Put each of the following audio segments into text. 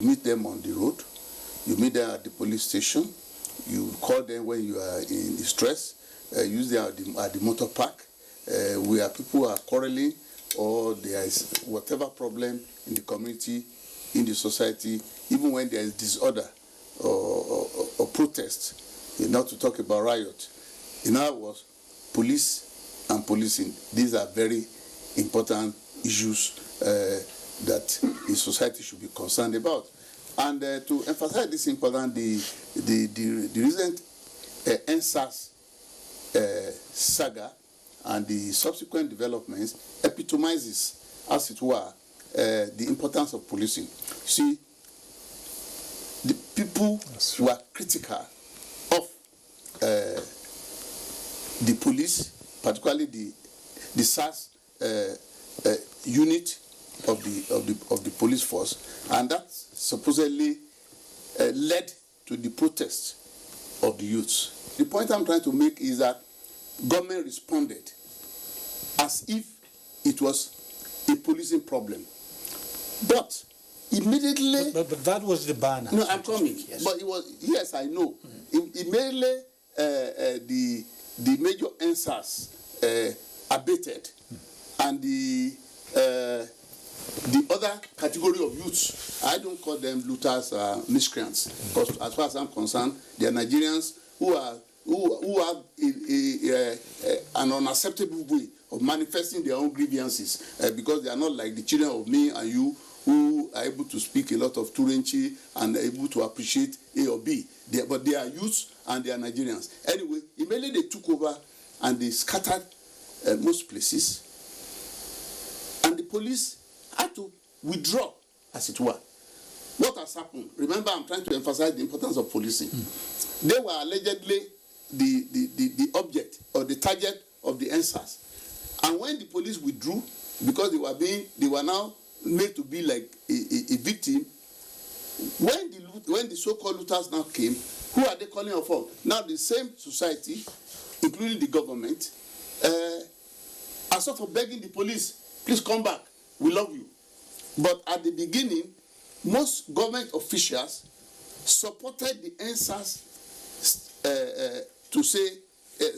meet them on the road, you meet them at the police station, you call them when you are in stress, use them at the motor park, where people are quarreling or there is whatever problem in the community, in the society, even when there is disorder or protest, not to talk about riot. In other words, police and policing, these are very important issues that the society should be concerned about. And to emphasize this important, the recent NSAS saga and the subsequent developments epitomizes, as it were, the importance of policing. See, the people who are critical of the police, particularly the SARS unit of the police force, and that supposedly led to the protest of the youths. The point I'm trying to make is that government responded as if it was a policing problem, but immediately. But that was the banner. No, I'm coming. Yes. But it was, yes, I know. Immediately, the major NSAS abated, and the other category of youths, I don't call them looters, miscreants, because as far as I'm concerned, they are Nigerians who have an unacceptable way of manifesting their own grievances, because they are not like the children of me and you, who are able to speak a lot of Turanchi and are able to appreciate A or B. But they are youths and they are Nigerians. Anyway, immediately they took over and they scattered most places. And the police had to withdraw, as it were. What has happened? Remember, I'm trying to emphasize the importance of policing. They were allegedly the object or the target of the NSAS. And when the police withdrew, because they were now made to be like a victim, when the so-called looters now came, who are they calling for? Now the same society, including the government, are sort of begging the police, please come back, we love you. But at the beginning, most government officials supported the NSAS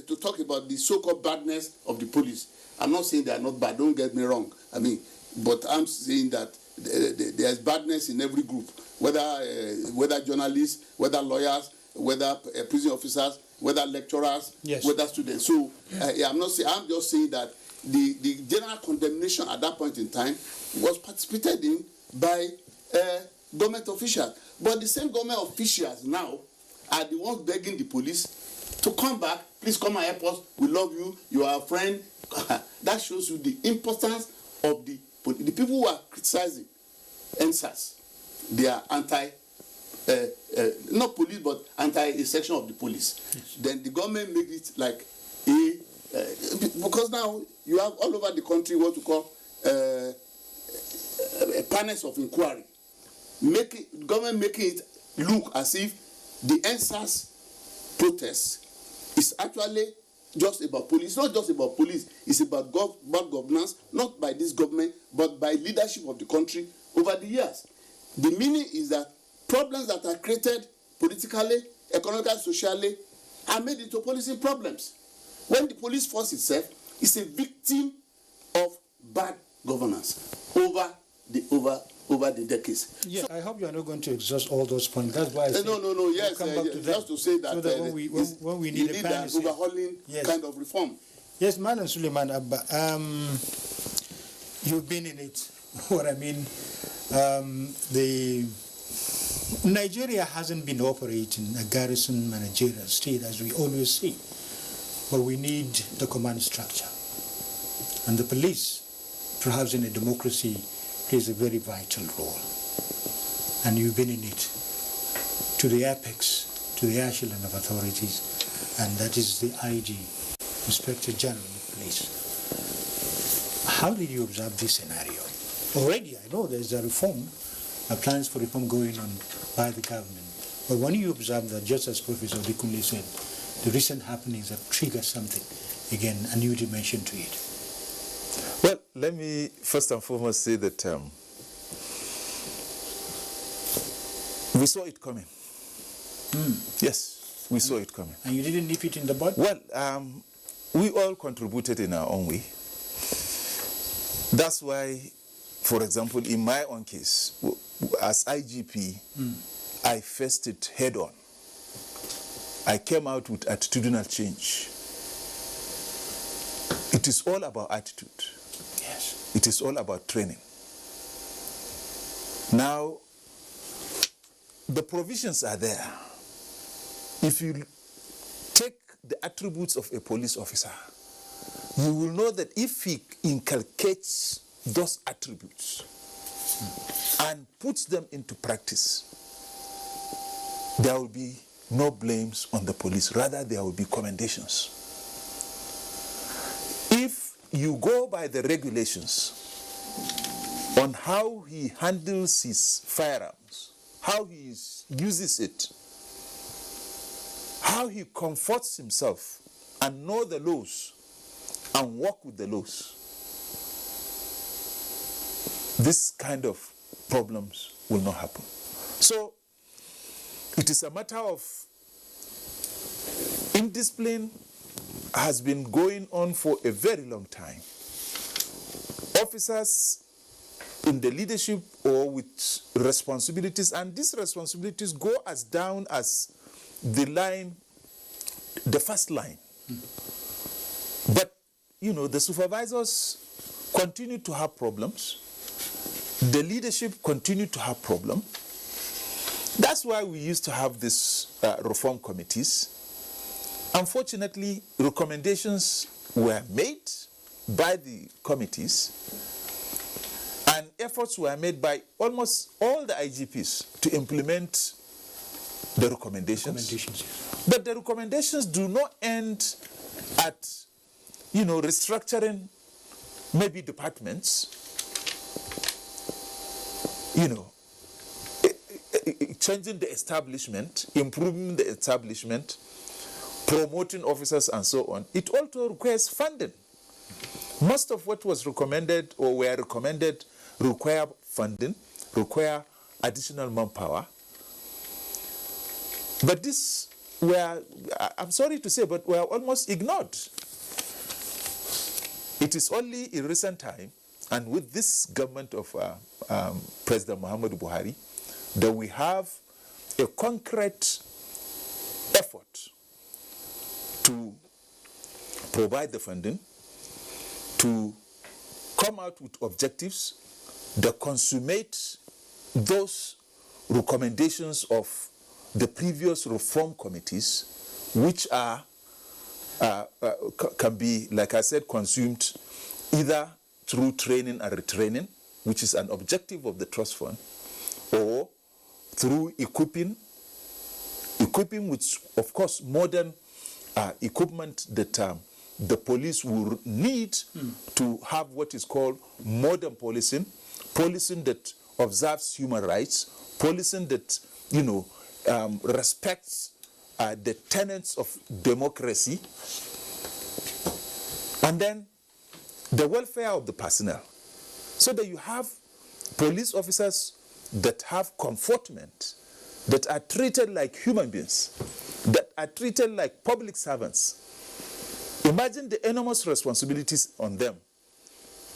to talk about the so-called badness of the police. I'm not saying they are not bad, don't get me wrong. But I'm saying that there's badness in every group, whether journalists, whether lawyers, whether prison officers, whether lecturers, yes, whether students. So I'm just saying that the general condemnation at that point in time was participated in by government officials. But the same government officials now are the ones begging the police to come back. Please come and help us. We love you. You are a friend. That shows you the importance of the people who are criticizing NSAS. They are not police, but a section of the police. Yes. Then the government made it like because now you have all over the country what you call panels of inquiry. Government making it look as if the NSAS protest is actually just about police. It's not just about police. It's about bad governance, not by this government, but by leadership of the country over the years. The meaning is that problems that are created politically, economically, socially, are made into policing problems. When the police force itself is a victim of bad governance over the decades. Yeah, so, I hope you are not going to exhaust all those points. That's why I said no. Yes, just to say that, so that when we need an overhauling kind of reform. Yes, Madam Suleiman Abba, you've been in it. What I mean, Nigeria hasn't been operating a garrison managerial state as we always see, but we need the command structure, and the police, perhaps in a democracy, plays a very vital role. And you've been in it to the apex, to the echelon of authorities, and that is the IG, Inspector General of Police. How did you observe this scenario? Already, I know there's a reform, plans for reform going on by the government. But when you observe that, just as Professor Dikunle said, the recent happenings have triggered something, again, a new dimension to it. Well, let me first and foremost say that We saw it coming. Yes, we saw it coming. And you didn't nip it in the bud? Well, we all contributed in our own way. That's why, for example, in my own case, as IGP, I faced it head on. I came out with attitudinal change. It is all about attitude. Yes. It is all about training. Now, the provisions are there. If you take the attributes of a police officer, you will know that if he inculcates those attributes and puts them into practice, there will be no blames on the police. Rather, there will be commendations. If you go by the regulations on how he handles his firearms, how he uses it, how he comforts himself and know the laws and work with the laws, this kind of problems will not happen. So it is a matter of indiscipline has been going on for a very long time. Officers in the leadership or with responsibilities, and these responsibilities go as down as the line, the first line. But, you know, the supervisors continue to have problems. The leadership continue to have problems. That's why we used to have these reform committees. Unfortunately, recommendations were made by the committees, and efforts were made by almost all the IGPs to implement the recommendations. But the recommendations do not end at, you know, restructuring maybe departments, you know, changing the establishment, improving the establishment, promoting officers and so on. It also requires funding. Most of what was recommended or were recommended require funding, require additional manpower. But this were, I'm sorry to say, but were almost ignored. It is only in recent time, and with this government of President Muhammadu Buhari, that we have a concrete effort to provide the funding, to come out with objectives that consummate those recommendations of the previous reform committees, which are can be, like I said, consumed either through training and retraining, which is an objective of the trust fund, or through equipping with, of course, modern equipment that the police will need to have what is called modern policing that observes human rights, policing that, you know, respects the tenets of democracy, and then the welfare of the personnel, so that you have police officers that have comfortment, that are treated like human beings, that are treated like public servants. Imagine the enormous responsibilities on them.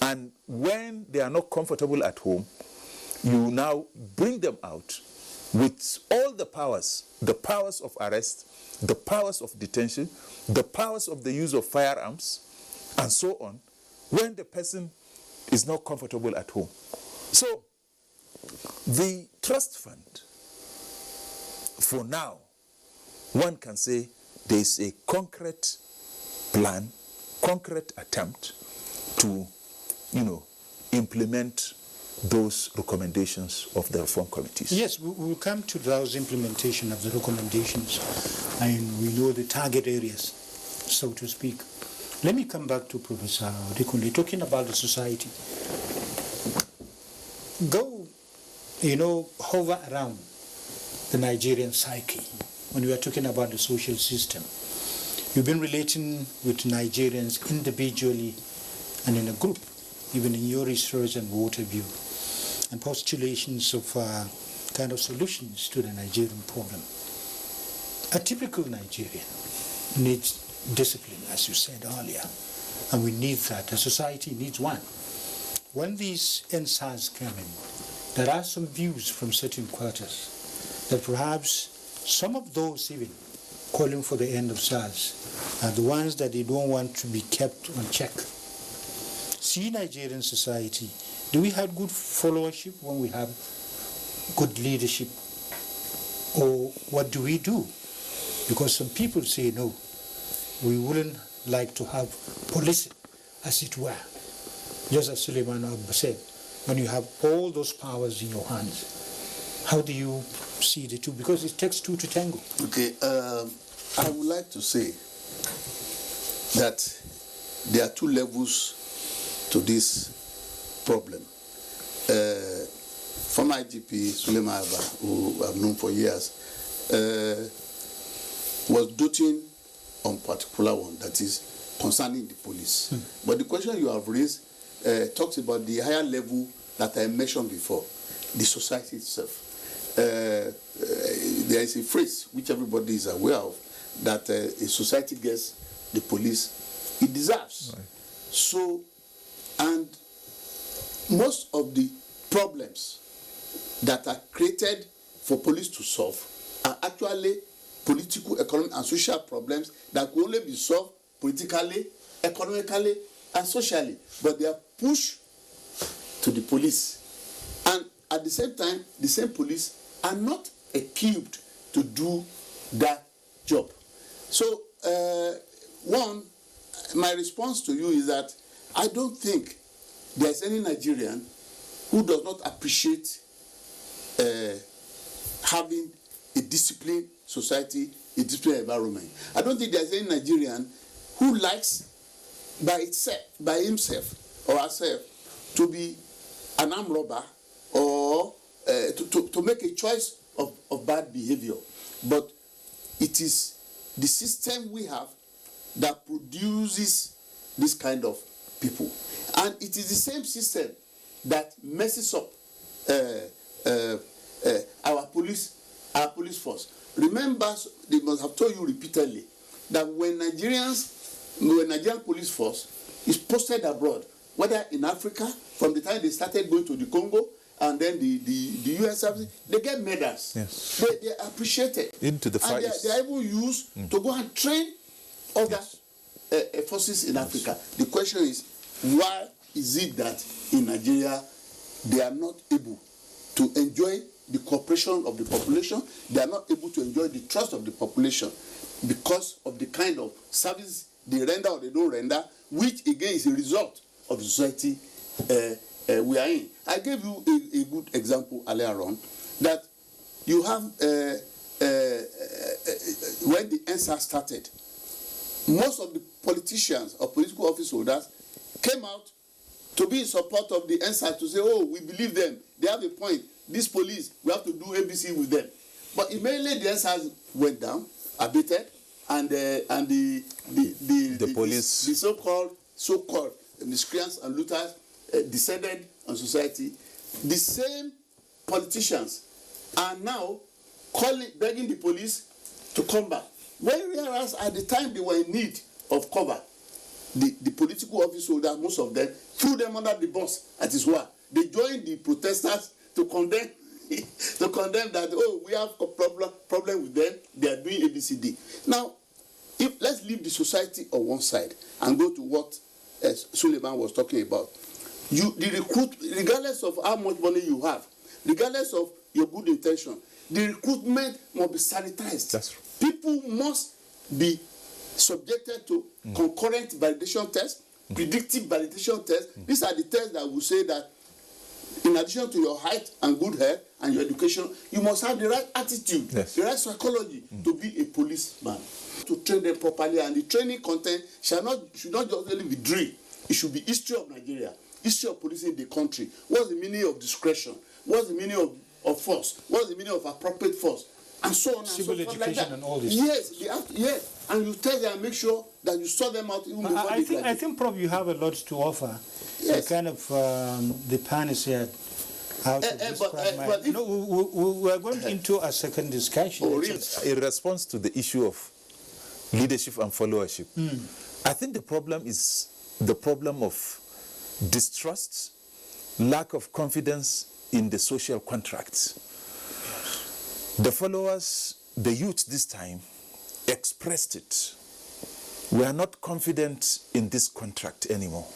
And when they are not comfortable at home, you now bring them out with all the powers of arrest, the powers of detention, the powers of the use of firearms, and so on, when the person is not comfortable at home. So, the trust fund, for now, one can say there is a concrete plan, concrete attempt to, you know, implement those recommendations of the reform committees. Yes, we will come to those implementation of the recommendations, and we know the target areas, so to speak. Let me come back to Professor Dikunle, talking about the society. Go, you know, hover around the Nigerian psyche when we are talking about the social system. You've been relating with Nigerians individually and in a group, even in your research and water view, and postulations of kind of solutions to the Nigerian problem. A typical Nigerian needs discipline, as you said earlier, and we need that. The society needs one. When these NSAS come in, there are some views from certain quarters that perhaps some of those even calling for the end of SARS are the ones that they don't want to be kept on check. See Nigerian society, do we have good followership when we have good leadership? Or what do we do? Because some people say no, we wouldn't like to have policing, as it were. Just as Suleiman Abba said, when you have all those powers in your hands, how do you see the two? Because it takes two to tango. Okay, I would like to say that there are two levels to this problem. Former IGP Suleiman Abba, who I've known for years, was doting on particular one, that is concerning the police. But the question you have raised talks about the higher level that I mentioned before, the society itself. There is a phrase which everybody is aware of, that a society gets the police it deserves. Right. So, and most of the problems that are created for police to solve are actually political, economic, and social problems that can only be solved politically, economically, and socially. But they are pushed to the police. And at the same time, the same police are not equipped to do that job. So, my response to you is that I don't think there's any Nigerian who does not appreciate having a disciplined society, a disciplined environment. I don't think there's any Nigerian who likes by himself or herself to be an armed robber or to make a choice of bad behavior. But it is the system we have that produces this kind of people. And it is the same system that messes up our police force. Remember, they must have told you repeatedly that when Nigerian police force is posted abroad, whether in Africa, from the time they started going to the Congo, and then the US service, they get medals. Yes. They are appreciated. Into the fight. They are even used to go and train other forces in Africa. The question is, why is it that in Nigeria they are not able to enjoy the cooperation of the population? They are not able to enjoy the trust of the population because of the kind of service they render or they don't render, which again is a result of the society we are in. I gave you a good example earlier on that you have when the NSAS started, most of the politicians or political office holders came out to be in support of the NSAS, to say, oh, we believe them, they have a point, this police, we have to do ABC with them. But immediately the NSAS went down, abated, and the police, the so-called miscreants and looters descended on society. The same politicians are now begging the police to come back. Whereas at the time they were in need of cover, the political office holders, most of them, threw them under the bus at his word. They joined the protesters to condemn that, oh, we have a problem with them, they are doing ABCD. Now, let's leave the society on one side and go to what Suleiman was talking about. The recruit, regardless of how much money you have, regardless of your good intention, the recruitment must be sanitized. That's true. People must be subjected to concurrent validation tests, predictive validation tests. These are the tests that will say that in addition to your height and good health and your education, you must have the right attitude, the right psychology to be a policeman. To train them properly, and the training content should not just only be drill. It should be history of Nigeria, history of policing the country. What's the meaning of discretion? What's the meaning of force? What's the meaning of appropriate force? And so on and so forth. Civil education and all this. Yes, and you tell them and make sure that you sort them out even before they graduate. I think, Prof, you have a lot to offer. Yes. The kind of the panacea out of this quagmire. No, we are going into a second discussion. Oh, really? In response to the issue of leadership and followership, I think the problem is the problem of distrust, lack of confidence in the social contracts. The followers, the youth this time, expressed it. We are not confident in this contract anymore.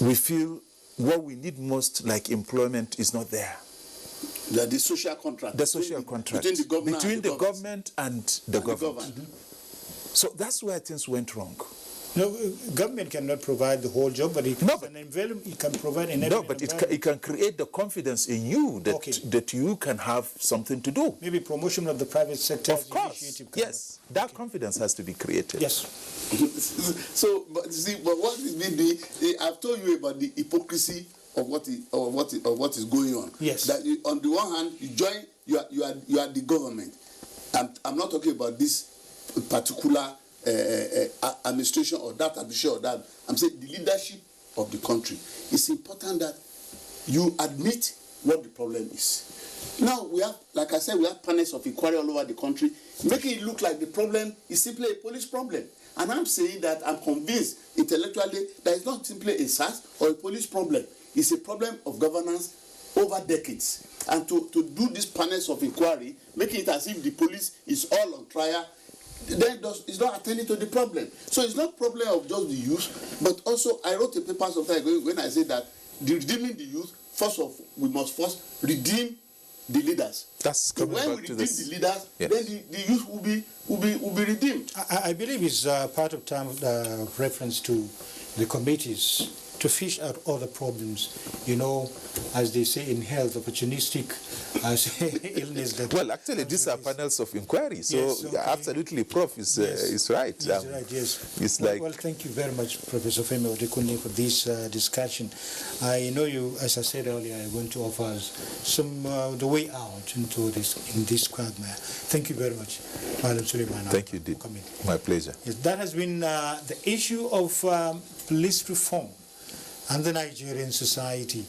We feel what we need most, like employment, is not there. The social contract. The social contract. Between the government and the government. So that's where things went wrong. No, government cannot provide the whole job, but it can provide an No, but it can create the confidence in you that, that you can have something to do. Maybe promotion of the private sector. Of course, yes. That confidence has to be created. Yes. So, but see, but what is being I've told you about the hypocrisy of what is going on. Yes. That you, on the one hand, you join, you are the government. I'm not talking about this particular administration or that administration or that. I'm saying the leadership of the country. It's important that you admit what the problem is. Now we have, like I said, we have panels of inquiry all over the country, making it look like the problem is simply a police problem. And I'm saying that I'm convinced intellectually that it's not simply a SARS or a police problem. It's a problem of governance over decades. And to do these panels of inquiry, making it as if the police is all on trial, then it's not attending to the problem. So it's not a problem of just the youth, but also I wrote a paper sometime ago when I said that redeeming the youth, we must first redeem the leaders. That's coming when back we to redeem this. the leaders, Yes. then the youth will be redeemed. I believe it's part of time reference to the committees to fish out all the problems. You know, as they say in health, opportunistic illness. That Well, actually, these are panels of inquiry. So, Yes, okay. absolutely, Prof is right. That's right, yes. It's Well, thank you very much, Professor Femi Odekunle, for this discussion. I know you, as I said earlier, are going to offer us some the way out into this quagmire. Thank you very much, Madam Suleiman. Thank you, Dean. My pleasure. Yes, that has been the issue of police reform and the Nigerian society.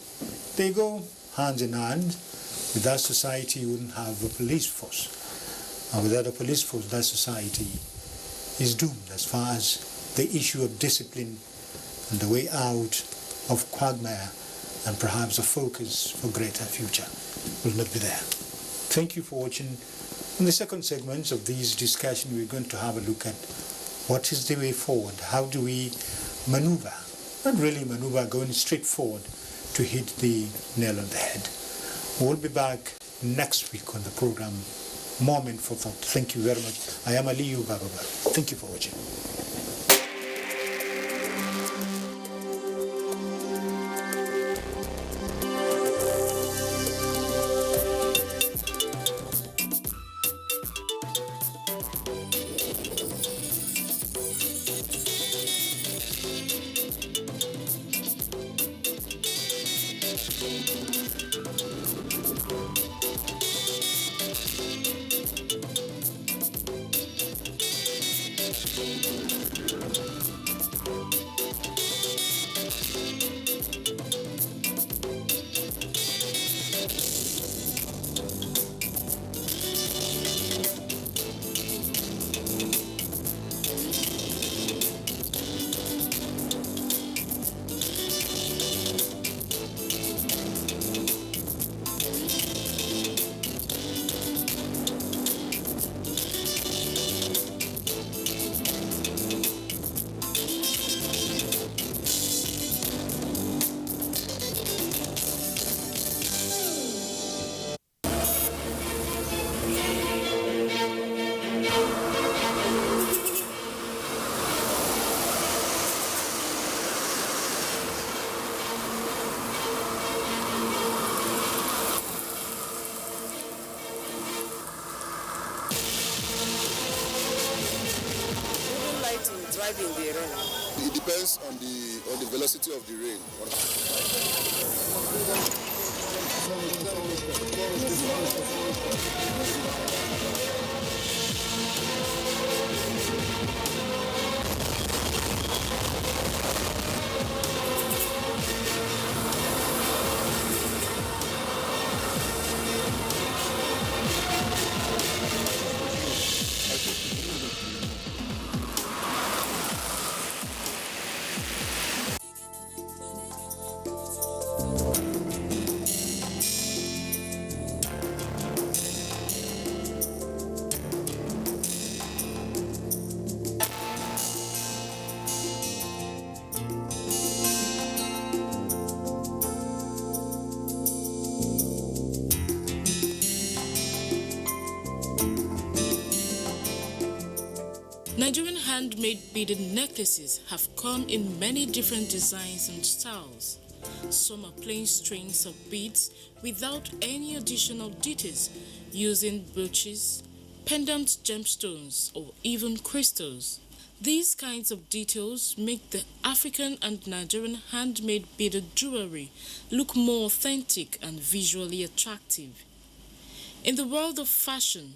They go hand in hand. Without society, you wouldn't have a police force. And without a police force, that society is doomed as far as the issue of discipline and the way out of quagmire and perhaps a focus for greater future will not be there. Thank you for watching. In the second segment of this discussion, we're going to have a look at what is the way forward. How do we maneuver? Not really maneuver, going straight forward to hit the nail on the head. We'll be back next week on the program Moment for Thought. Thank you very much. I am Aliyu Bababa. Thank you for watching. Driving the rain. It depends on the velocity of the rain. Nigerian handmade beaded necklaces have come in many different designs and styles. Some are plain strings of beads without any additional details, using brooches, pendant gemstones, or even crystals. These kinds of details make the African and Nigerian handmade beaded jewelry look more authentic and visually attractive. In the world of fashion,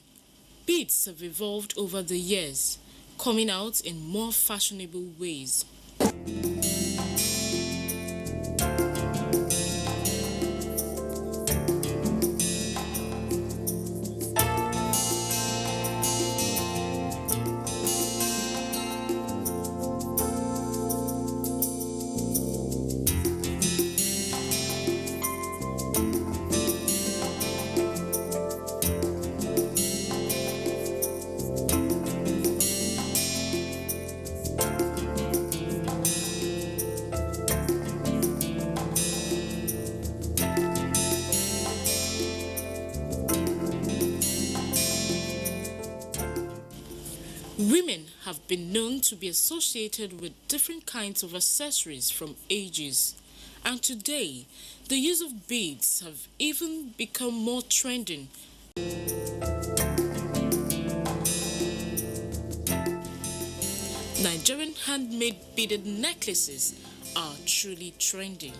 beads have evolved over the years, coming out in more fashionable ways. Women have been known to be associated with different kinds of accessories from ages, and today the use of beads have even become more trending. Nigerian handmade beaded necklaces are truly trending.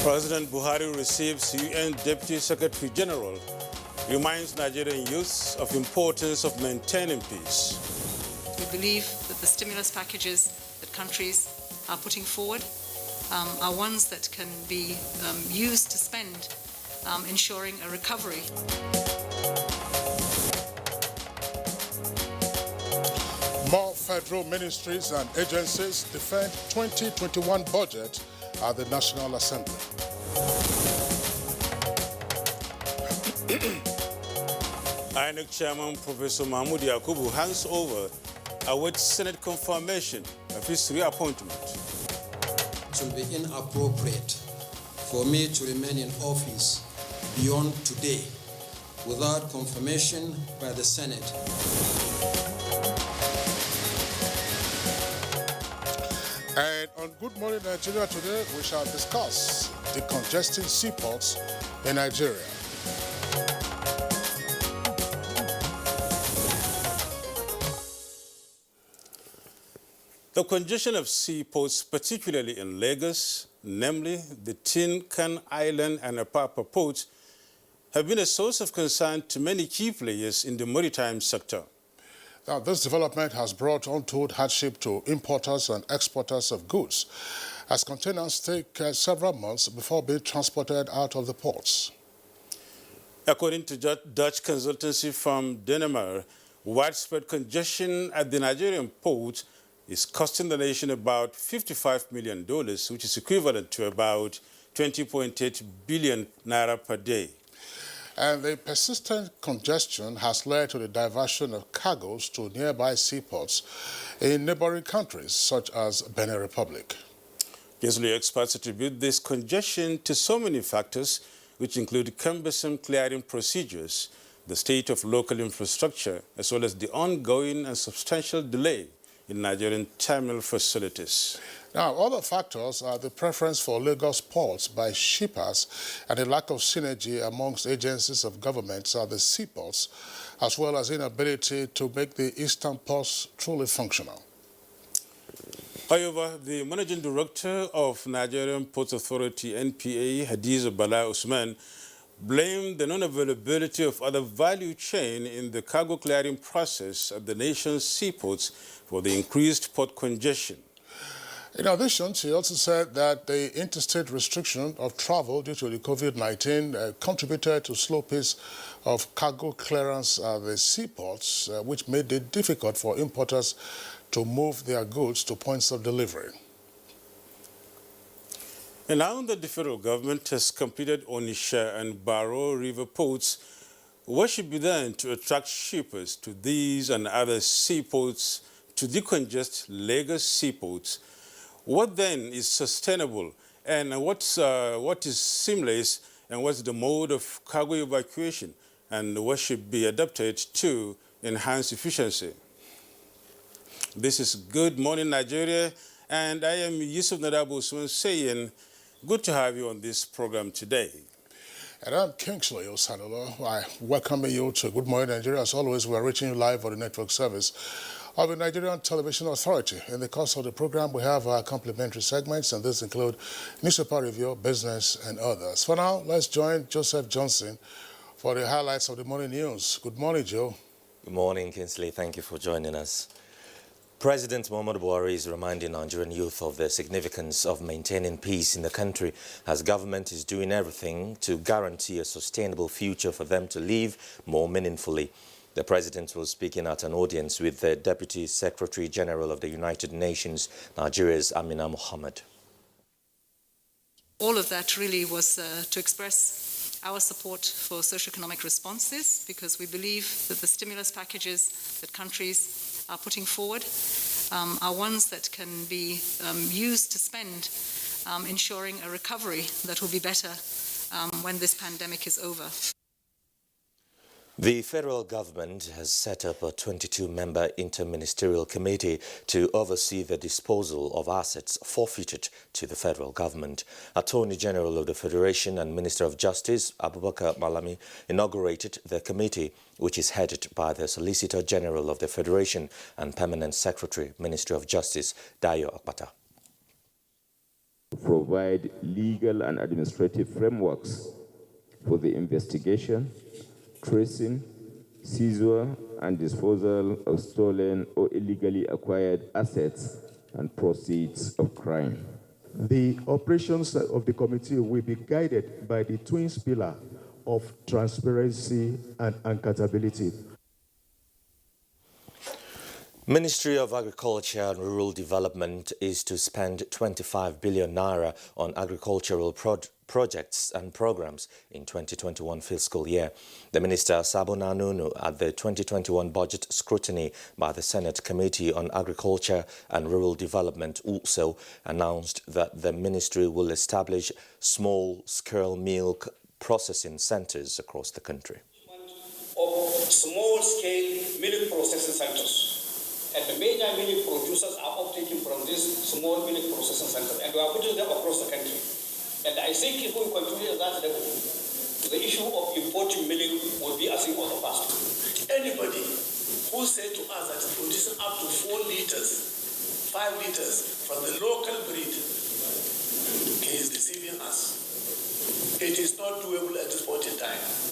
President Buhari receives UN Deputy Secretary General, reminds Nigerian youths of importance of maintaining peace. We believe that the stimulus packages that countries are putting forward are ones that can be used to spend ensuring a recovery. More federal ministries and agencies defend 2021 budget at the National Assembly. INEC Chairman Professor Mahmoud Yakubu hands over awaits Senate confirmation of his reappointment. It will be inappropriate for me to remain in office beyond today without confirmation by the Senate. And on Good Morning Nigeria today, we shall discuss the congesting seaports in Nigeria. The congestion of seaports, particularly in Lagos, namely the Tin Can Island and Apapa ports, have been a source of concern to many key players in the maritime sector. Now, this development has brought untold hardship to importers and exporters of goods, as containers take several months before being transported out of the ports. According to Dutch consultancy firm Denmark, widespread congestion at the Nigerian ports is costing the nation about $55 million, which is equivalent to about 20.8 billion naira per day. And the persistent congestion has led to the diversion of cargoes to nearby seaports in neighboring countries such as Benin Republic. Usually experts attribute this congestion to so many factors, which include cumbersome clearing procedures, the state of local infrastructure, as well as the ongoing and substantial delay in Nigerian terminal facilities. Now, other factors are the preference for Lagos ports by shippers and the lack of synergy amongst agencies of governments at the seaports, as well as inability to make the eastern ports truly functional. However, the Managing Director of Nigerian Ports Authority, NPA, Hadiza Bala Usman, blamed the non-availability of other value chain in the cargo clearing process at the nation's seaports for the increased port congestion. In addition, she also said that the interstate restriction of travel due to the COVID-19 contributed to slow pace of cargo clearance at the seaports, which made it difficult for importers to move their goods to points of delivery. And now that the federal government has completed Onitsha and Baro River ports, what should be done to attract shippers to these and other seaports to decongest Lagos seaports? What then is sustainable, and what is seamless, and what's the mode of cargo evacuation, and what should be adapted to enhance efficiency? This is Good Morning Nigeria, and I am Yusuf Nadabu Usman saying, good to have you on this program today. And I'm Kingsley Osadolo. I welcome you to Good Morning Nigeria. As always, we are reaching you live on the network service of the Nigerian Television Authority. In the course of the program, we have our complimentary segments, and these include newspaper review, business, and others. For now, let's join Joseph Johnson for the highlights of the morning news. Good morning, Joe. Good morning, Kingsley. Thank you for joining us. President Muhammadu Buhari is reminding Nigerian youth of the significance of maintaining peace in the country, as government is doing everything to guarantee a sustainable future for them to live more meaningfully. The president was speaking at an audience with the Deputy Secretary General of the United Nations, Nigeria's Amina Mohammed. All of that really was to express our support for socioeconomic responses, because we believe that the stimulus packages that countries are putting forward are ones that can be used to spend ensuring a recovery that will be better when this pandemic is over. The federal government has set up a 22-member interministerial committee to oversee the disposal of assets forfeited to the federal government. Attorney General of the Federation and Minister of Justice, Abubakar Malami, inaugurated the committee, which is headed by the Solicitor General of the Federation and Permanent Secretary, Ministry of Justice, Dayo Akpata. Provide legal and administrative frameworks for the investigation, tracing, seizure, and disposal of stolen or illegally acquired assets and proceeds of crime. The operations of the committee will be guided by the twin pillar of transparency and accountability. Ministry of Agriculture and Rural Development is to spend 25 billion naira on agricultural projects and programs in 2021 fiscal year. The Minister Sabona Nunu at the 2021 budget scrutiny by the Senate Committee on Agriculture and Rural Development also announced that the ministry will establish small-scale milk processing centers across the country. Of small-scale milk processing centers. And the major milk producers are optating from these small milk processing centers, and we are putting them across the country. And I think if we continue at that level, the issue of importing milk will be a thing of the past. Anybody who said to us that producing up to 4 liters, 5 liters from the local breed, he is deceiving us. It is not doable at this point in time.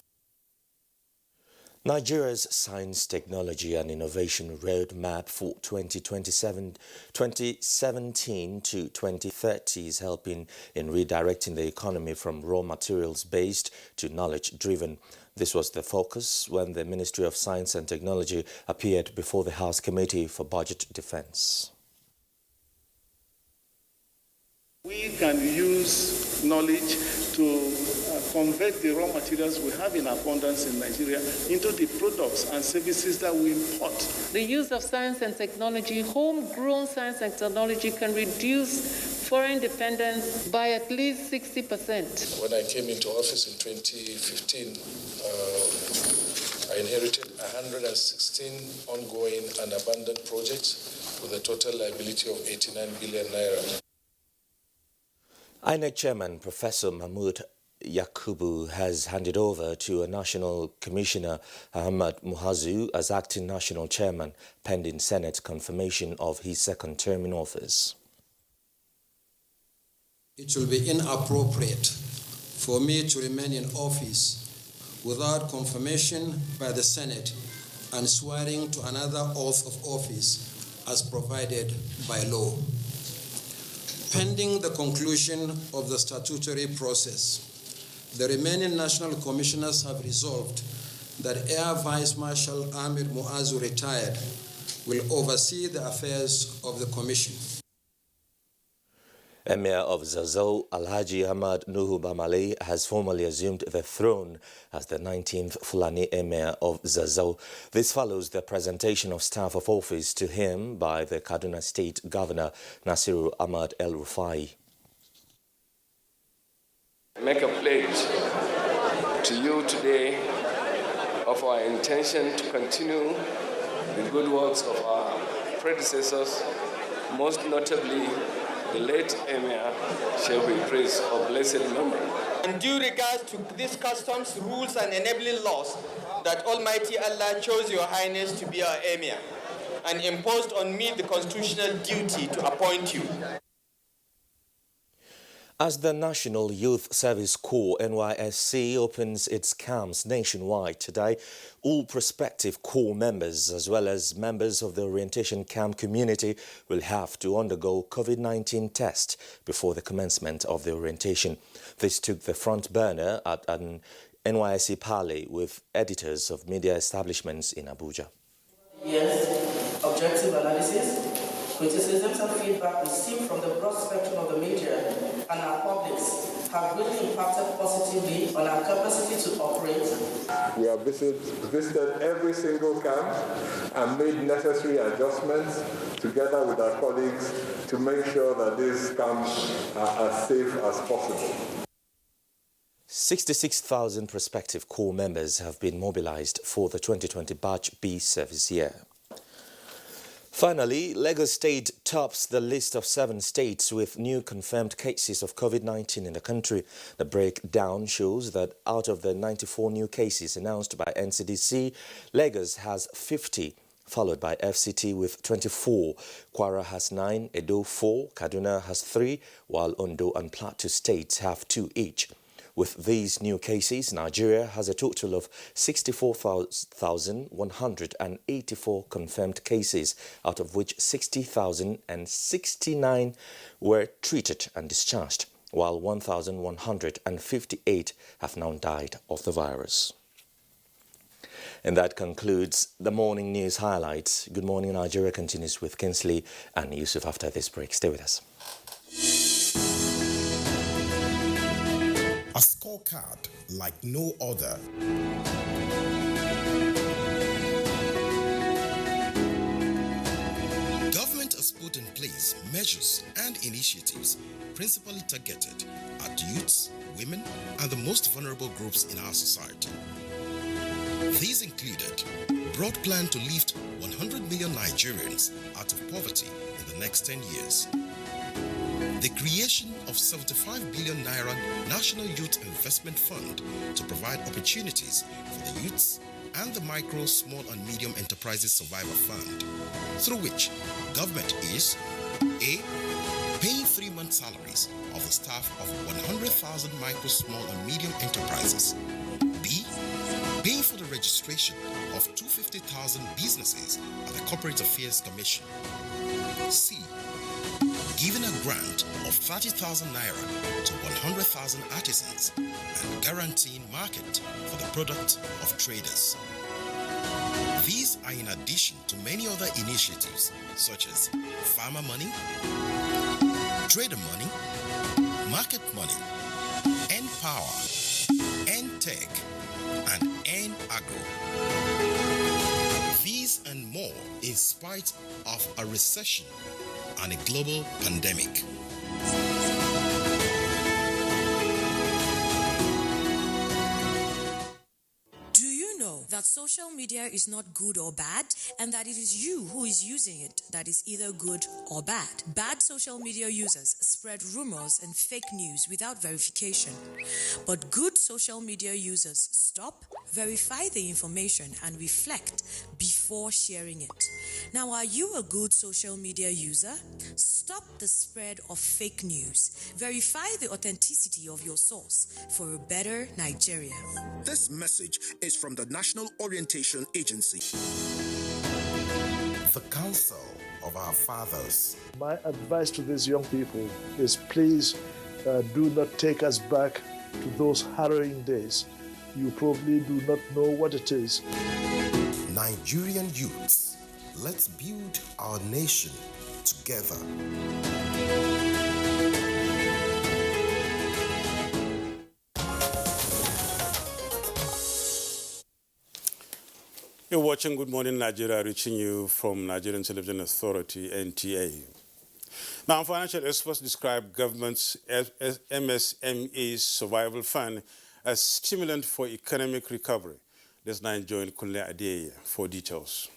Nigeria's Science, Technology and Innovation Roadmap for 2017 to 2030 is helping in redirecting the economy from raw materials-based to knowledge-driven. This was the focus when the Ministry of Science and Technology appeared before the House Committee for Budget Defense. We can use knowledge to convert the raw materials we have in abundance in Nigeria into the products and services that we import. The use of science and technology, homegrown science and technology, can reduce foreign dependence by at least 60%. When I came into office in 2015, I inherited 116 ongoing and abandoned projects with a total liability of 89 billion naira. INEC Chairman Professor Mahmood Yakubu has handed over to a National Commissioner Ahmad Muazu as acting National Chairman pending Senate confirmation of his second term in office. It will be inappropriate for me to remain in office without confirmation by the Senate and swearing to another oath of office as provided by law. Pending the conclusion of the statutory process, the remaining national commissioners have resolved that Air Vice Marshal Ahmed Muazu, retired, will oversee the affairs of the commission. Emir of Zazzau, Alhaji Ahmad Nuhu Bamali, has formally assumed the throne as the 19th Fulani Emir of Zazzau. This follows the presentation of staff of office to him by the Kaduna State Governor Nasiru Ahmad El-Rufai. I make a pledge to you today of our intention to continue the good works of our predecessors, most notably the late Emir Sheikh Prince of blessed memory. And due regards to these customs, rules, and enabling laws, that Almighty Allah chose Your Highness to be our Emir and imposed on me the constitutional duty to appoint you. As the National Youth Service Corps NYSC opens its camps nationwide today, all prospective Corps members as well as members of the orientation camp community will have to undergo COVID-19 test before the commencement of the orientation. This took the front burner at an NYSC parley with editors of media establishments in Abuja. Yes, objective analysis, criticisms and feedback received from the broad spectrum of the media and our publics have really impacted positively on our capacity to operate. We have visited every single camp and made necessary adjustments together with our colleagues to make sure that these camps are as safe as possible. 66,000 prospective Corps members have been mobilized for the 2020 Batch B service year. Finally, Lagos State tops the list of 7 states with new confirmed cases of COVID-19 in the country. The breakdown shows that out of the 94 new cases announced by NCDC, Lagos has 50, followed by FCT with 24. Kwara has 9, Edo 4, Kaduna has 3, while Ondo and Plateau states have 2 each. With these new cases, Nigeria has a total of 64,184 confirmed cases, out of which 60,069 were treated and discharged, while 1,158 have now died of the virus. And that concludes the morning news highlights. Good Morning Nigeria continues with Kinsley and Yusuf after this break. Stay with us. A scorecard like no other. Government has put in place measures and initiatives principally targeted at youths, women, and the most vulnerable groups in our society. These included a broad plan to lift 100 million Nigerians out of poverty in the next 10 years. The creation of 75 billion naira National Youth Investment Fund to provide opportunities for the youths, and the Micro, Small and Medium Enterprises Survivor Fund, through which government is A. Paying 3-month salaries of the staff of 100,000 micro, small and medium enterprises. B. Paying for the registration of 250,000 businesses at the Corporate Affairs Commission. C. Giving a grant of 30,000 naira to 100,000 artisans and guaranteeing market for the product of traders. These are in addition to many other initiatives such as farmer money, trader money, market money, end power, end tech, and end agro. These and more in spite of a recession and a global pandemic. Do you know that social media is not good or bad, and that it is you who is using it that is either good or bad? Bad social media users spread rumors and fake news without verification. But good social media users stop, verify the information, and reflect before sharing it. Now, are you a good social media user? Stop the spread of fake news. Verify the authenticity of your source for a better Nigeria. This message is from the National Orientation Agency. The Council of Our Fathers. My advice to these young people is please do not take us back to those harrowing days. You probably do not know what it is. Nigerian youths, let's build our nation together. You're watching Good Morning Nigeria, reaching you from Nigerian Television Authority, NTA. Now, financial experts describe government's MSME Survival Fund as stimulant for economic recovery. Let's now join Kunle Adeye for details.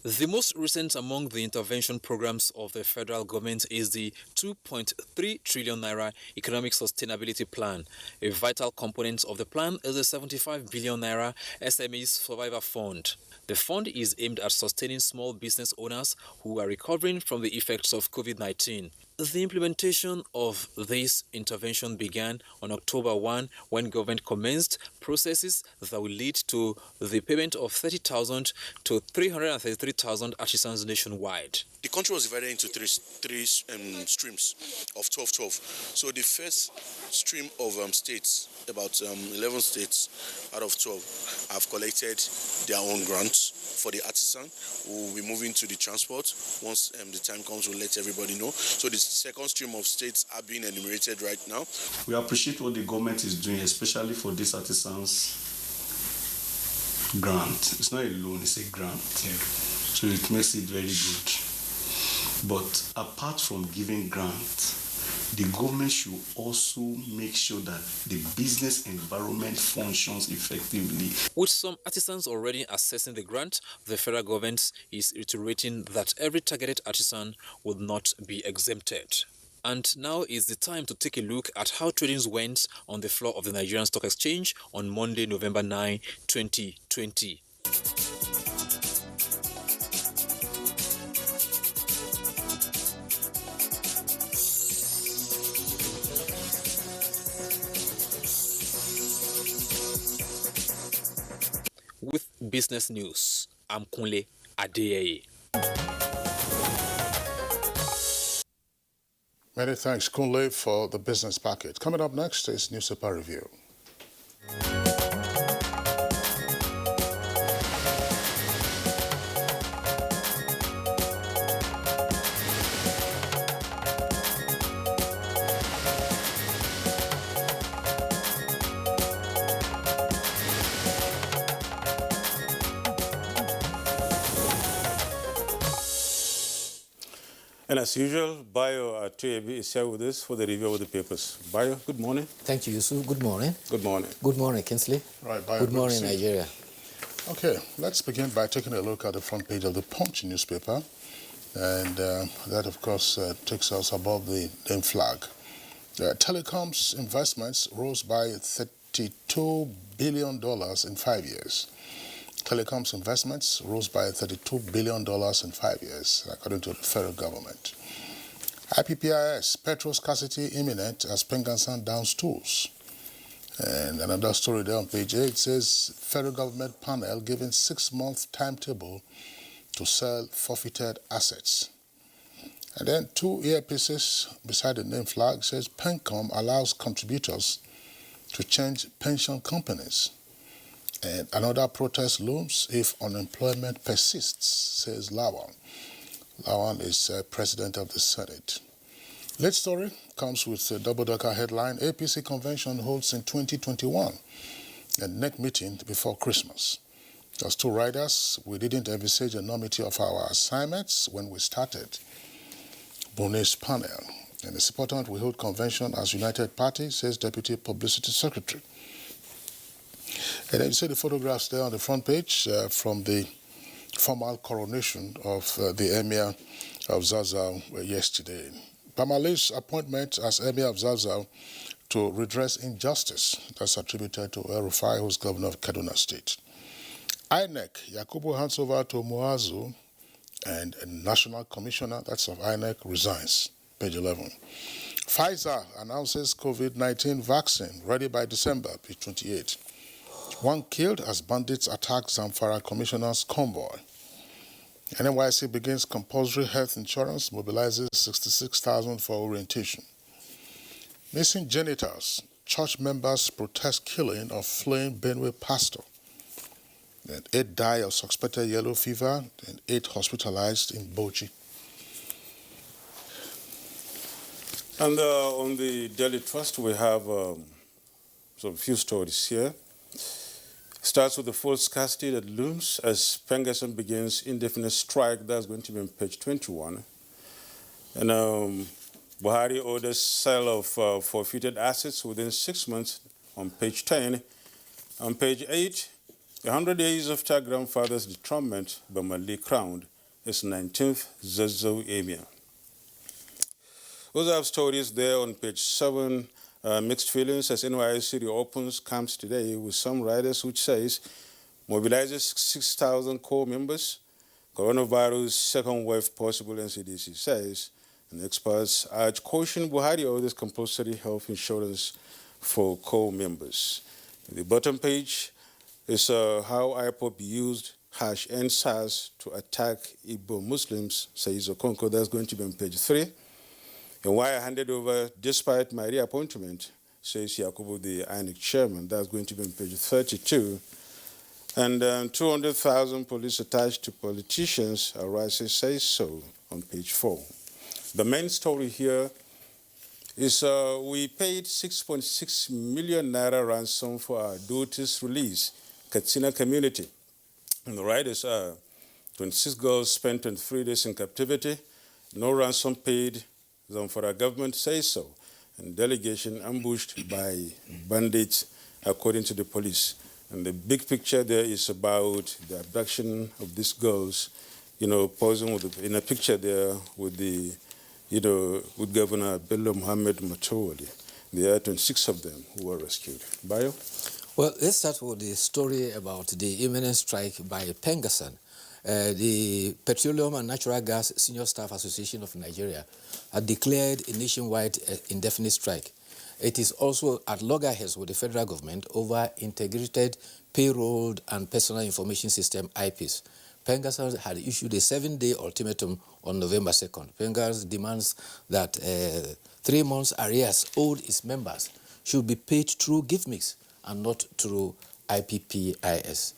The most recent among the intervention programs of the federal government is the 2.3 trillion naira economic sustainability plan. A vital component of the plan is the 75 billion naira SME Survivor Fund. The fund is aimed at sustaining small business owners who are recovering from the effects of COVID-19. The implementation of this intervention began on October 1 when government commenced processes that will lead to the payment of 30,000 to 333,000 artisans nationwide. The country was divided into three streams of 12-12. So the first stream of states, about 11 states out of 12, have collected their own grants for the artisan who will be moving to the transport. Once the time comes, we'll let everybody know. So the second stream of states are being enumerated right now. We appreciate what the government is doing, especially for these artisans. Grant. It's not a loan, it's a grant. Yeah. So it makes it very good. But apart from giving grant, the government should also make sure that the business environment functions effectively. With some artisans already assessing the grant, the federal government is reiterating that every targeted artisan would not be exempted. And now is the time to take a look at how tradings went on the floor of the Nigerian Stock Exchange on Monday, November 9, 2020. With business news, I'm Kunle Adeye. Many thanks, Kunle, for the business package. Coming up next is Newspaper Review. And as usual, Bayo Atuyebi is here with us for the review of the papers. Bayo, good morning. Thank you, Yusuf. Good morning. Good morning. Good morning, Kinsley. Right, Bayo. Good morning, Nigeria. Okay, let's begin by taking a look at the front page of the Punch newspaper. And that, of course, takes us above the name flag. Telecoms investments rose by $32 billion in 5 years. Telecoms investments rose by $32 billion in 5 years, according to the federal government. IPPIS, petrol scarcity imminent as Pengansan downs tools. And another story there on page 8 says, federal government panel giving 6-month timetable to sell forfeited assets. And then 2 earpieces beside the name flag says, PENCOM allows contributors to change pension companies. And another protest looms if unemployment persists, says Lawan. Lawan is president of the Senate. Lead story comes with a double-decker headline, APC convention holds in 2021, and next meeting before Christmas. As two riders, we didn't envisage the enormity of our assignments when we started Bonet's panel. And it's important we hold convention as United Party, says Deputy Publicity Secretary. And then you see the photographs there on the front page from the formal coronation of the Emir of Zazzau yesterday. Pamale's appointment as Emir of Zazzau to redress injustice, that's attributed to El Rufai, who's governor of Kaduna State. INEC, Yakubu hands over to Muazu, and a national commissioner, that's of INEC, resigns. Page 11. Pfizer announces COVID-19 vaccine ready by December, page 28. One killed as bandits attack Zamfara commissioner's convoy. NYC begins compulsory health insurance, mobilizes 66,000 for orientation. Missing genitals. Church members protest killing of fleeing Benue pastor. And 8 die of suspected yellow fever and 8 hospitalized in Bauchi. And on the Daily Trust, we have some few stories here. Starts with the full scarcity that looms as Pengassan begins indefinite strike. That's going to be on page 21. And Buhari orders sale of forfeited assets within 6 months on page 10. On page 8, 100 days after grandfather's dethronement, Bamali crowned as 19th Zazzau Emir. Those have stories there on page 7. Mixed feelings as NYC reopens camps today with some riders which says mobilizes 6,000 core members. Coronavirus second wave possible, NCDC says. And experts urge caution Buhari orders compulsory health insurance for core members. The bottom page is how IPOP used #NSAS to attack Igbo Muslims, says Okonko. That's going to be on page 3. And why I handed over despite my reappointment, says Yakubu, the INEC chairman. That's going to be on page 32. And 200,000 police attached to politicians, Arasi says so, on page 4. The main story here is we paid 6.6 million naira ransom for our daughter's release, Katsina community. And the riders are 26 girls spent 23 days in captivity, no ransom paid. Zamfara government says so, and delegation ambushed by bandits, according to the police. And the big picture there is about the abduction of these girls, posing in a picture there with the, with Governor Bello Muhammad Matowali. There are 26 of them who were rescued. Bayo? Well, let's start with the story about the imminent strike by Pengassan. The Petroleum and Natural Gas Senior Staff Association of Nigeria had declared a nationwide indefinite strike. It is also at loggerheads with the federal government over integrated payroll and personal information system, IPIS. Pengassan had issued a 7-day ultimatum on November 2nd. Pengassan demands that 3 months arrears owed its members should be paid through gift mix and not through IPPIS.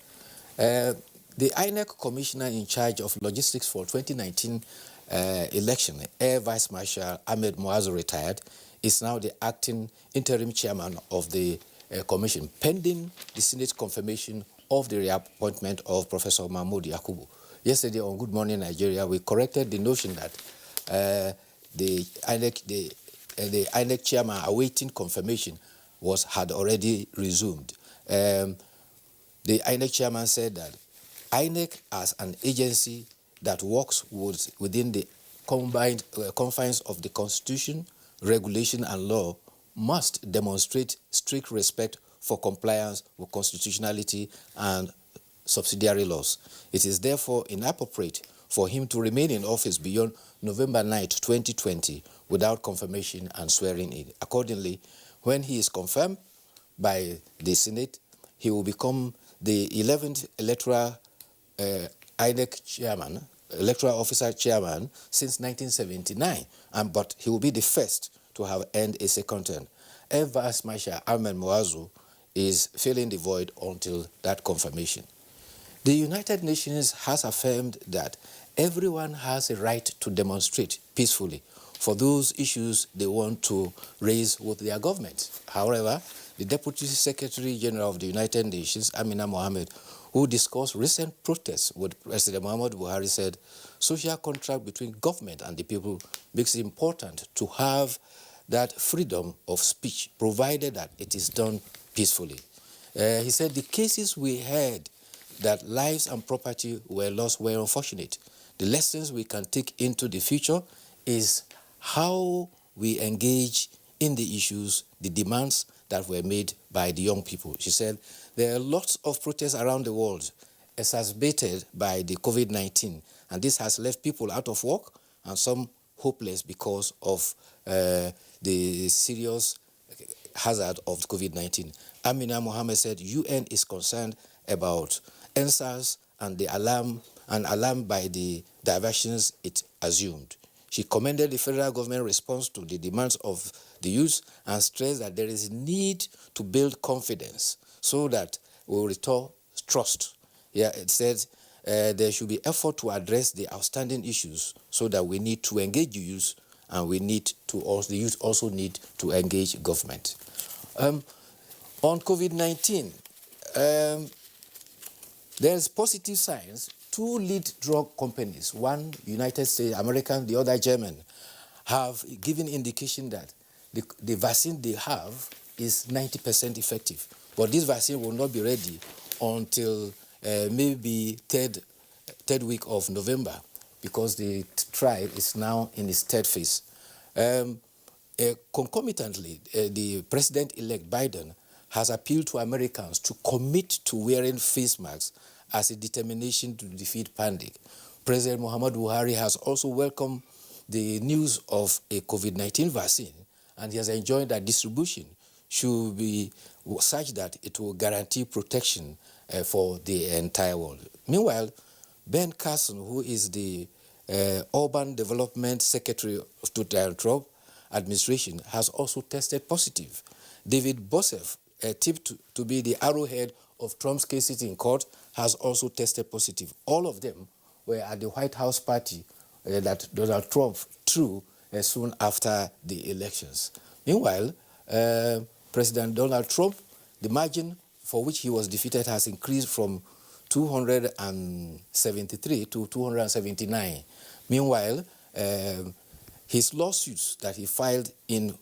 The INEC commissioner in charge of logistics for 2019 election, Air Vice Marshal Ahmed Muazu, retired, is now the acting interim chairman of the commission, pending the Senate confirmation of the reappointment of Professor Mahmoud Yakubu. Yesterday on Good Morning Nigeria, we corrected the notion that the INEC chairman awaiting confirmation had already resumed. The INEC chairman said that INEC, as an agency that works within the combined confines of the Constitution, regulation, and law, must demonstrate strict respect for compliance with constitutionality and subsidiary laws. It is therefore inappropriate for him to remain in office beyond November 9, 2020, without confirmation and swearing in. Accordingly, when he is confirmed by the Senate, he will become the 11th electoral INEC chairman, electoral officer chairman since 1979, but he will be the first to have earned a second term. Air Vice Marshal Ahmed Muazu is filling the void until that confirmation. The United Nations has affirmed that everyone has a right to demonstrate peacefully for those issues they want to raise with their government. However, the Deputy Secretary General of the United Nations, Amina Mohammed, who discussed recent protests with President Muhammadu Buhari, said social contract between government and the people makes it important to have that freedom of speech, provided that it is done peacefully. He said the cases we heard that lives and property were lost were unfortunate. The lessons we can take into the future is how we engage in the issues, the demands that were made by the young people. She said there are lots of protests around the world exacerbated by the COVID-19, and this has left people out of work and some hopeless because of the serious hazard of COVID-19. Amina Mohammed said UN is concerned about answers and the alarm by the diversions it assumed. She commended the federal government response to the demands of the youth and stressed that there is need to build confidence so that we will restore trust. Yeah, it said there should be effort to address the outstanding issues so that we need to engage the youth, and we need to the youth also need to engage government. On COVID-19, there's positive signs. Two lead drug companies, one United States, American, the other German, have given indication that the vaccine they have is 90% effective. But this vaccine will not be ready until maybe third week of November, because the trial is now in its third phase. Concomitantly, the President-elect Biden has appealed to Americans to commit to wearing face masks as a determination to defeat pandemic. President Muhammadu Buhari has also welcomed the news of a COVID-19 vaccine, and he has enjoined that distribution should be such that it will guarantee protection for the entire world. Meanwhile, Ben Carson, who is the Urban Development Secretary to Donald Trump administration, has also tested positive. David Bosseff, tipped to be the arrowhead of Trump's cases in court, has also tested positive. All of them were at the White House party that Donald Trump threw soon after the elections. Meanwhile, President Donald Trump, the margin for which he was defeated has increased from 273 to 279. Meanwhile, his lawsuits that he filed in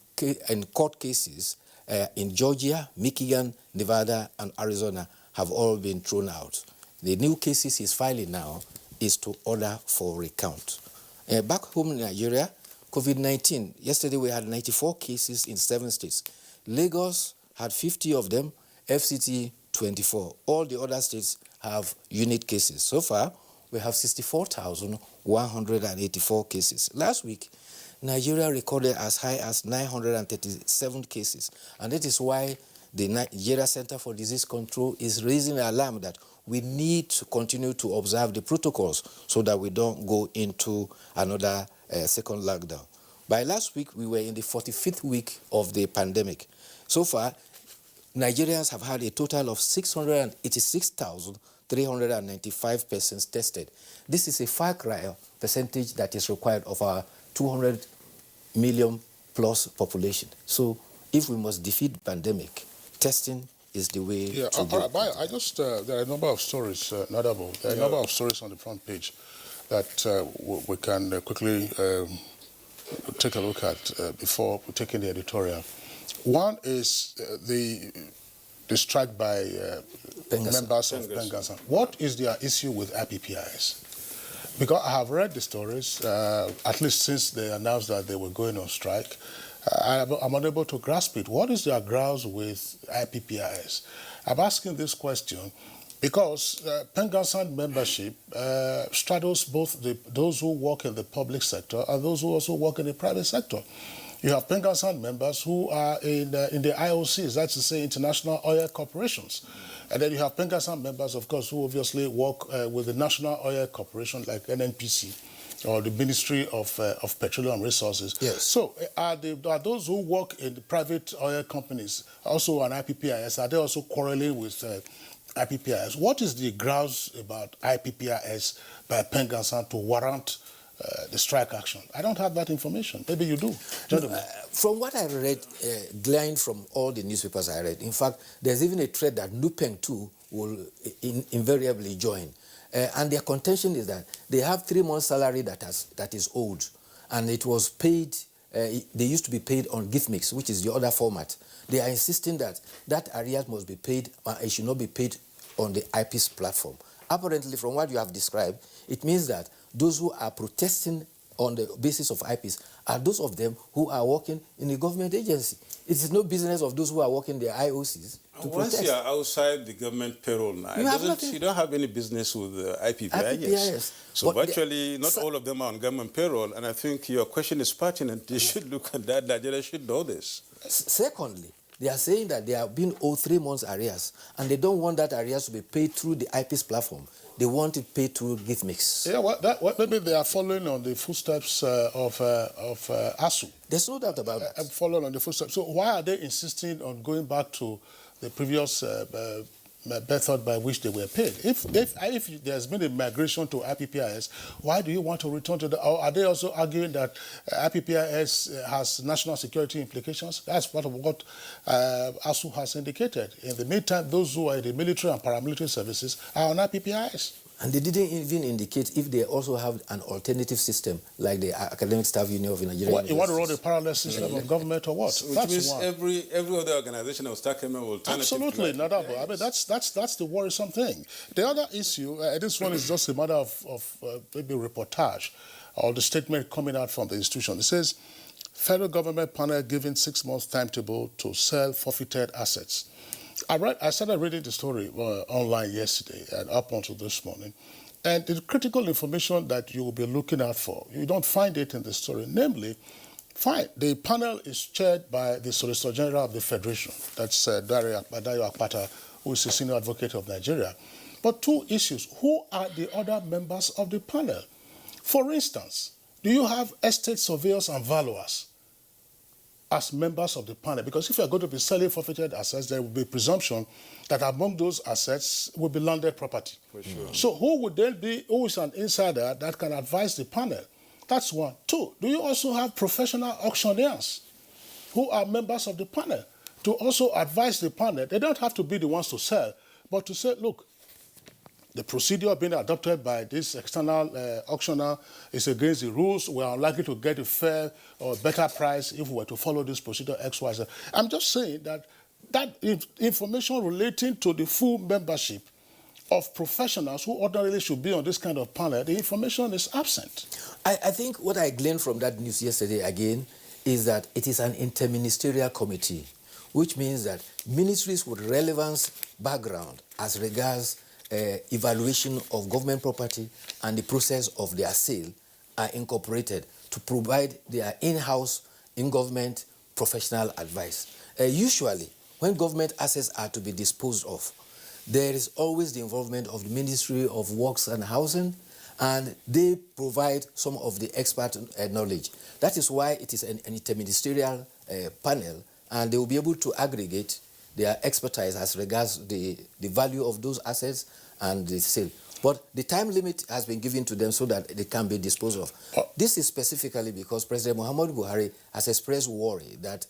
court cases in Georgia, Michigan, Nevada, and Arizona have all been thrown out. The new cases he's filing now is to order for recount. Back home in Nigeria, COVID-19, yesterday we had 94 cases in 7 states. Lagos had 50 of them, FCT 24. All the other states have unit cases. So far, we have 64,184 cases. Last week, Nigeria recorded as high as 937 cases. And that is why the Nigeria Center for Disease Control is raising an alarm that we need to continue to observe the protocols so that we don't go into another second lockdown. By last week, we were in the 45th week of the pandemic. So far, Nigerians have had a total of 686,395 persons tested. This is a far cry percentage that is required of our 200 million plus population. So if we must defeat pandemic, testing is the way to do it. I just, there are a number of stories, Nadabo, there are a number of stories on the front page that we can quickly take a look at before we take in the editorial. One is the strike by members of Pengassan. What is their issue with IPPIS? Because I have read the stories, at least since they announced that they were going on strike. I'm unable to grasp it. What is their grounds with IPPIS? I'm asking this question because Pengassan membership straddles both those who work in the public sector and those who also work in the private sector. You have Pengassan members who are in the IOCs, that's to say International Oil Corporations. And then you have Pengassan members, of course, who obviously work with the National Oil Corporation like NNPC or the Ministry of Petroleum Resources. Yes. So are those who work in the private oil companies also on IPPIS? Are they also quarreling with IPPIS? What is the grounds about IPPIS by Pengassan to warrant the strike action. I don't have that information. Maybe you do. Gentlemen. From what I read, gleaned from all the newspapers I read, in fact, there's even a thread that Nupeng too will invariably join. And their contention is that they have 3 months' salary that is owed, and it was paid. They used to be paid on gift mix, which is the other format. They are insisting that arrears must be paid. It should not be paid on the IP's platform. Apparently, from what you have described, it means that those who are protesting on the basis of IPs are those of them who are working in a government agency. It is no business of those who are working the IOCs to Once protest. you are outside the government payroll now, you don't have any business with IPPIS. So But virtually not all of them are on government payroll, and I think your question is pertinent. They should look at that. Nigeria should know this. Secondly, they are saying that they have been owed 3 months arrears, and they don't want that arrears to be paid through the IP's platform. They want it paid through gift mix. Yeah, maybe they are following on the footsteps of ASU. There's no doubt about that. Following on the footsteps. So why are they insisting on going back to the previous method by which they were paid? If there's been a migration to IPPIS, why do you want to return to the? Or are they also arguing that IPPIS has national security implications? That's part of what ASU has indicated. In the meantime, those who are in the military and paramilitary services are on IPPIS. And they didn't even indicate if they also have an alternative system, like the Academic Staff Union of Nigeria. You want to run a parallel system of government or what? Which means every other organization will start coming with alternative. Absolutely, not that. I mean, that's the worrisome thing. The other issue, this one is just a matter of maybe reportage or the statement coming out from the institution. It says, federal government panel giving 6 months timetable to sell forfeited assets. I started reading the story online yesterday and up until this morning. And the critical information that you will be looking out for, you don't find it in the story. Namely, the panel is chaired by the Solicitor General of the Federation. That's Dayo Akpata, who is a senior advocate of Nigeria. But 2 issues. Who are the other members of the panel? For instance, do you have estate surveyors and valuers as members of the panel? Because if you are going to be selling forfeited assets, there will be presumption that among those assets will be landed property. For sure. So who is an insider that can advise the panel? That's 1. 2, do you also have professional auctioneers who are members of the panel to also advise the panel? They don't have to be the ones to sell, but to say, look, the procedure being adopted by this external auctioneer is against the rules. We are unlikely to get a fair or better price if we were to follow this procedure X, Y, Z. I'm just saying that information relating to the full membership of professionals who ordinarily should be on this kind of panel, the information is absent. I think what I gleaned from that news yesterday again is that it is an interministerial committee, which means that ministries with relevance background as regards evaluation of government property and the process of their sale are incorporated to provide their in-house, in-government professional advice. Usually, when government assets are to be disposed of, there is always the involvement of the Ministry of Works and Housing, and they provide some of the expert knowledge. That is why it is an interministerial panel, and they will be able to aggregate their expertise as regards the value of those assets and the sale. But the time limit has been given to them so that they can be disposed of. This is specifically because President Muhammadu Buhari has expressed worry that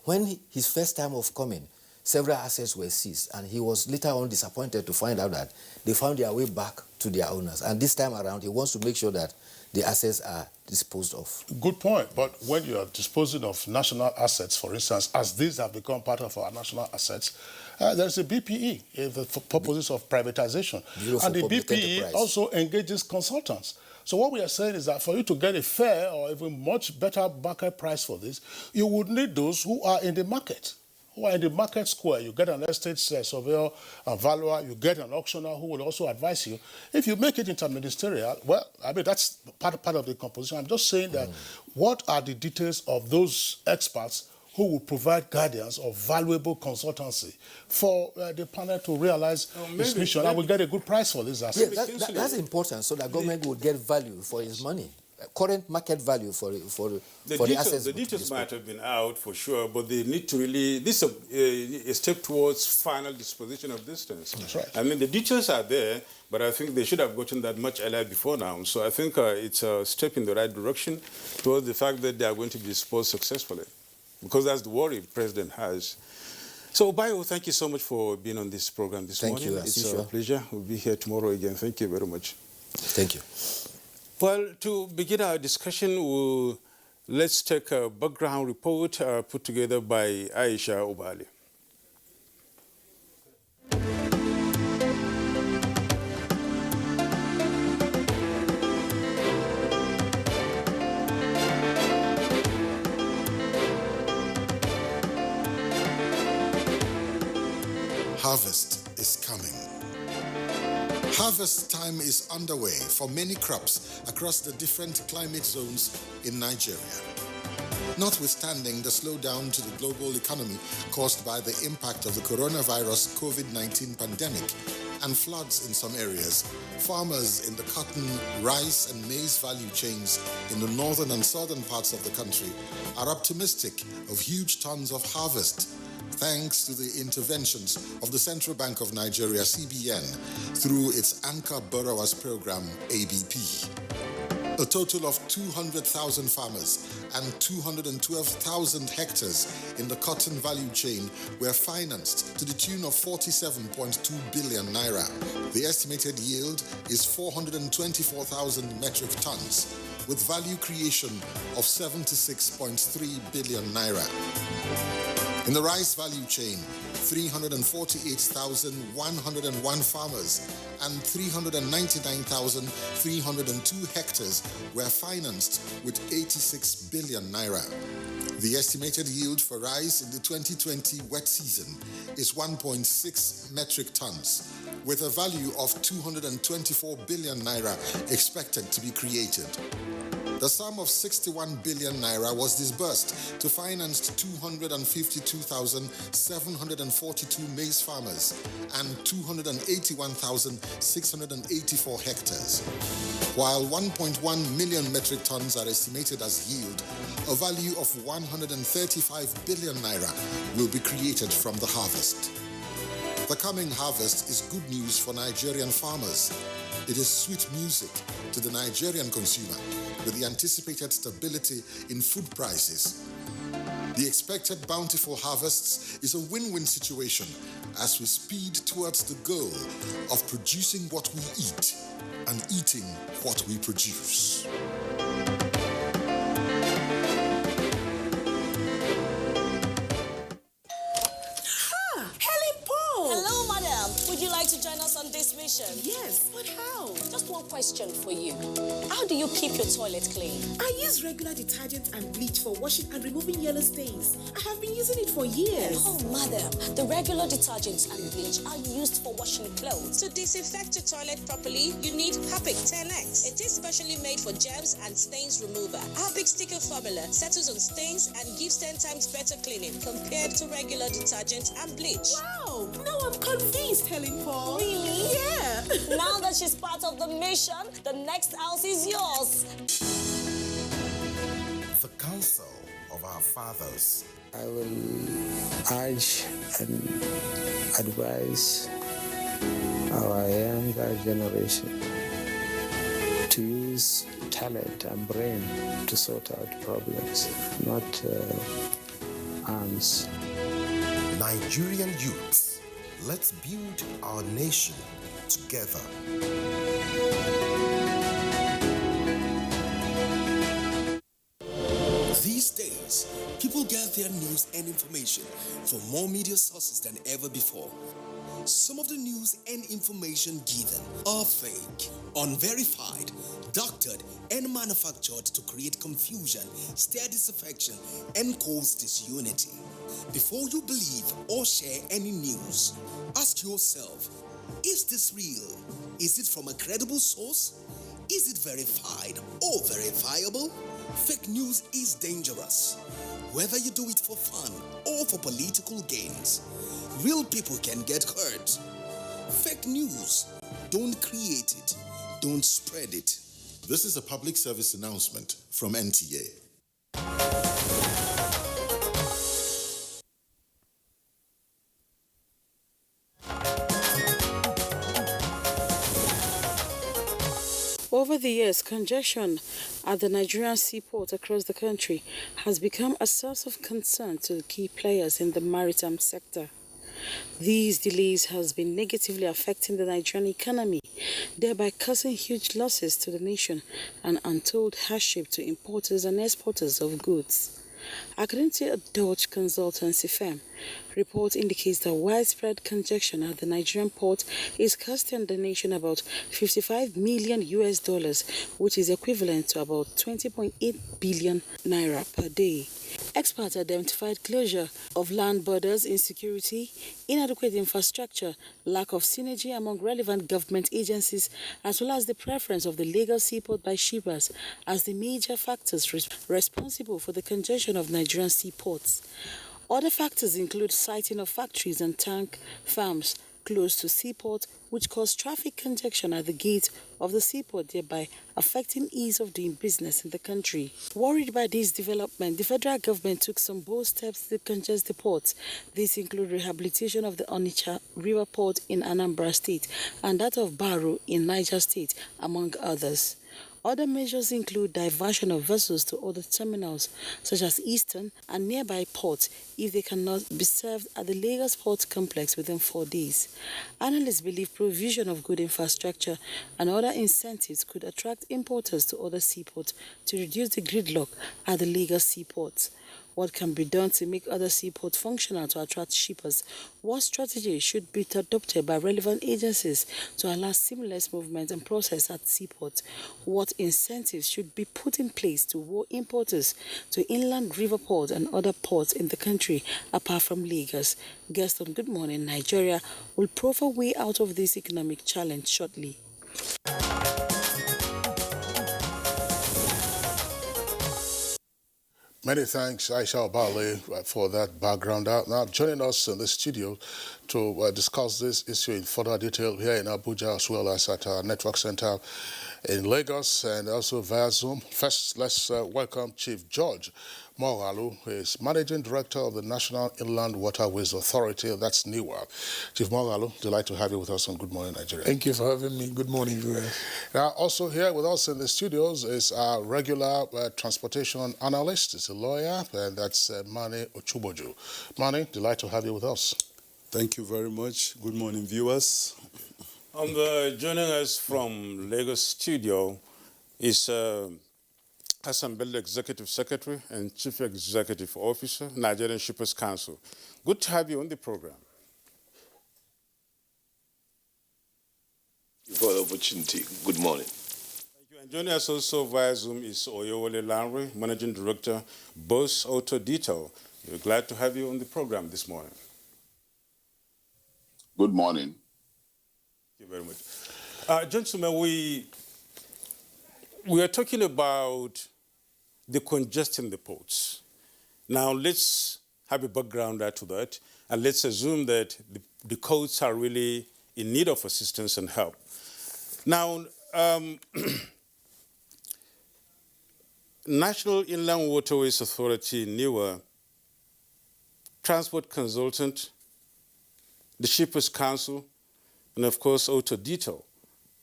when his first time of coming, several assets were seized, and he was later on disappointed to find out that they found their way back to their owners. And this time around, he wants to make sure that the assets are disposed of. Good point. But when you are disposing of national assets, for instance, as these have become part of our national assets, there's a BPE, for purposes of privatization. And the BPE also engages consultants. So what we are saying is that for you to get a fair or even much better market price for this, you would need those who are in the market. Who are in the market square. You get an estate surveyor, a valuer, you get an auctioneer who will also advise you. If you make it interministerial, well, I mean, that's part of the composition. I'm just saying that what are the details of those experts who will provide guidance or valuable consultancy for the panel to realize its mission and will get a good price for this asset. Yeah, that's important, so that government will get value for its money. current market value for the assets. The details might have been out for sure, but they need to really, this is a step towards final disposition of these things. That's right. I mean, the details are there, but I think they should have gotten that much earlier before now. So I think it's a step in the right direction towards the fact that they are going to be disposed successfully, because that's the worry the president has. So, Bayo, thank you so much for being on this program this morning. Thank you. It's a pleasure. We'll be here tomorrow again. Thank you very much. Thank you. Well, to begin our discussion, let's take a background report put together by Aisha Obali. Harvest is coming. Harvest time is underway for many crops across the different climate zones in Nigeria. Notwithstanding the slowdown to the global economy caused by the impact of the coronavirus COVID-19 pandemic and floods in some areas, farmers in the cotton, rice and maize value chains in the northern and southern parts of the country are optimistic of huge tons of harvest, thanks to the interventions of the Central Bank of Nigeria, CBN, through its Anchor Borrowers Program, ABP. A total of 200,000 farmers and 212,000 hectares in the cotton value chain were financed to the tune of 47.2 billion naira. The estimated yield is 424,000 metric tons, with value creation of 76.3 billion naira. In the rice value chain, 348,101 farmers and 399,302 hectares were financed with 86 billion naira. The estimated yield for rice in the 2020 wet season is 1.6 metric tons, with a value of 224 billion naira expected to be created. The sum of 61 billion naira was disbursed to finance 252,742 maize farmers and 281,684 hectares. While 1.1 million metric tons are estimated as yield, a value of 135 billion naira will be created from the harvest. The coming harvest is good news for Nigerian farmers. It is sweet music to the Nigerian consumer, with the anticipated stability in food prices. The expected bountiful harvests is a win-win situation as we speed towards the goal of producing what we eat and eating what we produce. Hello, madam. Would you like to join us on this mission? Yes, but how? Just one question for you. How do you keep your toilet clean? I use regular detergent and bleach for washing and removing yellow stains. I have been using it for years. Oh, madam, the regular detergents and bleach are used for washing clothes. To disinfect your toilet properly, you need Harpic 10X. It is specially made for germs and stains remover. Harpic sticker formula settles on stains and gives 10 times better cleaning compared to regular detergent and bleach. Wow! Now I'm convinced, Helen Paul. Really? Yeah. Now that she's part of the mission, the next house is yours. The counsel of our fathers. I will urge and advise our younger generation to use talent and brain to sort out problems, not arms. Nigerian youths, let's build our nation together. These days, people get their news and information from more media sources than ever before. Some of the news and information given are fake, unverified, doctored, and manufactured to create confusion, stir disaffection, and cause disunity. Before you believe or share any news, ask yourself, is this real? Is it from a credible source? Is it verified or verifiable? Fake news is dangerous. Whether you do it for fun or for political gains, real people can get hurt. Fake news, don't create it, don't spread it, This is a public service announcement from NTA. Over the years, congestion at the Nigerian seaport across the country has become a source of concern to the key players in the maritime sector. These delays has been negatively affecting the Nigerian economy, thereby causing huge losses to the nation and untold hardship to importers and exporters of goods. According to a Dutch consultancy firm, report indicates that widespread congestion at the Nigerian port is costing the nation about $55 million, which is equivalent to about 20.8 billion naira per day. Experts identified closure of land borders, insecurity, inadequate infrastructure, lack of synergy among relevant government agencies, as well as the preference of the Lagos seaport by shippers as the major factors responsible for the congestion of Nigerian seaports. Other factors include siting of factories and tank farms close to seaport, which cause traffic congestion at the gate of the seaport, thereby affecting ease of doing business in the country. Worried by this development, the federal government took some bold steps to congest the ports. These include rehabilitation of the Onitsha River Port in Anambra State and that of Baro in Niger State, among others. Other measures include diversion of vessels to other terminals, such as Eastern and nearby ports, if they cannot be served at the Lagos Port Complex within 4 days. Analysts believe provision of good infrastructure and other incentives could attract importers to other seaports to reduce the gridlock at the Lagos seaports. What can be done to make other seaports functional to attract shippers? What strategy should be adopted by relevant agencies to allow seamless movement and process at seaports? What incentives should be put in place to lure importers to inland river ports and other ports in the country apart from Lagos? Guest on Good Morning Nigeria will profile a way out of this economic challenge shortly. Many thanks, Aisha Obale, for that background. Now, joining us in the studio to discuss this issue in further detail here in Abuja, as well as at our network center in Lagos and also via Zoom. First, let's welcome Chief George Mogalu, who is Managing Director of the National Inland Waterways Authority, that's NIWA. Chief Mogalu, delighted to have you with us on Good Morning Nigeria. Thank you for having me. Good morning, viewers. Now, also here with us in the studios is our regular transportation analyst, is a lawyer, and that's Mane Ochuboju. Mane, delighted to have you with us. Thank you very much. Good morning, viewers. Joining us from Lagos studio is Hassan Bello, Executive Secretary and Chief Executive Officer, Nigerian Shippers Council. Good to have you on the program. Thank you for the opportunity. Good morning. Thank you. And joining us also via Zoom is Oyewole Lanre, Managing Director, Boss Auto Detail. We're glad to have you on the program this morning. Good morning. Thank you very much. Gentlemen, we are talking about the congestion in the ports. Now, let's have a background to that, and let's assume that the coasts are really in need of assistance and help. Now, National Inland Waterways Authority, NIWA, Transport Consultant, the Shippers Council, and of course, Auto Detail.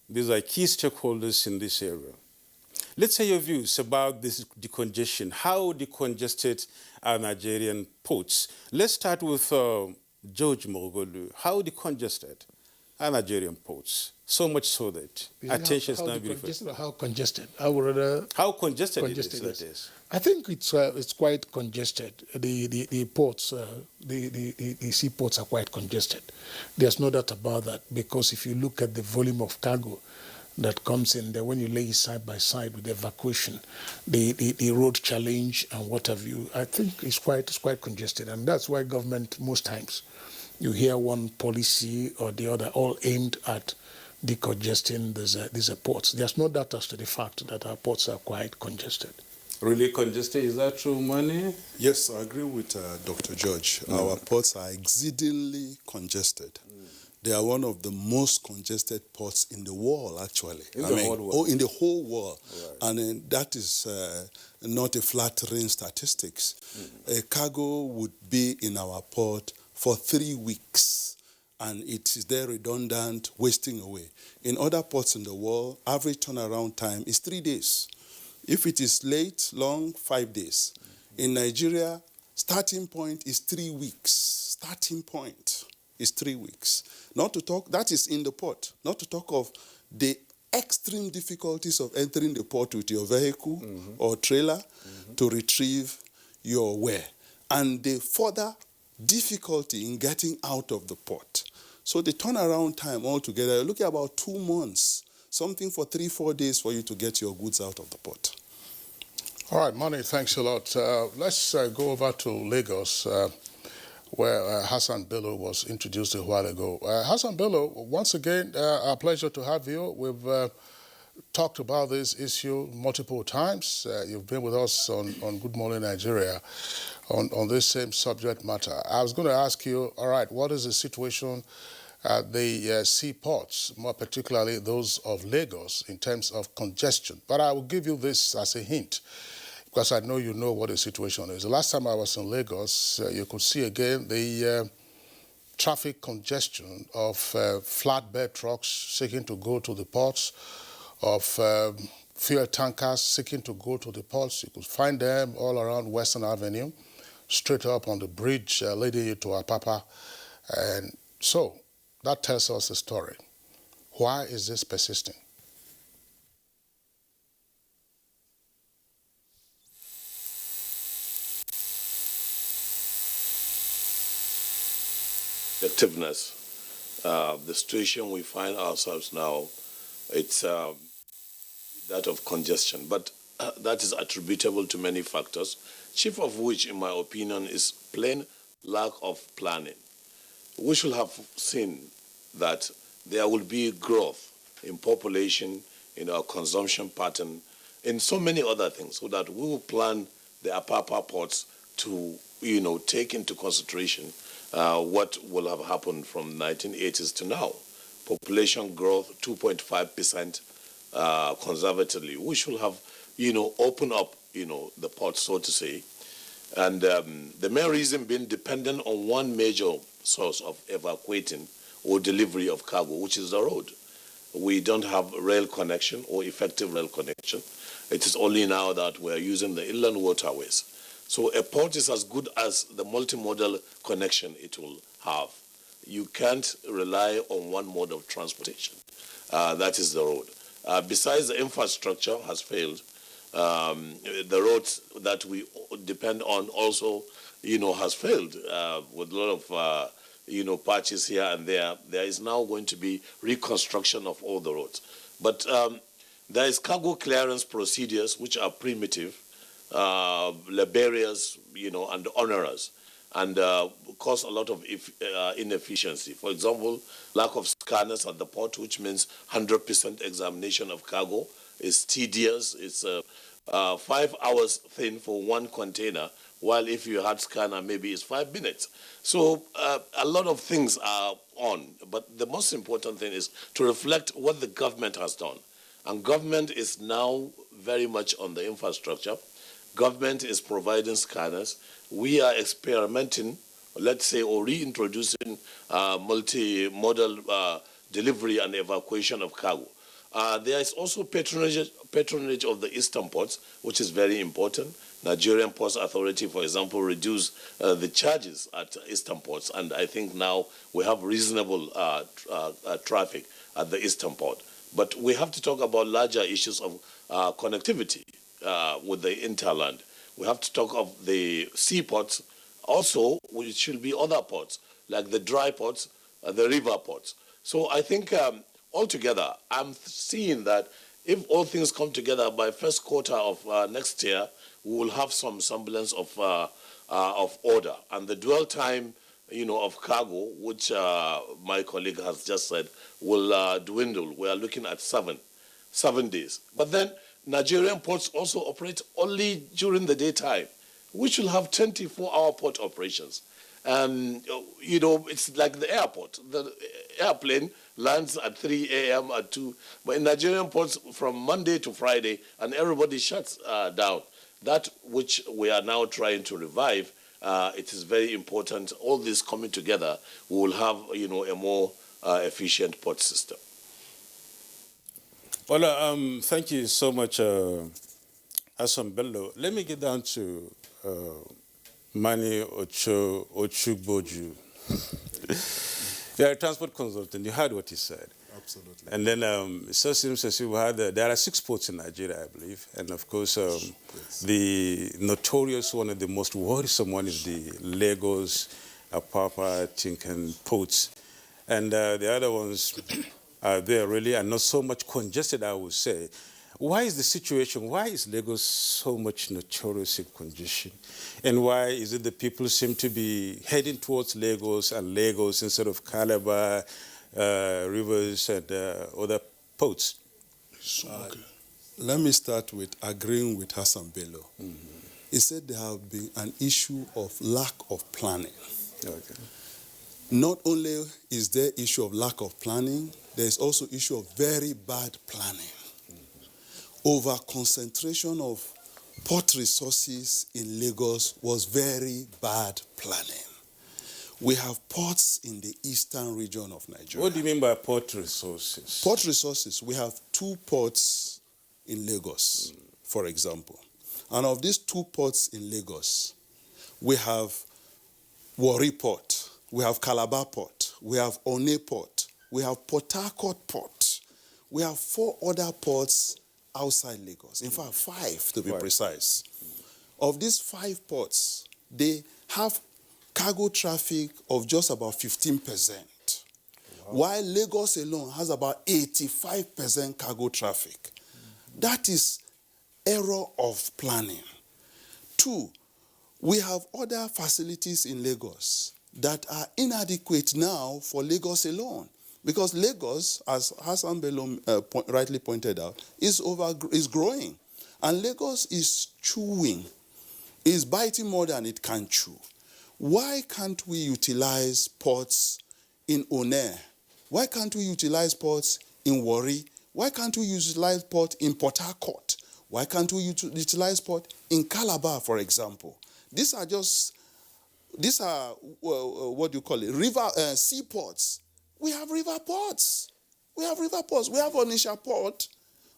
These are key stakeholders in this area. Let's hear your views about this decongestion. How decongested are Nigerian ports? Let's start with George Mogolu. How decongested are Nigerian ports? So much so that attention is not beautiful. How congested? I would rather. How congested it is. I think it's quite congested. The ports, the seaports are quite congested. There's no doubt about that, because if you look at the volume of cargo that comes in there, when you lay it side by side with the evacuation, the road challenge and what have you, I think it's quite congested. And that's why government, most times, you hear one policy or the other all aimed at decongesting these ports. There's no doubt as to the fact that our ports are quite congested. Really congested? Is that true, Mane? Yes, I agree with Dr. George. Our ports are exceedingly congested. They are one of the most congested ports in the world, actually. In the whole world? In the whole world. Right. And that is not a flattering statistics. A cargo would be in our port for 3 weeks, and it is there redundant, wasting away. In other ports in the world, average turnaround time is 3 days. If it is late, long, 5 days. In Nigeria, starting point is 3 weeks. Starting point is 3 weeks. Not to talk, that is in the port, not to talk of the extreme difficulties of entering the port with your vehicle or trailer to retrieve your ware, and the further difficulty in getting out of the port. So the turnaround time altogether, you're looking at about 2 months, something for 3-4 days for you to get your goods out of the port. All right, Mani, thanks a lot. Let's go over to Lagos, where Hassan Bello was introduced a while ago. Hassan Bello, once again, a pleasure to have you. We've talked about this issue multiple times. You've been with us on Good Morning Nigeria on this same subject matter. I was going to ask you, all right, what is the situation at the seaports, more particularly those of Lagos, in terms of congestion? But I will give you this as a hint, because I know you know what the situation is. The last time I was in Lagos, you could see again the traffic congestion of flatbed trucks seeking to go to the ports, of fuel tankers seeking to go to the ports. You could find them all around Western Avenue, straight up on the bridge leading you to Apapa. And so that tells us the story. Why is this persisting? Effectiveness. The situation we find ourselves now, it's that of congestion, but that is attributable to many factors, chief of which, in my opinion, is plain lack of planning. We should have seen that there will be growth in population, in our consumption pattern, in so many other things, so that we will plan the Apapa ports to, take into consideration what will have happened from 1980s to now. Population growth 2.5% conservatively. We should have, opened up, the ports, so to say. And the main reason being dependent on one major source of evacuating or delivery of cargo, which is the road. We don't have rail connection or effective rail connection. It is only now that we're using the inland waterways. So a port is as good as the multimodal connection it will have. You can't rely on one mode of transportation. That is the road. Besides, the infrastructure has failed. The roads that we depend on also, has failed with a lot of, patches here and there. There is now going to be reconstruction of all the roads. But there is cargo clearance procedures which are primitive, laborious, and onerous, and cause a lot of inefficiency. For example, lack of scanners at the port, which means 100% examination of cargo, is tedious. It's 5 hours thing for one container, while if you had scanner, maybe it's 5 minutes. So a lot of things are on, but the most important thing is to reflect what the government has done. And government is now very much on the infrastructure. Government is providing scanners. We are experimenting, let's say, or reintroducing multimodal delivery and evacuation of cargo. There is also patronage of the eastern ports, which is very important. Nigerian Ports Authority, for example, reduced the charges at eastern ports, and I think now we have reasonable traffic at the eastern port. But we have to talk about larger issues of connectivity with the hinterland. We have to talk of the seaports. Also, which should be other ports, like the dry ports, the river ports. So I think altogether, I'm seeing that if all things come together by first quarter of next year, we will have some semblance of order. And the dwell time, of cargo, which my colleague has just said, will dwindle. We are looking at 7 days. But then Nigerian ports also operate only during the daytime. We should have 24-hour port operations. You know, it's like the airport. The airplane lands at 3 a.m. at 2. But in Nigerian ports, from Monday to Friday, and everybody shuts down. That which we are now trying to revive, it is very important. All this coming together, we will have, you know, a more efficient port system. Well, thank you so much, Hassan Bello. Let me get down to Mani Ochugboju. You're a transport consultant. You heard what he said. Absolutely. And then it so seems as if we had, there are 6 ports in Nigeria, I believe. And of course, the notorious one and the most worrisome one is the Lagos, Apapa, Tinkan ports. And the other ones are there really are not so much congested, I would say. Why is the situation, why is Lagos so much notorious in congestion? And why is it that people seem to be heading towards Lagos and Lagos instead of Calabar, rivers and other ports? Let me start with agreeing with Hassan Bello. He said there have been an issue of lack of planning. Okay. Not only is there issue of lack of planning, there is also issue of very bad planning. Over concentration of port resources in Lagos was very bad planning. We have ports in the eastern region of Nigeria. What do you mean by port resources? Port resources, we have 2 ports in Lagos, for example. And of these 2 ports in Lagos, we have Warri Port, we have Calabar Port, we have One Port, we have Port Harcourt Port. We have 4 other ports outside Lagos. In fact, 5 to be precise. Of these 5 ports, they have cargo traffic of just about 15%, while Lagos alone has about 85% cargo traffic. That is error of planning. 2, we have other facilities in Lagos that are inadequate now for Lagos alone. Because Lagos, as Hassan Bello rightly pointed out, is growing. And Lagos is chewing, is biting more than it can chew. Why can't we utilize ports in One? Why can't we utilize ports in Warri? Why can't we utilize port in Port Harcourt? Why can't we utilize port in Calabar, for example? These are what do you call it? Seaports. We have river ports. We have Onitsha Port.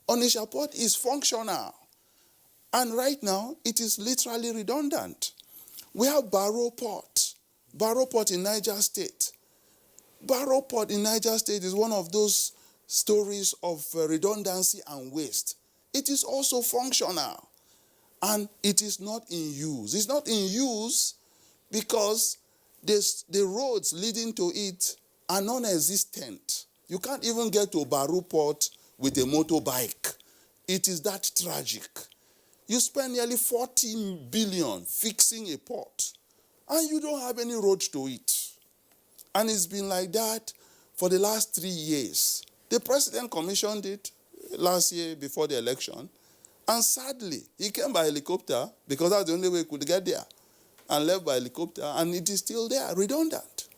Onitsha Port is functional. And right now, it is literally redundant. We have Barrow Port. Barrow Port in Niger State. Barrow Port in Niger State is one of those stories of redundancy and waste. It is also functional. And it is not in use. It's not in use because the roads leading to it are non-existent. You can't even get to Barrow Port with a motorbike. It is that tragic. You spend nearly 14 billion fixing a port, and you don't have any road to it. And it's been like that for the last 3 years. The president commissioned it last year before the election, and sadly, he came by helicopter because that's the only way he could get there, and left by helicopter, and it is still there, redundant.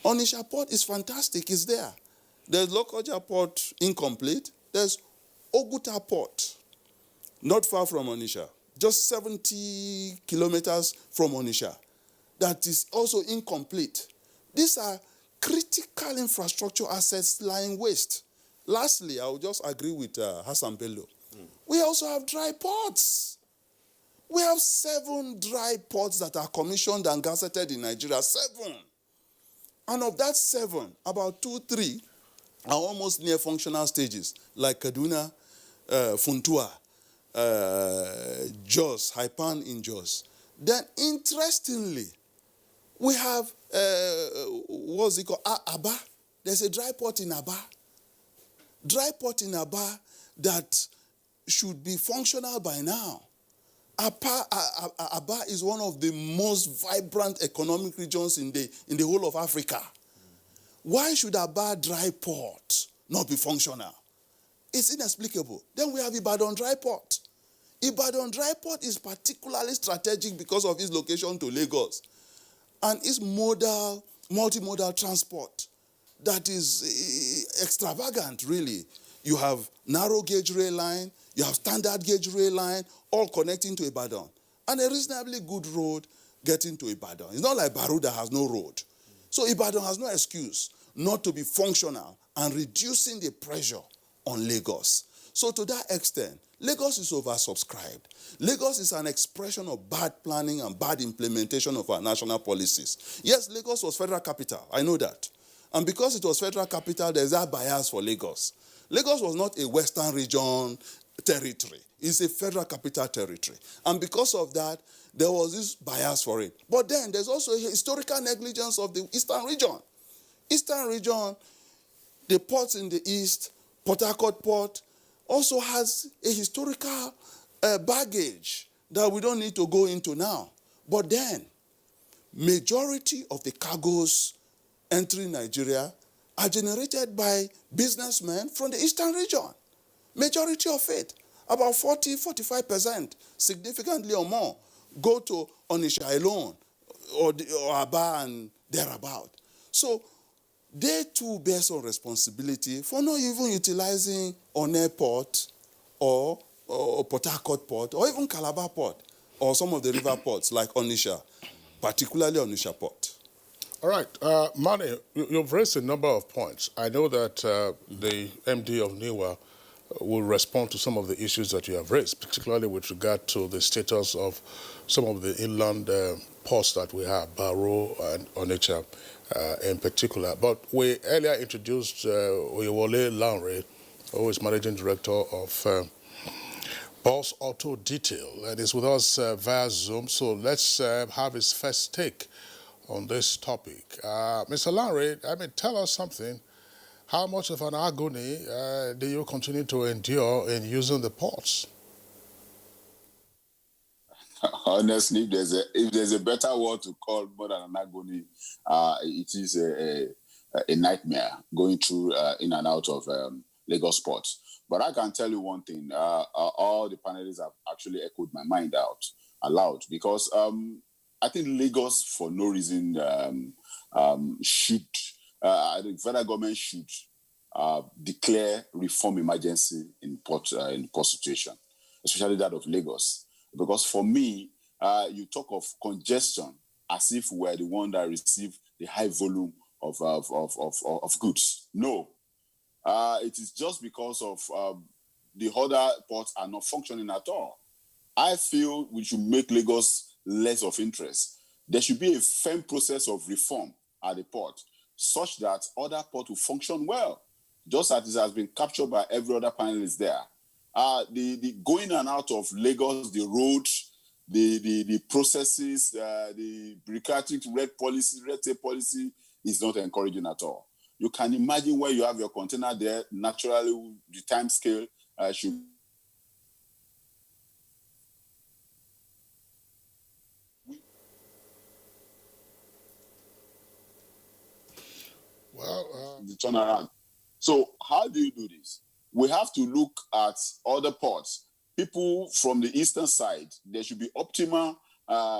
Onitsha Port is fantastic, it's there. There's Lokoja Port, incomplete. There's Oguta Port, not far from Onitsha, just 70 kilometers from Onitsha. That is also incomplete. These are critical infrastructure assets lying waste. Lastly, I will just agree with Hassan Bello. We also have dry ports. We have 7 dry ports that are commissioned and gazetted in Nigeria, 7. And of that 7, about 2, 3 are almost near functional stages, like Kaduna, Funtua, Jos, Haipan in Jos. Then, interestingly, we have, what's it called, Aba. There's a dry port in Aba. Dry port in Aba that should be functional by now. Aba is one of the most vibrant economic regions in the whole of Africa. Why should Aba dry port not be functional? It's inexplicable. Then we have Ibadan dry port. Ibadan dry port is particularly strategic because of its location to Lagos. and it's multimodal transport that is extravagant, really. You have narrow gauge rail line, you have standard gauge rail line, all connecting to Ibadan, and a reasonably good road getting to Ibadan. It's not like Baruda has no road. So Ibadan has no excuse not to be functional and reducing the pressure on Lagos. So to that extent, Lagos is oversubscribed. Lagos is an expression of bad planning and bad implementation of our national policies. Yes, Lagos was federal capital. I know that. And because it was federal capital, there's that bias for Lagos. Lagos was not a Western region territory. It's a federal capital territory. And because of that, there was this bias for it. But then there's also a historical negligence of the Eastern region. Eastern region, the ports in the east, Port Harcourt Port, also has a historical baggage that we don't need to go into now. But then, majority of the cargoes entering Nigeria are generated by businessmen from the Eastern region. Majority of it, about 40-45%, significantly or more, go to Onitsha alone, or Aba and thereabout. So they too bear some responsibility for not even utilizing Onne Port or Port Harcourt Port or even Calabar Port or some of the river ports like Onitsha, particularly Onitsha Port. All right, Mane, you've raised a number of points. I know that the MD of NIWA will respond to some of the issues that you have raised, particularly with regard to the status of some of the inland ports that we have, Baro and Onitsha in particular. But we earlier introduced Oyewole Lanre, who is Managing Director of Boss Auto Detail, and is with us via Zoom. So let's have his first take on this topic. Mr. Lanre, tell us something. How much of an agony do you continue to endure in using the ports? Honestly, if there's a better word to call more than an agony, it is a nightmare going through in and out of Lagos ports. But I can tell you one thing: all the panelists have actually echoed my mind out aloud, because I think Lagos, for no reason, should. I think federal government should declare reform emergency in port situation, especially that of Lagos. Because for me, you talk of congestion as if we're the one that receive the high volume of goods. No, it is just because of the other ports are not functioning at all. I feel we should make Lagos less of interest. There should be a firm process of reform at the port, such that other ports will function well, just as it has been captured by every other panelist there. The going in and out of Lagos, the roads, the processes, the bureaucratic red tape policy is not encouraging at all. You can imagine where you have your container there, naturally the time scale should. The turnaround. So how do you do this? We have to look at other ports. People from the eastern side, there should be optimal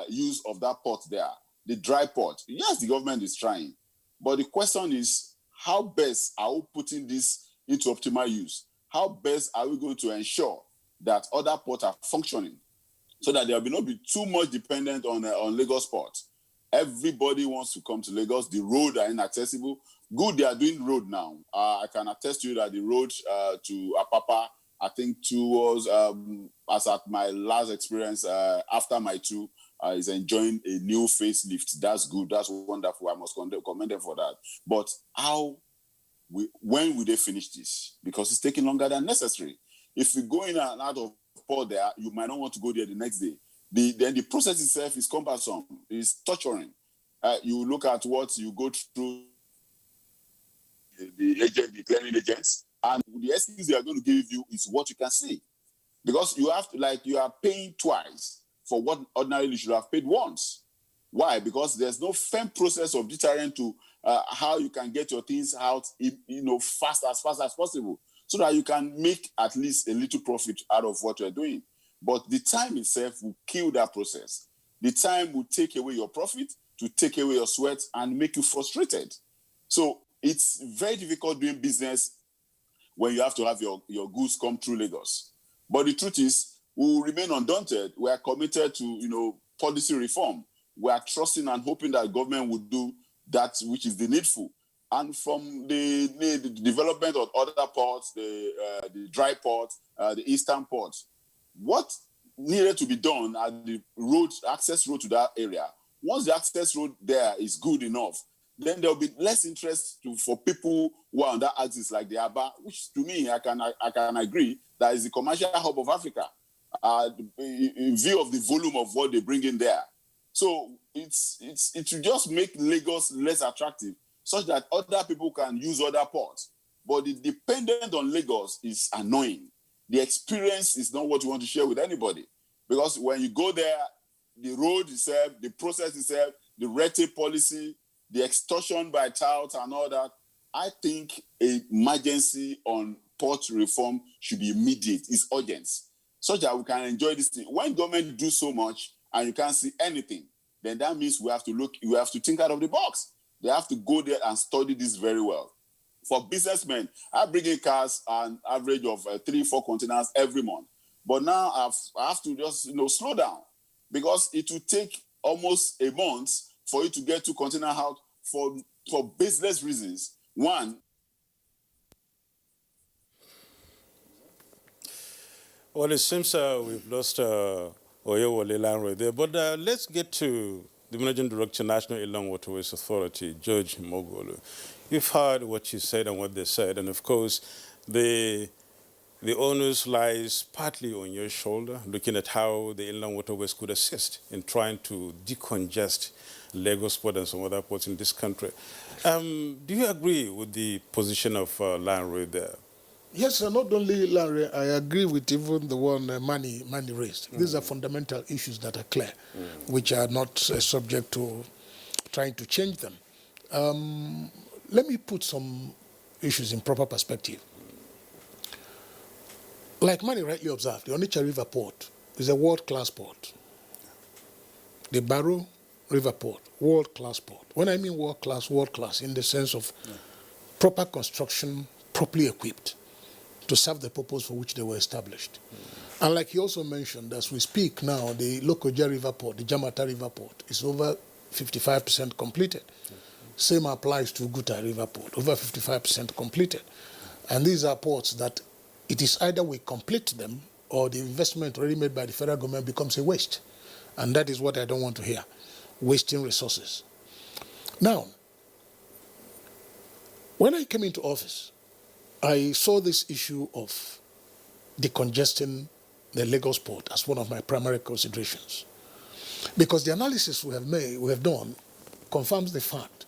use of that port there, the dry port. Yes, the government is trying, but the question is, how best are we putting this into optimal use? How best are we going to ensure that other ports are functioning so that there will not be too much dependent on Lagos port? Everybody wants to come to Lagos. The roads are inaccessible. Good, they are doing road now. I can attest to you that the road to Apapa, I think towards, as at my last experience after my two, is enjoying a new facelift. That's good. That's wonderful. I must commend them for that. But when will they finish this? Because it's taking longer than necessary. If you go in and out of port there, you might not want to go there the next day. Then the process itself is cumbersome. It's torturing. You look at what you go through, the clearing agents, and the excuse they are going to give you is what you can see. Because you have to, you are paying twice for what ordinarily you should have paid once. Why? Because there's no firm process of deterrent to how you can get your things out, as fast as possible, so that you can make at least a little profit out of what you're doing. But the time itself will kill that process. The time will take away your profit to take away your sweat and make you frustrated. So it's very difficult doing business when you have to have your goods come through Lagos. But the truth is, we will remain undaunted. We are committed to, policy reform. We are trusting and hoping that government would do that which is the needful. And from the development of other ports, the dry ports, the eastern ports, what needed to be done at the access road to that area, once the access road there is good enough, then there will be less interest for people who are on that axis, like the Aba, which to me, I can agree, that is the commercial hub of Africa, in view of the volume of what they bring in there. So it should just make Lagos less attractive, such that other people can use other ports. But the dependence on Lagos is annoying. The experience is not what you want to share with anybody. Because when you go there, the road itself, the process itself, the red tape policy, the extortion by touts and all that, I think an emergency on port reform should be immediate. It's urgent, such that we can enjoy this thing. When government do so much and you can't see anything, then that means we have to think out of the box. They have to go there and study this very well. For businessmen, I bring in cars an average of 3-4 containers every month. But now I have to just slow down, because it will take almost a month for you to get 2 containers out for business reasons. One. Well, it seems we've lost Oyewole Lanre there, but let's get to the Managing Director, National Inland Waterways Authority, George Mogolu. You've heard what you said and what they said, and of course, the onus lies partly on your shoulder, looking at how the inland waterways could assist in trying to decongest Lagos port and some other ports in this country. Do you agree with the position of Lanre there? Yes, not only Lanre, I agree with even the one Mani raised. These are fundamental issues that are clear, which are not subject to trying to change them. Let me put some issues in proper perspective. Like Mani rightly observed, the Onitsha River Port is a world-class port. The Barrow River Port, world-class port. When I mean world-class in the sense of proper construction, properly equipped to serve the purpose for which they were established. And like he also mentioned, as we speak now, the Lokoja River Port, the Jamata River Port, is over 55% completed. Same applies to Guta River Port, over 55% completed. And these are ports that it is either we complete them or the investment already made by the federal government becomes a waste. And that is what I don't want to hear, wasting resources. Now, when I came into office, I saw this issue of decongesting the Lagos port as one of my primary considerations. Because the analysis we have done confirms the fact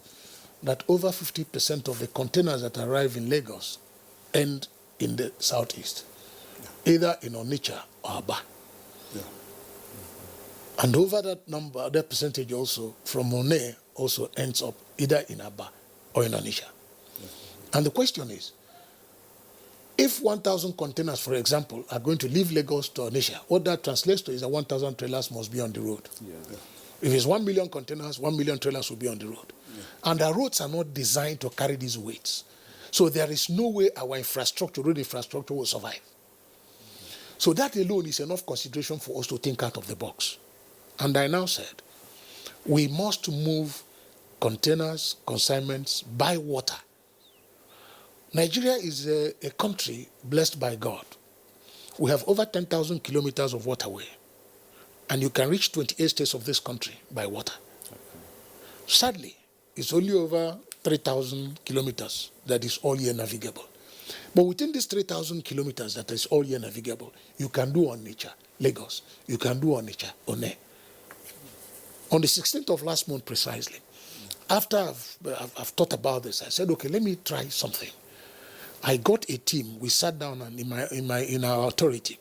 that over 50% of the containers that arrive in Lagos end in the southeast, either in Onitsha or Aba. And over that number, that percentage also from One also ends up either in Aba or in Onitsha. And the question is, if 1,000 containers, for example, are going to leave Lagos to Onitsha, what that translates to is that 1,000 trailers must be on the road. If it's 1 million containers, 1 million trailers will be on the road. And our roads are not designed to carry these weights. So there is no way our infrastructure, road infrastructure, will survive. So that alone is enough consideration for us to think out of the box. And I now said, we must move containers, consignments by water. Nigeria is a country blessed by God. We have over 10,000 kilometers of waterway, and you can reach 28 states of this country by water. Sadly, it's only over 3,000 kilometers that is all year navigable. But within these 3,000 kilometers that is all year navigable, you can do Onitsha, Lagos. You can do Onitsha, One. On the 16th of last month precisely, after I've thought about this, I said, okay, let me try something. I got a team. We sat down and in our authority.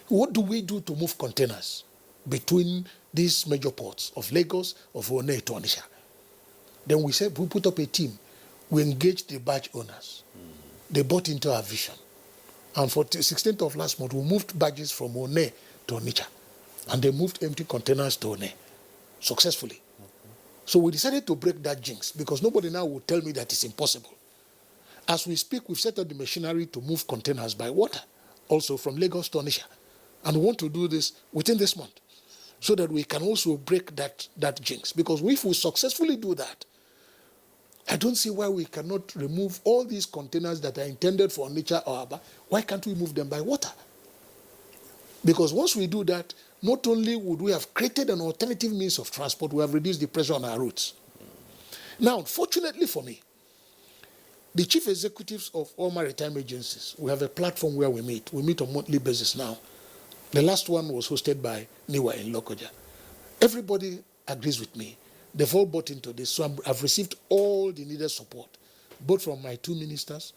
What do we do to move containers between these major ports of Lagos, of One to Onitsha? Then we said, we put up a team. We engaged the barge owners. They bought into our vision. And for the 16th of last month, we moved barges from One to Onitsha. And they moved empty containers to One successfully. So we decided to break that jinx because nobody now will tell me that it's impossible. As we speak, we've set up the machinery to move containers by water, also from Lagos to Onitsha. And we want to do this within this month so that we can also break that jinx. Because if we successfully do that, I don't see why we cannot remove all these containers that are intended for Onitsha or Aba. Why can't we move them by water? Because once we do that, not only would we have created an alternative means of transport, we have reduced the pressure on our routes. Now, fortunately for me, the chief executives of all maritime agencies, we have a platform where we meet. We meet on a monthly basis now. The last one was hosted by Niwa in Lokoja. Everybody agrees with me. They've all bought into this. So I've received all the needed support, both from my two ministers,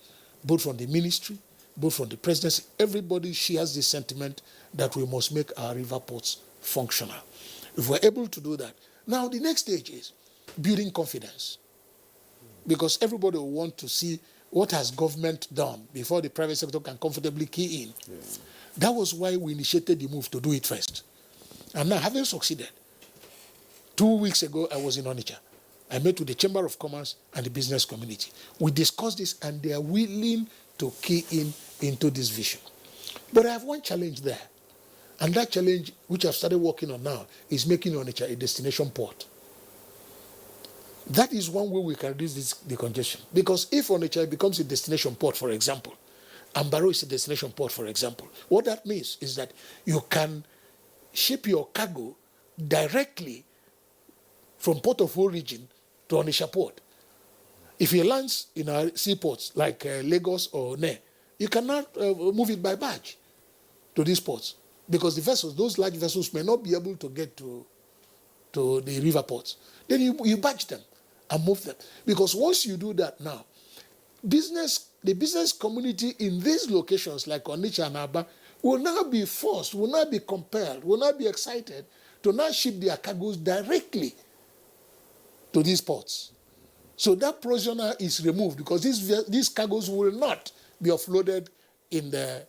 both from the ministry, both from the presidency. Everybody shares this sentiment that we must make our river ports functional. If we're able to do that, now the next stage is building confidence. Because everybody will want to see what has government done before the private sector can comfortably key in. Yeah. That was why we initiated the move to do it first. And now, having succeeded, 2 weeks ago, I was in Onitsha. I met with the Chamber of Commerce and the business community. We discussed this, and they are willing to key into this vision. But I have one challenge there. And that challenge, which I've started working on now, is making Onitsha a destination port. That is one way we can reduce the congestion. Because if Onitsha becomes a destination port, for example, and Barrow is a destination port, for example, what that means is that you can ship your cargo directly from port of origin to Onitsha port. If it lands in our seaports like Lagos or Ne, you cannot move it by barge to these ports because the vessels, those large vessels, may not be able to get to the river ports. Then you barge them and move them. Because once you do that now, the business community in these locations like Onitsha and Aba will now be forced, will now be compelled, will now be excited to now ship their cargoes directly to these ports. So that pressure now is removed because these cargoes will not be offloaded in the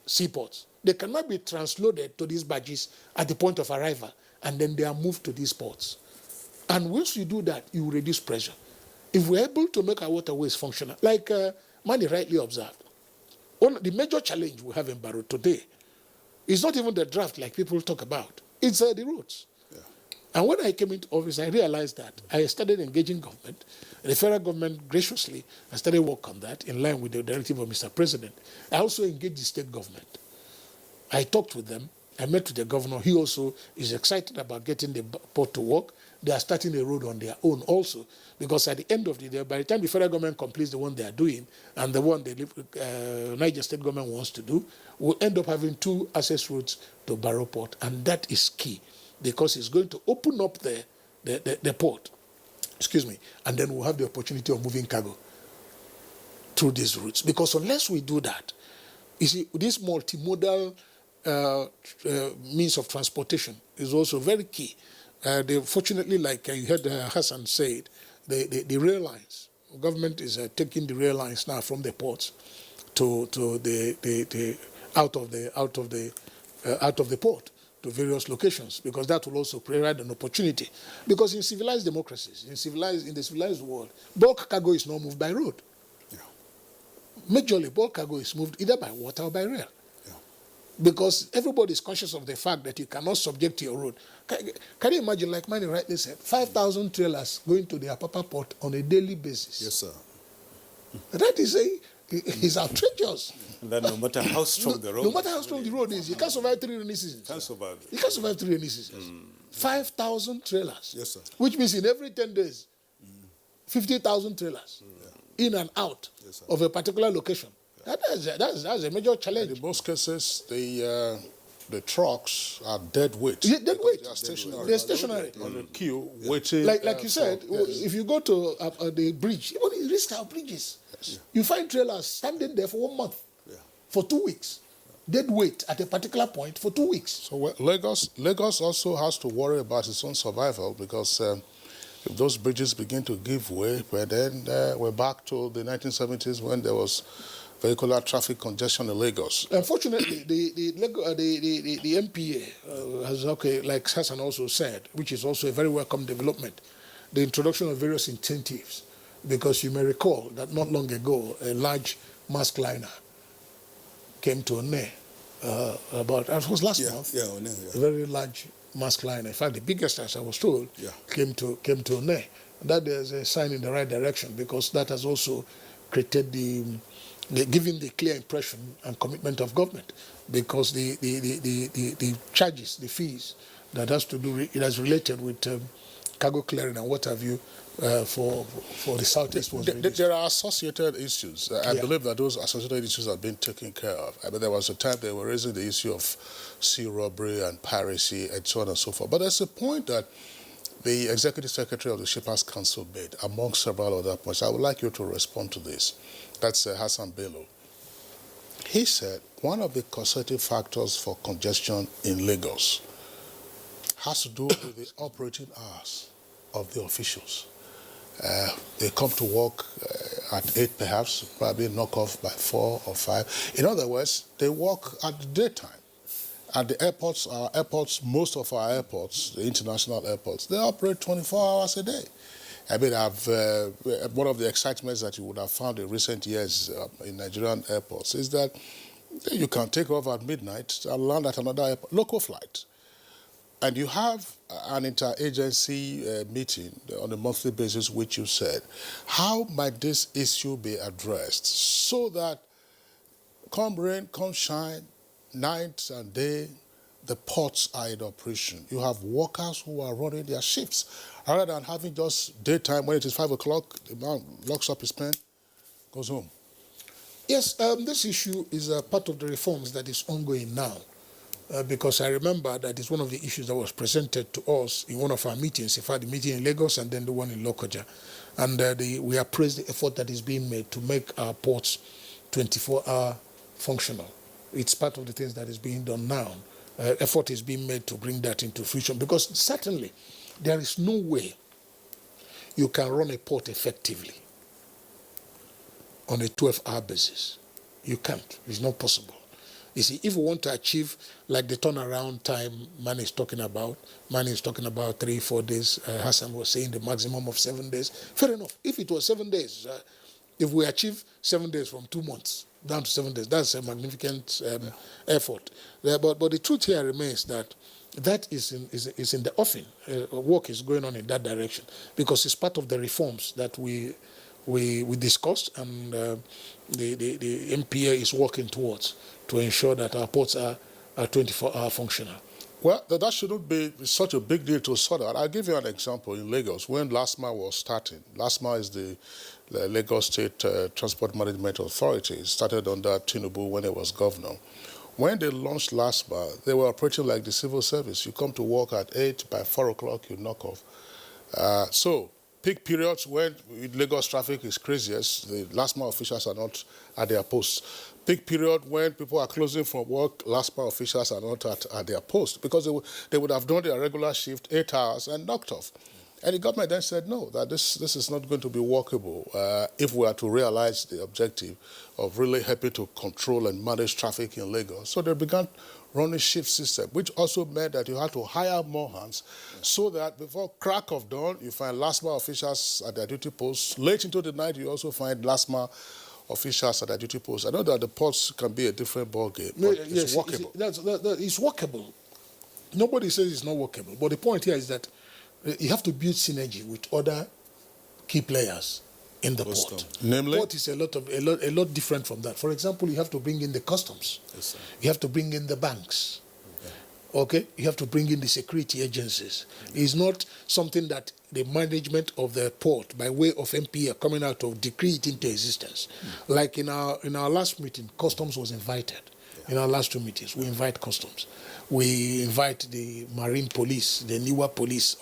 seaports. They cannot be transloaded to these barges at the point of arrival, and then they are moved to these ports. And once you do that, you reduce pressure. If we're able to make our waterways functional, like Manny rightly observed, the major challenge we have in Barrow today is not even the draft like people talk about. It's the roads. Yeah. And when I came into office, I realized that I started engaging government. The federal government graciously started work on that in line with the directive of Mr. President. I also engaged the state government. I talked with them. I met with the governor. He also is excited about getting the port to work. They are starting a road on their own also, because at the end of the day, by the time the federal government completes the one they are doing and the one the Niger State government wants to do, we'll end up having two access routes to Barrow Port, and that is key because it's going to open up the port, and then we'll have the opportunity of moving cargo through these routes. Because unless we do that, you see, this multimodal means of transportation is also very key. Fortunately, like you heard Hassan said, the rail lines, government is taking the rail lines now from the ports to the out of the port to various locations, because that will also provide an opportunity. Because in civilized democracies, in the civilized world, bulk cargo is not moved by road. Yeah. Majorly, bulk cargo is moved either by water or by rail. Because everybody is conscious of the fact that you cannot subject your road. Can you imagine, like Manny rightly said, 5,000 trailers going to the Apapa port on a daily basis? Yes, sir. That is outrageous. And then no matter how strong the road no matter how strong the road is, you can't survive 3 rainy seasons. You can't survive 3 rainy seasons. 5,000 trailers. Yes, sir. Which means in every 10 days, 50,000 trailers in and out of a particular location. That's a major challenge. And in most cases, the trucks are dead weight. Yeah, dead weight. They're stationary. On the queue, waiting. Like you said, if you go to the bridge, even in risk-out bridges, you find trailers standing there for 1 month, for 2 weeks. Dead weight at a particular point for 2 weeks. So Lagos also has to worry about its own survival, because if those bridges begin to give way, then we're back to the 1970s when there was vehicular traffic congestion in Lagos. Unfortunately, the NPA has, like Hassan also said, which is also a very welcome development, the introduction of various incentives, because you may recall that not long ago, a large mask liner came to One, it was last month. Yeah, One, yeah. A very large mask liner. In fact, the biggest, as I was told, came to One. That is a sign in the right direction, because that has also created giving the clear impression and commitment of government, because the charges, the fees that has to do, it has related with cargo clearing and what have you for the Southeast was reduced. There are associated issues. I believe that those associated issues have been taken care of. I mean, there was a time they were raising the issue of sea robbery and piracy and so on and so forth. But there's a point that the Executive Secretary of the Shippers Council made, among several other points. I would like you to respond to this. That's Hassan Bello. He said one of the causative factors for congestion in Lagos has to do with the operating hours of the officials. They come to work at 8 perhaps, probably knock off by 4 or 5. In other words, they work at the daytime. At the airports, most of our airports, the international airports, they operate 24 hours a day. I mean, one of the excitements that you would have found in recent years in Nigerian airports is that you can take off at midnight and land at another airport, local flight. And you have an interagency meeting on a monthly basis, which you said. How might this issue be addressed so that come rain, come shine, night and day, the ports are in operation? You have workers who are running their shifts. Rather than having just daytime, when it is 5 o'clock, the man locks up his pen, goes home. Yes, this issue is part of the reforms that is ongoing now. Because I remember that it's one of the issues that was presented to us in one of our meetings, in fact, the meeting in Lagos and then the one in Lokoja. And we appraised the effort that is being made to make our ports 24-hour functional. It's part of the things that is being done now. Effort is being made to bring that into fruition, because certainly there is no way you can run a port effectively on a 12-hour basis. You can't. It's not possible. You see, if we want to achieve, like the turnaround time man is talking about 3-4 days. Hassan was saying the maximum of 7 days. Fair enough. If it was 7 days, if we achieve 7 days from 2 months down to 7 days, that's a magnificent effort. But the truth here remains that is in the offing. Work is going on in that direction, because it's part of the reforms that we discussed, and the NTA is working towards, to ensure that our ports are 24-hour functional. Well, that shouldn't be such a big deal to sort out. I'll give you an example. In Lagos, when LASMA was starting, LASMA is the Lagos State Transport Management Authority. It started under Tinubu when he was governor. When they launched LASMA, they were operating like the civil service. You come to work at 8, by 4 o'clock you knock off. So peak periods when Lagos traffic is craziest, the LASMA officials are not at their posts. Peak period when people are closing from work, LASMA officials are not at their post, because they would have done their regular shift 8 hours and knocked off. And the government then said, no, that this is not going to be workable if we are to realize the objective of really helping to control and manage traffic in Lagos. So they began running shift system, which also meant that you had to hire more hands, so that before crack of dawn, you find LASMA officials at their duty posts. Late into the night, you also find LASMA officials at their duty posts. I know that the ports can be a different ballgame, but it's workable. It's workable. Nobody says it's not workable. But the point here is that you have to build synergy with other key players in the port. Namely? Port is a lot different from that. For example, you have to bring in the customs. Yes, sir. You have to bring in the banks. Okay? You have to bring in the security agencies. It's not something that the management of the port, by way of NPA coming out of decree it into existence. Like in our last meeting, customs was invited. In our last 2 meetings, we invite customs. We invite the marine police, the newer police,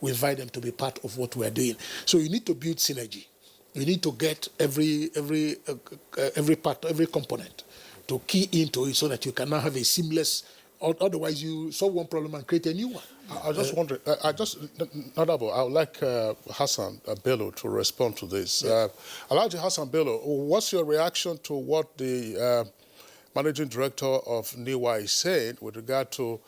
we invite them to be part of what we are doing. So you need to build synergy. You need to get every part, every component to key into it, so that you can now have a seamless. Otherwise, you solve one problem and create a new one. I just wonder. Nadabo, I would like Hassan Bello to respond to this. Alhaji Hassan Bello, what's your reaction to what the managing director of NIWA is saying with regard to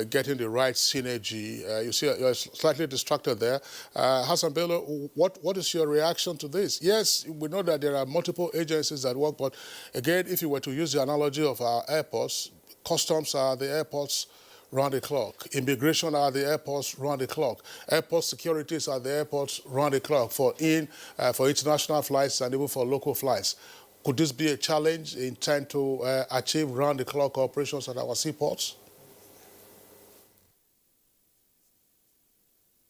getting the right synergy. You see, you're slightly distracted there. Hassan Bello, what is your reaction to this? Yes, we know that there are multiple agencies that work, but again, if you were to use the analogy of our airports, customs are the airports round the clock. Immigration are the airports round the clock. Airport securities are the airports round the clock for international flights and even for local flights. Could this be a challenge in trying to achieve round-the-clock operations at our seaports?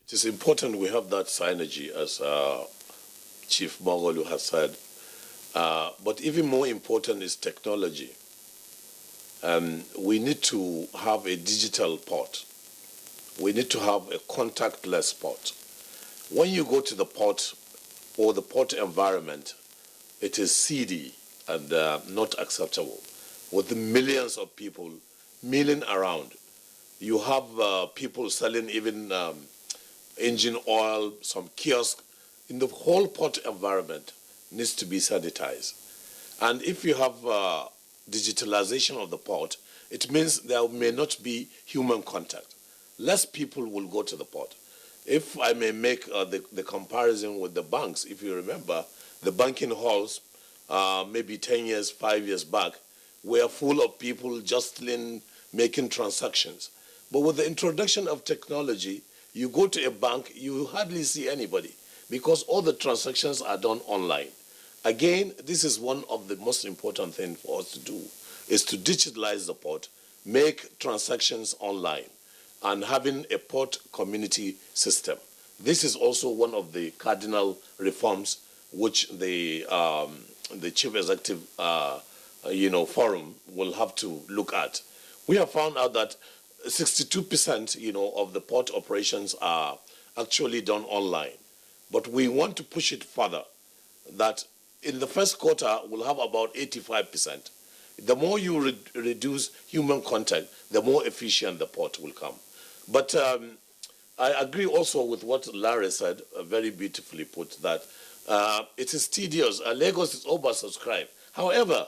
It is important we have that synergy, as Chief Mogolu has said. But even more important is technology. We need to have a digital port. We need to have a contactless port. When you go to the port or the port environment, it is seedy and not acceptable. With the millions of people milling around, you have people selling even engine oil, some kiosk. In the whole port environment needs to be sanitized. And if you have digitalization of the port, it means there may not be human contact. Less people will go to the port. If I may make the comparison with the banks, if you remember, the banking halls, maybe 10 years, 5 years back, were full of people jostling, making transactions. But with the introduction of technology, you go to a bank, you hardly see anybody because all the transactions are done online. Again, this is one of the most important things for us to do, is to digitalize the port, make transactions online, and having a port community system. This is also one of the cardinal reforms which the Chief Executive Forum will have to look at. We have found out that 62% of the port operations are actually done online. But we want to push it further, that in the first quarter, we'll have about 85%. The more you reduce human contact, the more efficient the port will come. But I agree also with what Larry said, very beautifully put, that it is tedious. Lagos is oversubscribed. However,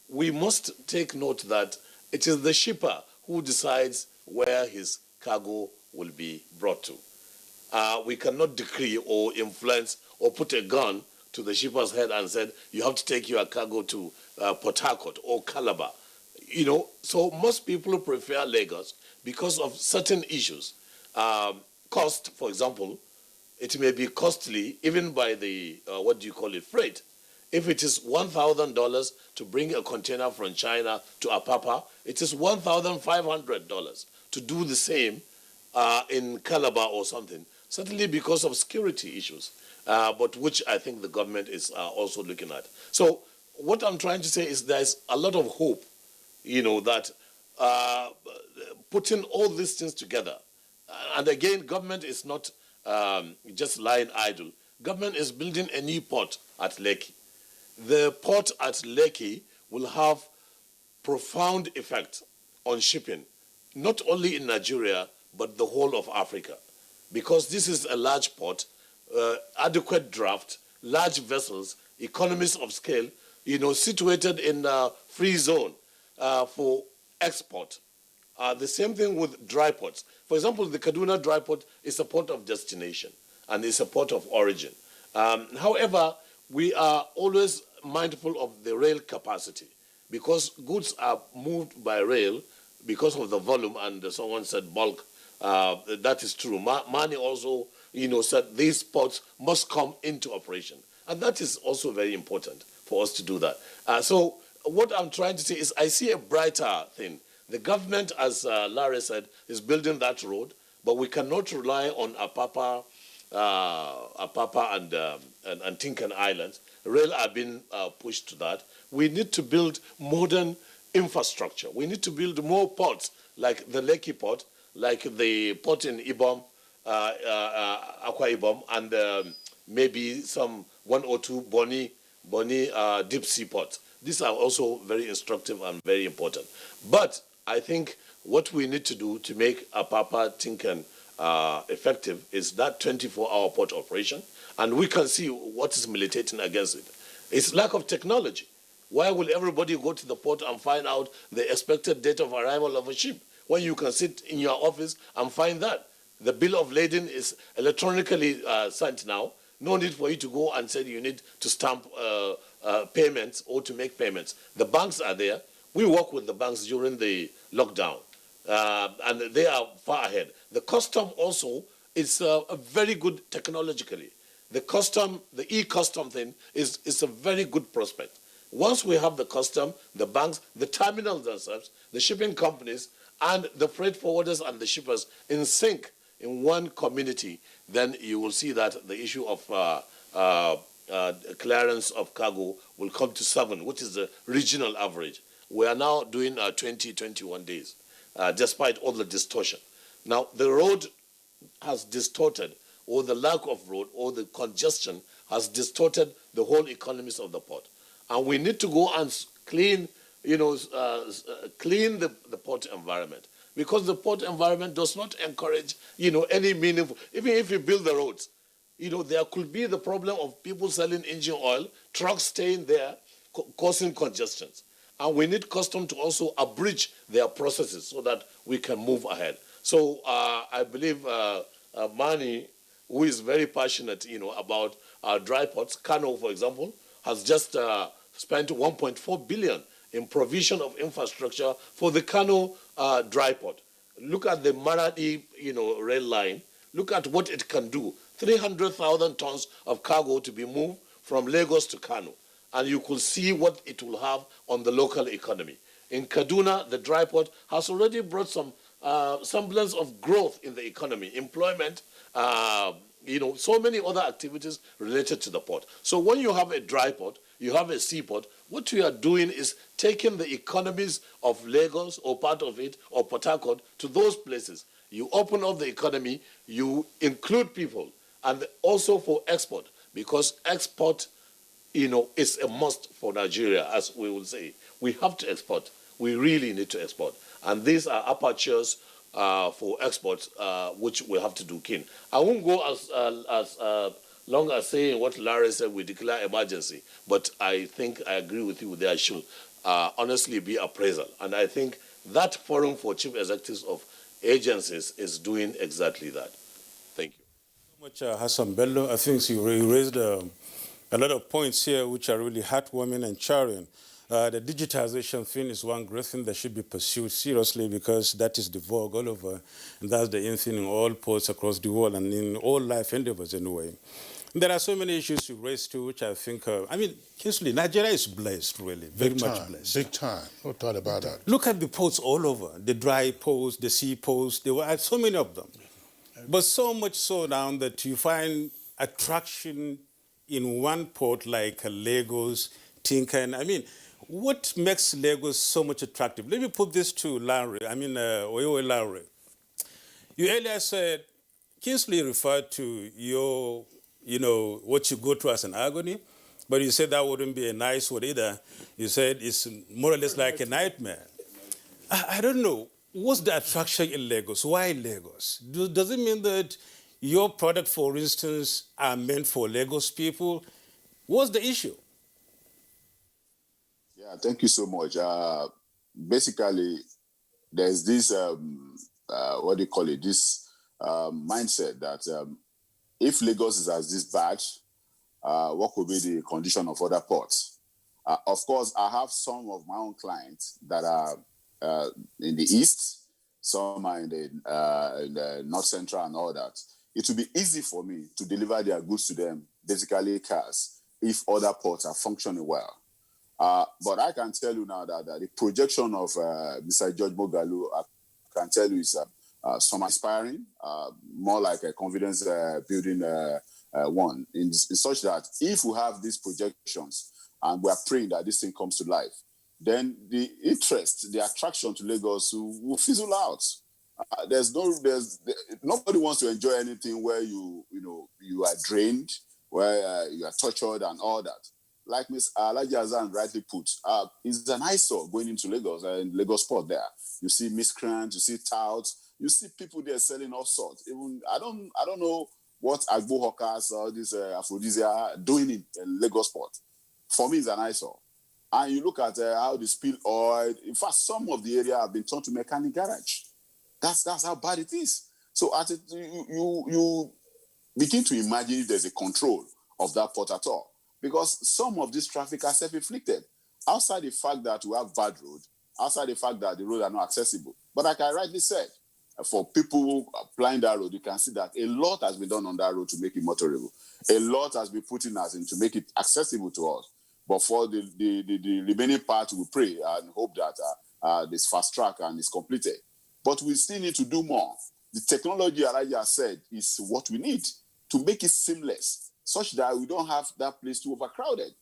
we must take note that it is the shipper who decides where his cargo will be brought to. We cannot decree or influence or put a gun to the shipper's head and said, you have to take your cargo to Port Harcourt or Calabar. So most people prefer Lagos because of certain issues. Cost, for example, it may be costly even by the, freight. If it is $1,000 to bring a container from China to Apapa, it is $1,500 to do the same in Calabar or something, certainly because of security issues, but which I think the government is also looking at. So what I'm trying to say is there's a lot of hope, that putting all these things together, and again, government is not just lying idle. Government is building a new port at Lekki. The port at Lekki will have profound effect on shipping, not only in Nigeria, but the whole of Africa. Because this is a large port, adequate draft, large vessels, economies of scale, situated in a free zone for export. The same thing with dry ports. For example, the Kaduna dry port is a port of destination and is a port of origin. However, we are always mindful of the rail capacity because goods are moved by rail because of the volume, and someone said bulk. That is true. Mani also, said these ports must come into operation. And that is also very important for us to do that. So what I'm trying to say is I see a brighter thing. The government, as Larry said, is building that road, but we cannot rely on Apapa and Tinkan Islands. Rail are being pushed to that. We need to build modern infrastructure. We need to build more ports, like the Lekki port, like the port in Ibom, Akwa Ibom, and maybe some 1 or 2 Boni deep sea ports. These are also very instructive and very important. But I think what we need to do to make Apapa Tinkan effective is that 24-hour port operation, and we can see what is militating against it. It's lack of technology. Why will everybody go to the port and find out the expected date of arrival of a ship? when you can sit in your office and find that. The bill of lading is electronically sent now. No need for you to go and say you need to stamp payments or to make payments. The banks are there. We work with the banks during the lockdown, and they are far ahead. The custom also is a very good technologically. The custom, the e-custom thing is a very good prospect. Once we have the custom, the banks, the terminals themselves, the shipping companies, and the freight forwarders and the shippers in sync in one community, then you will see that the issue of clearance of cargo will come to 7, which is the regional average. We are now doing 20, 21 days, despite all the distortion. Now, the road has distorted, or the lack of road, or the congestion has distorted the whole economies of the port. And we need to go and clean, clean the port environment, because the port environment does not encourage, any meaningful. Even if you build the roads, there could be the problem of people selling engine oil, trucks staying there, causing congestions. And we need custom to also abridge their processes so that we can move ahead. So I believe Mani, who is very passionate, about dry ports, Kano, for example, has just spent 1.4 billion in provision of infrastructure for the Kano dry port. Look at the Maradi, rail line. Look at what it can do. 300,000 tons of cargo to be moved from Lagos to Kano. And you could see what it will have on the local economy. In Kaduna, the dry port has already brought some semblance of growth in the economy, employment, so many other activities related to the port. So when you have a dry port, you have a seaport, what you are doing is taking the economies of Lagos or part of it, or Port Harcourt, to those places. You open up the economy, you include people, and also for export, because export, is a must for Nigeria, as we will say. We have to export. We really need to export. And these are apertures for export, which we have to do keen. I won't go as long as saying what Larry said, we declare emergency, but I think I agree with you, there should honestly be appraisal. And I think that forum for chief executives of agencies is doing exactly that. Thank you. So much, Hassan Bello. I think you raised a lot of points here which are really heartwarming and charring. The digitization thing is one great thing that should be pursued seriously, because that is the vogue all over, and that's the in thing in all ports across the world and in all life endeavors anyway. There are so many issues you raised too, which I think, Kingsley, Nigeria is blessed, really, very much blessed. Big time, no doubt about that. Look at the ports all over, the dry ports, the sea ports, there were so many of them. But so much so now that you find attraction in one port like Lagos, Tinkan. What makes Lagos so much attractive? Let me put this to Larry, Oyo Larry. You earlier said, Kingsley referred to your, what you go through as an agony, but you said that wouldn't be a nice word either. You said it's more or less like a nightmare. I don't know. What's the attraction in Lagos? Why Lagos? Does it mean that your product, for instance, are meant for Lagos people? What's the issue? Yeah, thank you so much. Basically, there's this, this mindset that if Lagos is as this bad, what could be the condition of other ports? Of course, I have some of my own clients that are in the east, some are in the north central and all that. It will be easy for me to deliver their goods to them, basically cars, if other ports are functioning well. But I can tell you now that the projection of Mr. George Mogalu, I can tell you is some inspiring, more like a confidence building one, in such that if we have these projections and we are praying that this thing comes to life, then the interest, the attraction to Lagos will fizzle out. Nobody wants to enjoy anything where you are drained, where you are tortured and all that. Like Ms. Alhaji Hassan rightly put, it's an eyesore going into Lagos and Lagos port there. You see miscreants, you see touts, you see people there selling all sorts. Even I don't know what Agbo hawkers or this aphrodisia are doing in Lagos port. For me, it's an eyesore. And you look at how they spill oil. In fact, some of the area have been turned to mechanic garage. That's how bad it is. So you begin to imagine if there's a control of that port at all. Because some of this traffic are self-inflicted. Outside the fact that we have bad road, outside the fact that the roads are not accessible. But like I rightly said, for people who are applying that road, you can see that a lot has been done on that road to make it motorable. A lot has been put in us in to make it accessible to us. But for the remaining part, we pray and hope that this fast track and is completed. But we still need to do more. The technology, Elijah has said, is what we need to make it seamless, such that we don't have that place too overcrowded.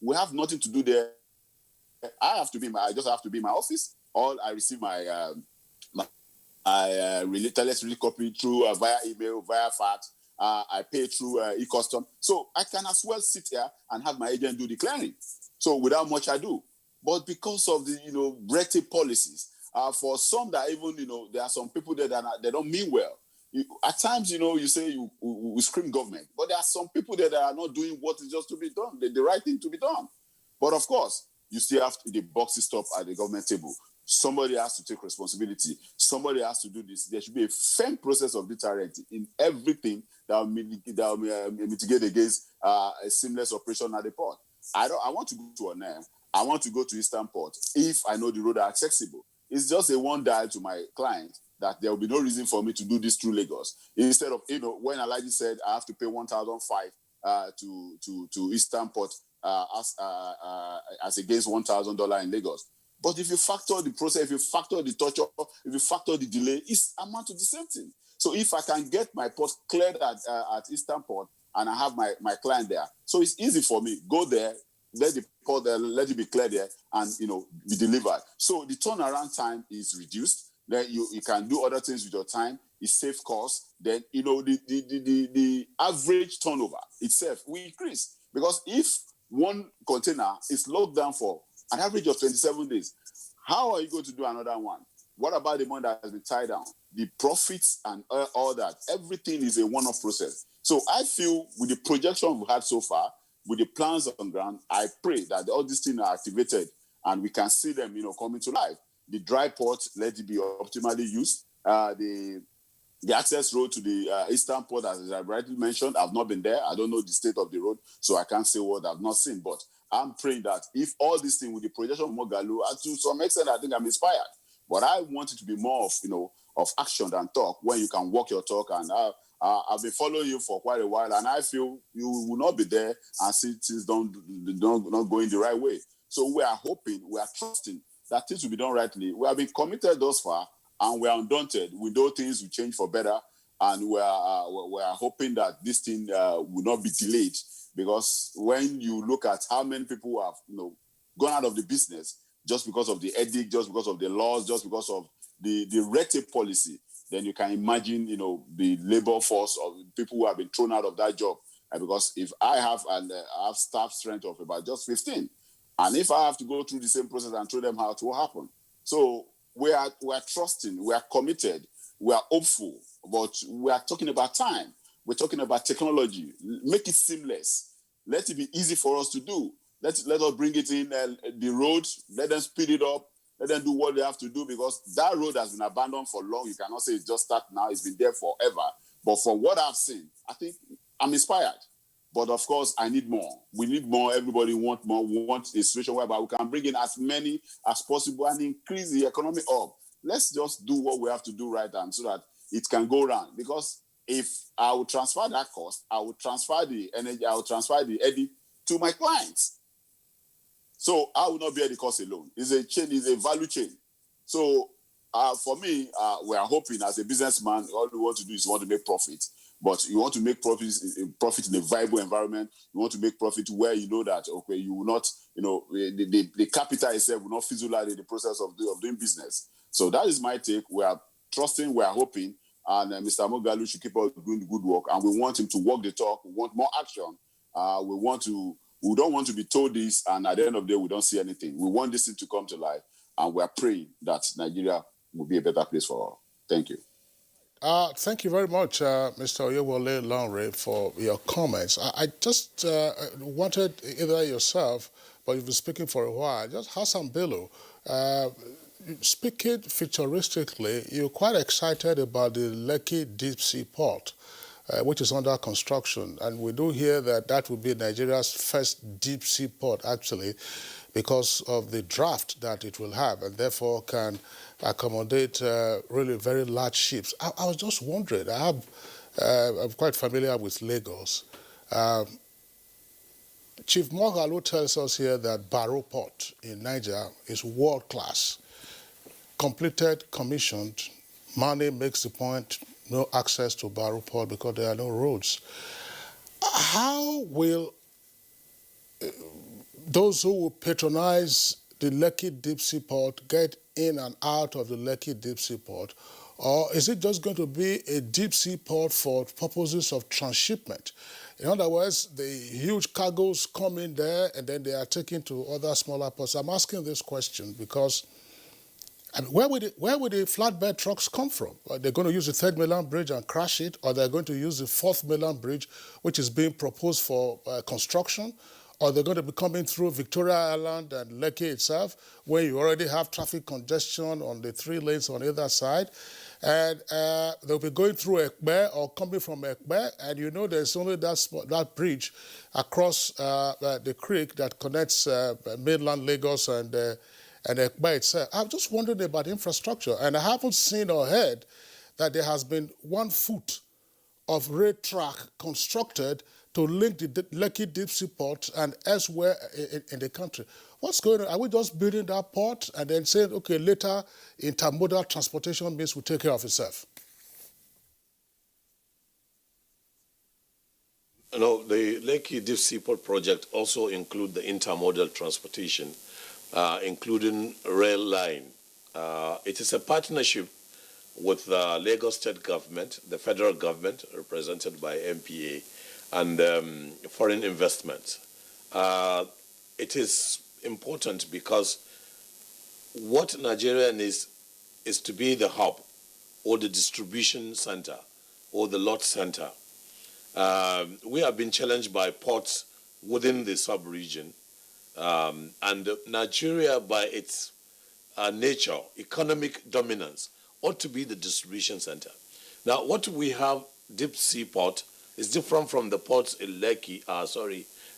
We have nothing to do there. I just have to be in my office, or I receive my telecom relief copy through via email, via fax. I pay through e-custom. So I can as well sit here and have my agent do the clearing. So without much ado. But because of the, red tape policies, for some that even, there are some people there that they don't mean well. At times, you say we scream government, but there are some people there that are not doing what is just to be done, the right thing to be done. But of course, you still have the boxes stop at the government table. Somebody has to take responsibility. Somebody has to do this. There should be a firm process of deterrent in everything that will mitigate against a seamless operation at the port. I want to go to Onem. I want to go to Eastern Port if I know the road are accessible. It's just a one dial to my client that there will be no reason for me to do this through Lagos. Instead of, when Alhaji said I have to pay 1,500 to Eastern Port as against $1,000 in Lagos. But if you factor the process, if you factor the torture, if you factor the delay, it's amount to the same thing. So if I can get my port cleared at Eastern Port and I have my client there, so it's easy for me. Go there, let the port there, let it be cleared there, and be delivered. So the turnaround time is reduced. Then you can do other things with your time. It saves costs. Then the average turnover itself will increase, because if one container is locked down for an average of 27 days, how are you going to do another one? What about the money that has been tied down? The profits and all that, everything is a one-off process. So I feel with the projection we've had so far, with the plans on ground, I pray that all these things are activated and we can see them, coming to life. The dry port, let it be optimally used. The access road to the Eastern Port, as I rightly mentioned, I've not been there. I don't know the state of the road, so I can't say what I've not seen. But I'm praying that if all these things with the projection of Mogalu, to some extent, I think I'm inspired. But I want it to be more of, of action than talk, when you can walk your talk. And I've been following you for quite a while, and I feel you will not be there and see things don't going the right way. So we are hoping, we are trusting that things will be done rightly. We have been committed thus far, and we are undaunted. We know things will change for better, and we are hoping that this thing will not be delayed. Because when you look at how many people have gone out of the business just because of the edict, just because of the laws, just because of the red tape policy, then you can imagine the labor force of people who have been thrown out of that job. Because if I have staff strength of about just 15, and if I have to go through the same process and throw them out, what will happen? So we are trusting, we are committed, we are hopeful, but we are talking about time. We're talking about technology. Make it seamless. Let it be easy for us to do. Let us bring it in the road. Let them speed it up. Let them do what they have to do, because that road has been abandoned for long. You cannot say it's just start now. It's been there forever. But for what I've seen, I think I'm inspired. But of course, I need more. We need more. Everybody wants more. We want a situation whereby we can bring in as many as possible and increase the economy up. Let's just do what we have to do right now so that it can go round. Because if I will transfer that cost, I will transfer the energy, I will transfer the edit to my clients. So I will not bear the cost alone. It's a chain, it's a value chain. So for me, we are hoping as a businessman, all we want to do is want to make profit. But you want to make profit in a viable environment. You want to make profit where you know that, okay, you will not, the capital itself will not fizzle out in the process of doing business. So that is my take. We are trusting, we are hoping, and Mr. Mogalu should keep on doing the good work. And we want him to walk the talk. We want more action. We don't want to be told this, and at the end of the day, we don't see anything. We want this thing to come to life, and we are praying that Nigeria will be a better place for all. Thank you. Thank you very much, Mr. Oyewole Lanre, for your comments. I just wanted either yourself, but you've been speaking for a while, just Hassan Bello. speaking futuristically, you're quite excited about the Lekki Deep Sea Port, which is under construction. And we do hear that that will be Nigeria's first deep sea port, actually, because of the draft that it will have, and therefore can accommodate really very large ships. I was just wondering, I'm quite familiar with Lagos. Chief Moghalu tells us here that Barrow Port in Niger is world-class. Completed, commissioned, money makes the point, no access to Barrow Port because there are no roads. How will those who will patronize the Lekki Deep Sea Port get in and out of the Lekki Deep Sea Port? Or is it just going to be a deep sea port for purposes of transshipment? In other words, the huge cargoes come in there and then they are taken to other smaller ports. I'm asking this question because where would the flatbed trucks come from? Are they going to use the 3rd Mainland Bridge and crash it? Or they're going to use the 4th Mainland Bridge, which is being proposed for construction? Or they're going to be coming through Victoria Island and Lekki itself, where you already have traffic congestion on the 3 lanes on either side? And they'll be going through Ekbe or coming from Ekbe, and you know there's only that bridge across the creek that connects mainland Lagos and Ekbe itself. I'm just wondering about infrastructure, and I haven't seen or heard that there has been 1 foot of rail track constructed to link the Lekki Deep Sea Port and elsewhere in the country. What's going on? Are we just building that port and then saying, okay, later intermodal transportation means will take care of itself? No, the Lekki Deep Sea Port project also includes the intermodal transportation, including rail line. It is a partnership with the Lagos State government, the federal government, represented by NTA, and foreign investment. It is important because what Nigeria needs is to be the hub or the distribution center or the lot center. We have been challenged by ports within the sub-region, and Nigeria, by its nature, economic dominance, ought to be the distribution center. Now, what we have, deep sea port, is different from the ports in Lekki,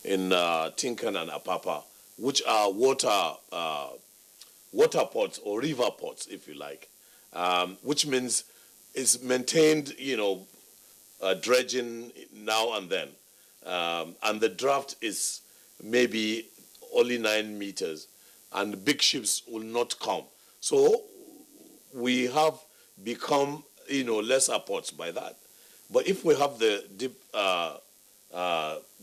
in Tinkan and Apapa, which are water ports or river ports, if you like, which means it's maintained, dredging now and then. And the draft is maybe only 9 meters, and big ships will not come. So we have become, lesser ports by that. But if we have the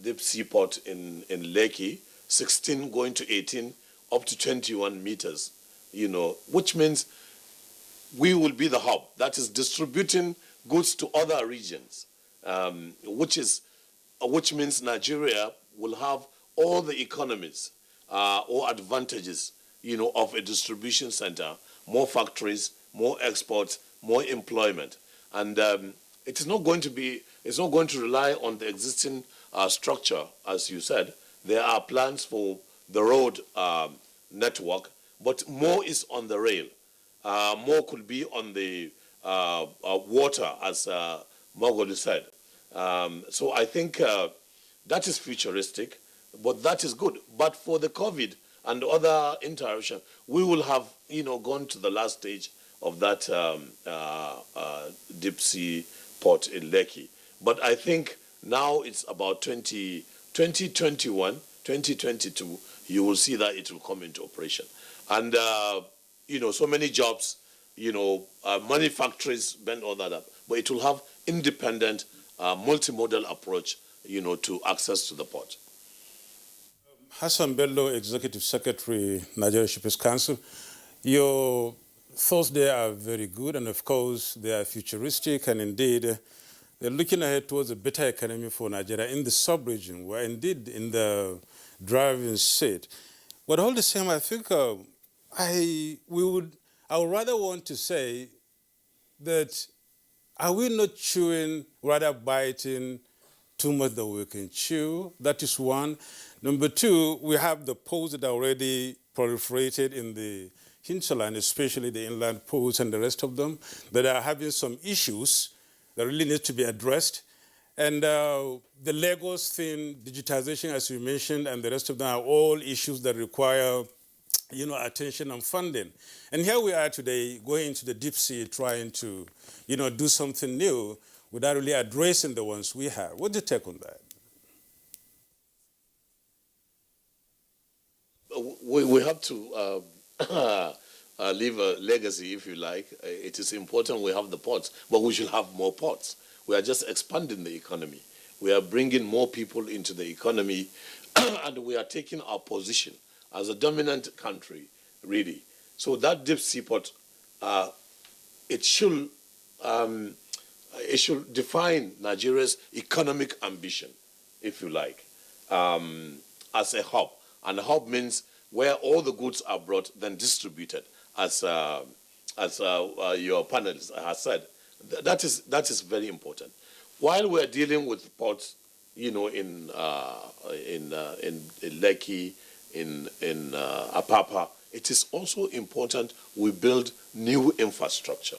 deep sea port in Lekki, 16 going to 18, up to 21 meters, which means we will be the hub that is distributing goods to other regions, which means Nigeria will have all the economies or advantages, of a distribution center, more factories, more exports, more employment, and it's not going to rely on the existing structure, as you said. There are plans for the road network, but more is on the rail. More could be on the water, as Moghalu said. So I think that is futuristic, but that is good. But for the COVID and other interruption, we will have, gone to the last stage of that deep sea port in Lekki. But I think now it's about 2021, 2022, you will see that it will come into operation. And, so many jobs, money factories bend all that up. But it will have independent, multimodal approach, to access to the port. Hassan Bello, Executive Secretary, Nigeria Shippers Council. Your thoughts there are very good, and of course they are futuristic, and indeed they're looking ahead towards a better economy for Nigeria in the sub-region, where indeed in the driving seat. But all the same, I think I would rather want to say that are we not chewing, rather biting too much that we can chew? That is one. Number two, we have the ports that are already proliferated in the hinterland, especially the inland ports and the rest of them, that are having some issues that really need to be addressed. And the Lagos thing, digitization, as you mentioned, and the rest of them are all issues that require, attention and funding. And here we are today, going into the deep sea, trying to, do something new without really addressing the ones we have. What's your take on that? We have to leave a legacy, if you like. It is important we have the ports, but we should have more ports. We are just expanding the economy. We are bringing more people into the economy, and we are taking our position as a dominant country, really. So that deep sea port, it should define Nigeria's economic ambition, if you like, as a hub. And a hub means where all the goods are brought, then distributed, as your panelist has said. That is very important. While we're dealing with ports, in Lekki, in Apapa, it is also important we build new infrastructure.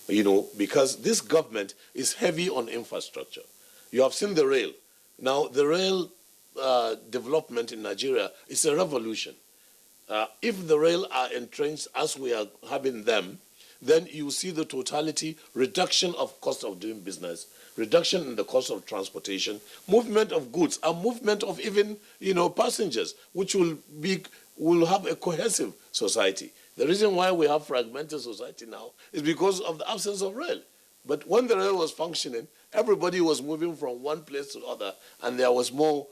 Because this government is heavy on infrastructure. You have seen the rail. Now, the rail development in Nigeria is a revolution. If the rail are entrenched as we are having them, then you see the totality, reduction of cost of doing business, reduction in the cost of transportation, movement of goods, and movement of even, passengers, which will have a cohesive society. The reason why we have fragmented society now is because of the absence of rail. But when the rail was functioning, everybody was moving from one place to the other, and there was more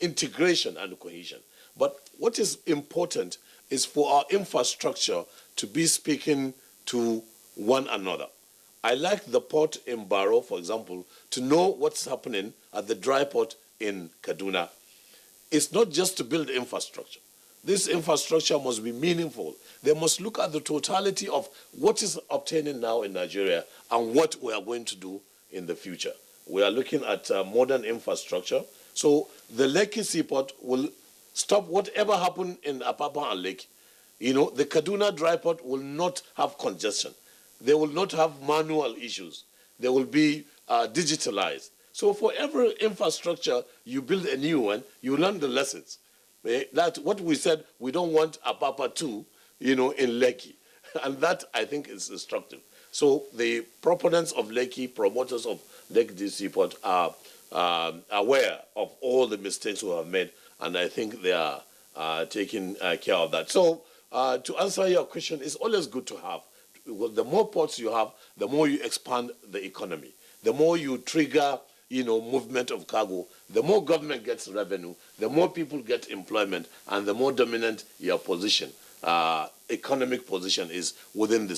integration and cohesion. But what is important is for our infrastructure to be speaking to one another. I like the port in Baro, for example, to know what's happening at the dry port in Kaduna. It's not just to build infrastructure. This infrastructure must be meaningful. They must look at the totality of what is obtaining now in Nigeria and what we are going to do in the future. We are looking at modern infrastructure. So the Lekki seaport will stop whatever happened in Apapa and Lekki. The Kaduna dry port will not have congestion. They will not have manual issues. They will be digitalized. So for every infrastructure, you build a new one, you learn the lessons. That's what we said, we don't want Apapa 2, in Lekki. And that, I think, is destructive. So the proponents of Lekki, promoters of Lekki Seaport are aware of all the mistakes we have made, and I think they are taking care of that. So to answer your question, it's always good to have. The more ports you have, the more you expand the economy. The more you trigger, movement of cargo, the more government gets revenue, the more people get employment, and the more dominant your position, economic position is within the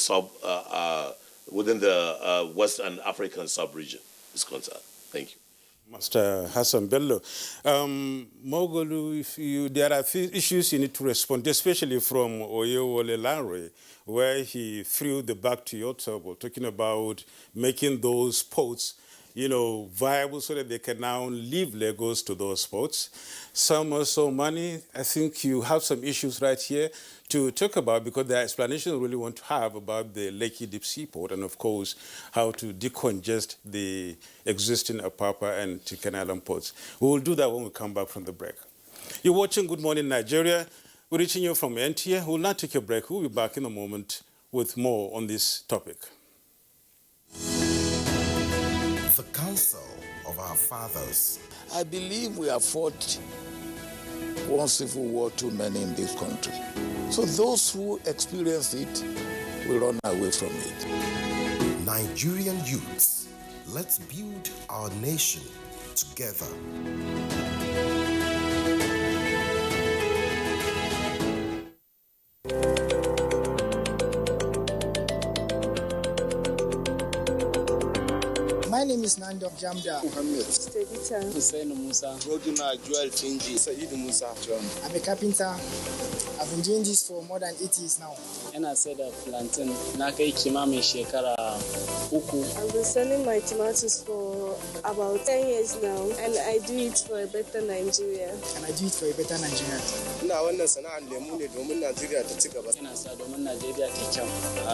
Western African sub-region is concerned. Thank you. Master Hassan Bello. Mogolu, there are issues you need to respond, especially from Oyewole Lanre, where he threw the back to your table, talking about making those ports, viable so that they can now leave Lagos to those ports. Some also money. I think you have some issues right here to talk about, because there are explanations we really want to have about the Lekki Deep Sea Port and, of course, how to decongest the existing Apapa and Chicken Island ports. We will do that when we come back from the break. You're watching Good Morning Nigeria. We're reaching you from NTA. We'll not take a break. We'll be back in a moment with more on this topic. The counsel of our fathers. I believe we have fought one civil war too many in this country. So those who experience it will run away from it. Nigerian youths, let's build our nation together. My name is Nando Jamda Muhammad. Stevita Hussein Musa. Roduna Joel Chinji. Said Musa. I'm a carpenter. I've been doing this for more than 8 years now. Ina sai da plantain na kai kimamin shekara 3. I've been selling my tomatoes for about 10 years now, and I do it for a better Nigeria. And I do it for a better Nigeria. Ina wannan sana'ar lemu ne domin Najeriya ta ci gaba. Ina sa domin Najeriya ta kyau.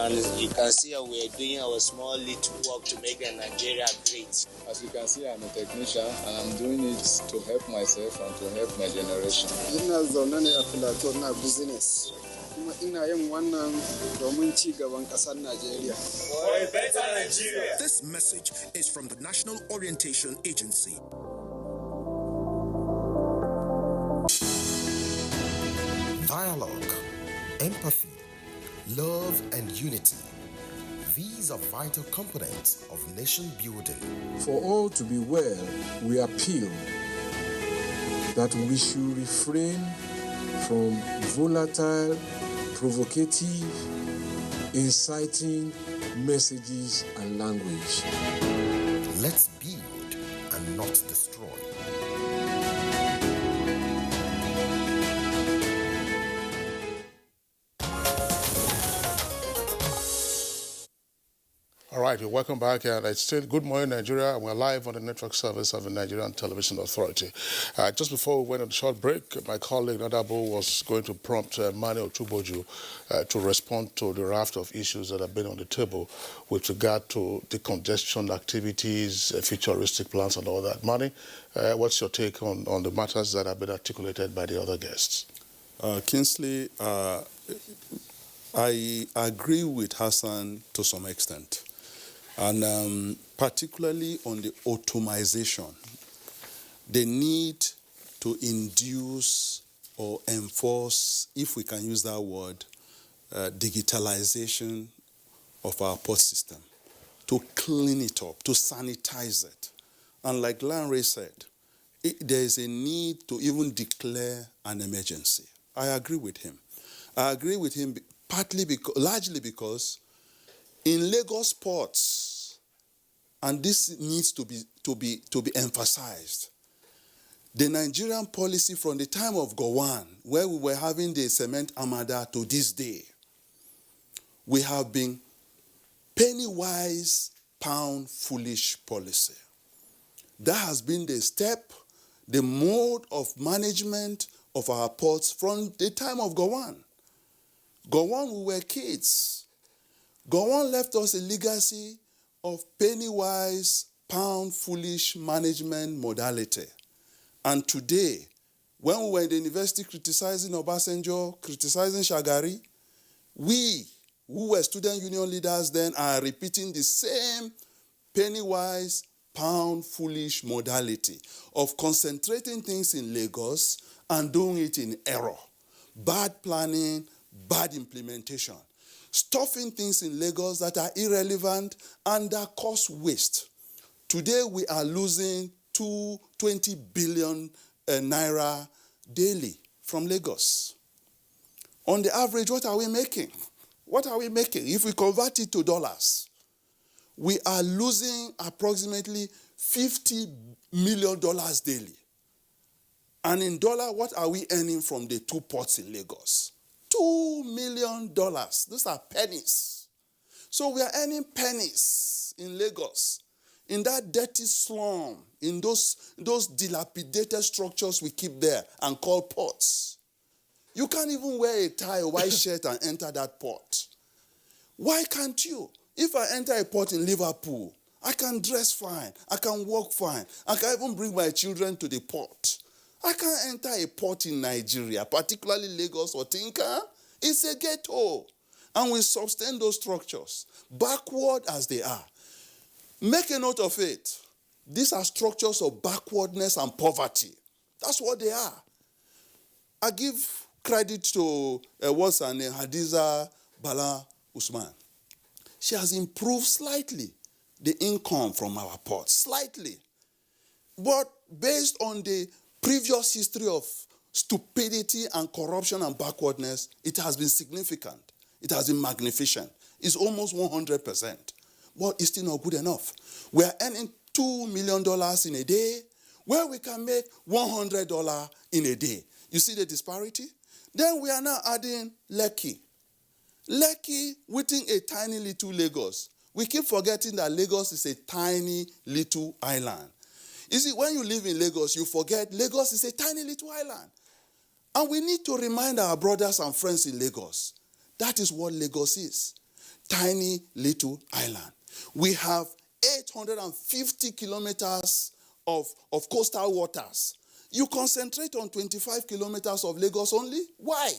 And you can see how we are doing our small little work to make Nigeria great. As you can see, I'm a technician and I'm doing it to help myself and to help my generation. Ina zaune ne a Plateau na business. Kuma ina yin wannan domin ci gaban ƙasar Najeriya. For a better Nigeria. This message is from the National Orientation Agency. Dialogue, empathy, love, and unity. These are vital components of nation building. For all to be well, we appeal that we should refrain from volatile, provocative, inciting messages and language. Let's build and not destroy. All right, welcome back. And it's still Good Morning Nigeria, and we're live on the network service of the Nigerian Television Authority. Just before we went on a short break, my colleague Nadabo was going to prompt Mani Otuboju to respond to the raft of issues that have been on the table with regard to the congestion activities, futuristic plans, and all that. Mani, what's your take on the matters that have been articulated by the other guests? Kingsley, I agree with Hassan to some extent. And particularly on the automation, the need to induce or enforce, if we can use that word, digitalization of our port system, to clean it up, to sanitize it. And like Lanre said, there is a need to even declare an emergency. I agree with him. I agree with him largely because in Lagos ports, and this needs to be emphasized, the Nigerian policy from the time of Gowon, where we were having the cement armada to this day, we have been penny-wise, pound-foolish policy. That has been the step, the mode of management of our ports from the time of Gowon. Gowon, we were kids. Gowon left us a legacy of penny-wise, pound-foolish management modality. And today, when we were in the university criticizing Obasanjo, criticizing Shagari, we, who were student union leaders then, are repeating the same penny-wise, pound-foolish modality of concentrating things in Lagos and doing it in error. Bad planning, bad implementation. Stuffing things in Lagos that are irrelevant and that cause waste. Today we are losing 20 billion naira daily from Lagos. On the average, what are we making? What are we making? If we convert it to dollars, we are losing approximately $50 million daily. And in dollar, what are we earning from the 2 ports in Lagos? $2 million. Those are pennies. So we are earning pennies in Lagos, in that dirty slum, in those dilapidated structures we keep there and call ports. You can't even wear a tie, a white shirt and enter that port. Why can't you? If I enter a port in Liverpool, I can dress fine, I can walk fine, I can even bring my children to the port. I can't enter a port in Nigeria, particularly Lagos or Tinka. It's a ghetto. And we sustain those structures, backward as they are. Make a note of it. These are structures of backwardness and poverty. That's what they are. I give credit to what's her name, Hadiza Bala Usman. She has improved slightly the income from our ports, slightly. But based on the previous history of stupidity and corruption and backwardness, it has been significant. It has been magnificent. It's almost 100%. But it's still not good enough. We are earning $2 million in a day where we can make $100 in a day. You see the disparity? Then we are now adding Lekki. Lekki within a tiny little Lagos. We keep forgetting that Lagos is a tiny little island. You see, when you live in Lagos, you forget Lagos is a tiny little island. And we need to remind our brothers and friends in Lagos, that is what Lagos is. Tiny little island. We have 850 kilometers of coastal waters. You concentrate on 25 kilometers of Lagos only? Why?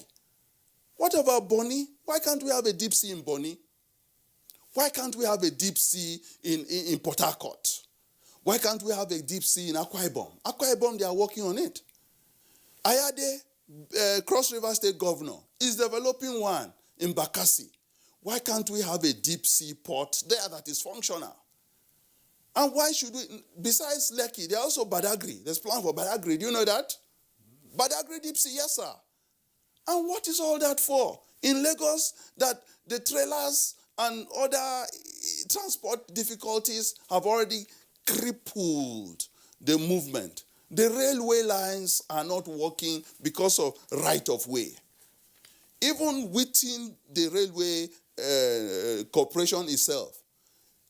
What about Bonny? Why can't we have a deep sea in Bonny? Why can't we have a deep sea in Port Harcourt? Why can't we have a deep sea in Akwa Ibom? Akwa Ibom, they are working on it. Ayade, Cross River State Governor, is developing one in Bakassi. Why can't we have a deep sea port there that is functional? And why should we, besides Lekki, there's also Badagry. There's plan for Badagry. Do you know that? Badagry deep sea, yes, sir. And what is all that for? In Lagos, that the trailers and other transport difficulties have already crippled the movement. The railway lines are not working because of right-of-way. Even within the railway corporation itself,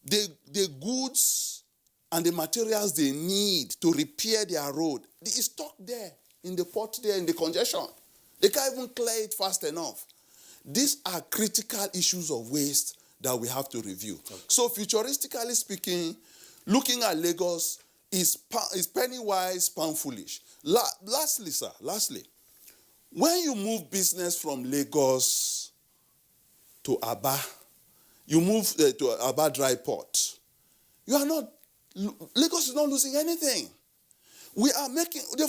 the goods and the materials they need to repair their road, it is stuck there in the port there in the congestion. They can't even clear it fast enough. These are critical issues of waste that we have to review. Okay. So futuristically speaking, looking at Lagos is penny wise, pound foolish. Lastly, when you move business from Lagos to Aba, you move to Aba Dry Port, Lagos is not losing anything. We are making the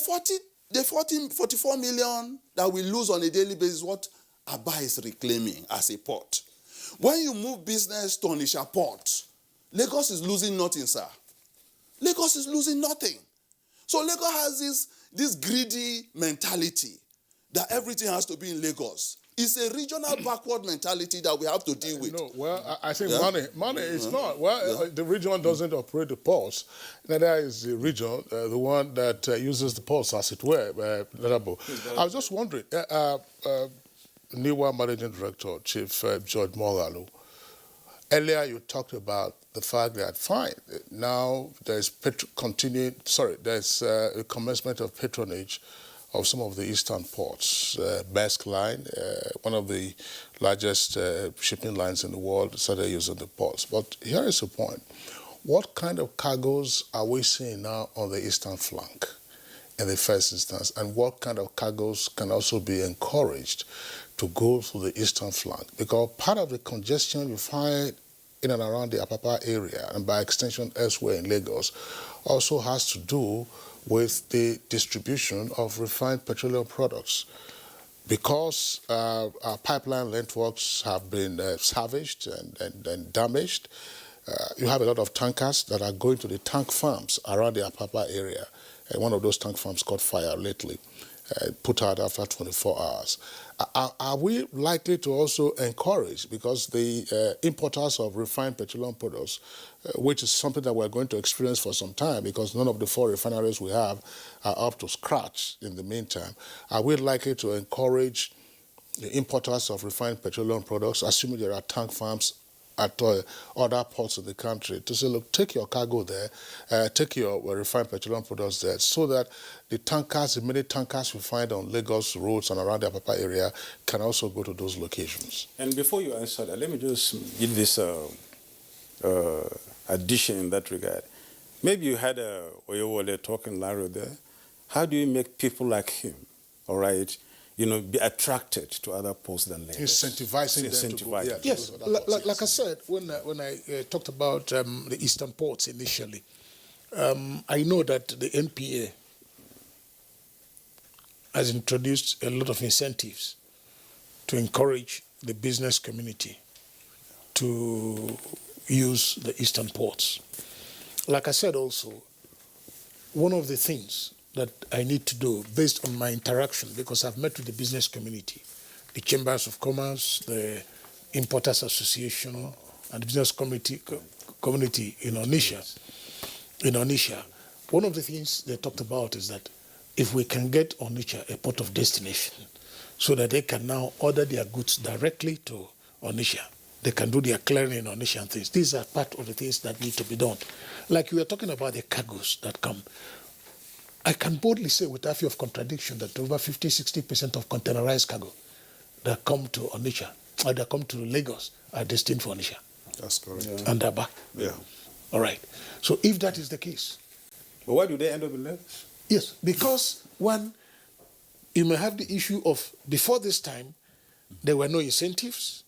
44 million that we lose on a daily basis, what Aba is reclaiming as a port. When you move business to Onitsha Port, Lagos is losing nothing, sir. Lagos is losing nothing. So Lagos has this greedy mentality that everything has to be in Lagos. It's a regional backward mentality that we have to deal with. No, well, I think money is not. Well, the region doesn't operate the ports. Neither is the region, the one that uses the ports, as it were. I was just wondering, NIWA Managing Director, Chief George Mogalu, earlier you talked about the fact that, fine, now there's there's a commencement of patronage of some of the eastern ports. Maersk Line, one of the largest shipping lines in the world, started using the ports. But here is the point. What kind of cargoes are we seeing now on the eastern flank in the first instance? And what kind of cargoes can also be encouraged to go through the eastern flank? Because part of the congestion you find in and around the Apapa area, and by extension elsewhere in Lagos, also has to do with the distribution of refined petroleum products. Because our pipeline networks have been savaged and damaged, you have a lot of tankers that are going to the tank farms around the Apapa area. And one of those tank farms caught fire lately, put out after 24 hours. Are we likely to also encourage, because the importers of refined petroleum products, which is something that we're going to experience for some time because none of the 4 refineries we have are up to scratch in the meantime, are we likely to encourage the importers of refined petroleum products, assuming there are tank farms at other ports of the country, to say, look, take your cargo there, take your refined petroleum products there, so that the tankers, the many tankers we find on Lagos roads and around the Apapa area can also go to those locations. And before you answer that, let me just give this addition in that regard. Maybe you had Oyewole talking Larry there. How do you make people like him, all right, be attracted to other ports than Lagos? Incentivizing them to go. Yeah, yes, like I said, when I talked about the eastern ports initially, I know that the NPA has introduced a lot of incentives to encourage the business community to use the eastern ports. Like I said also, one of the things that I need to do based on my interaction, because I've met with the business community, the Chambers of Commerce, the Importers Association, and the business community in Onitsha. One of the things they talked about is that if we can get Onitsha a port of destination so that they can now order their goods directly to Onitsha. They can do their clearing in Onitsha and things. These are part of the things that need to be done. Like you were talking about the cargoes that come. I can boldly say without fear of contradiction that over 50-60% of containerized cargo that come to Onitsha or that come to Lagos are destined for Onitsha. That's correct. Yeah. And Aba. Yeah. All right. So if that is the case. But why do they end up in Lagos? Yes, because one, you may have the issue of before this time, there were no incentives.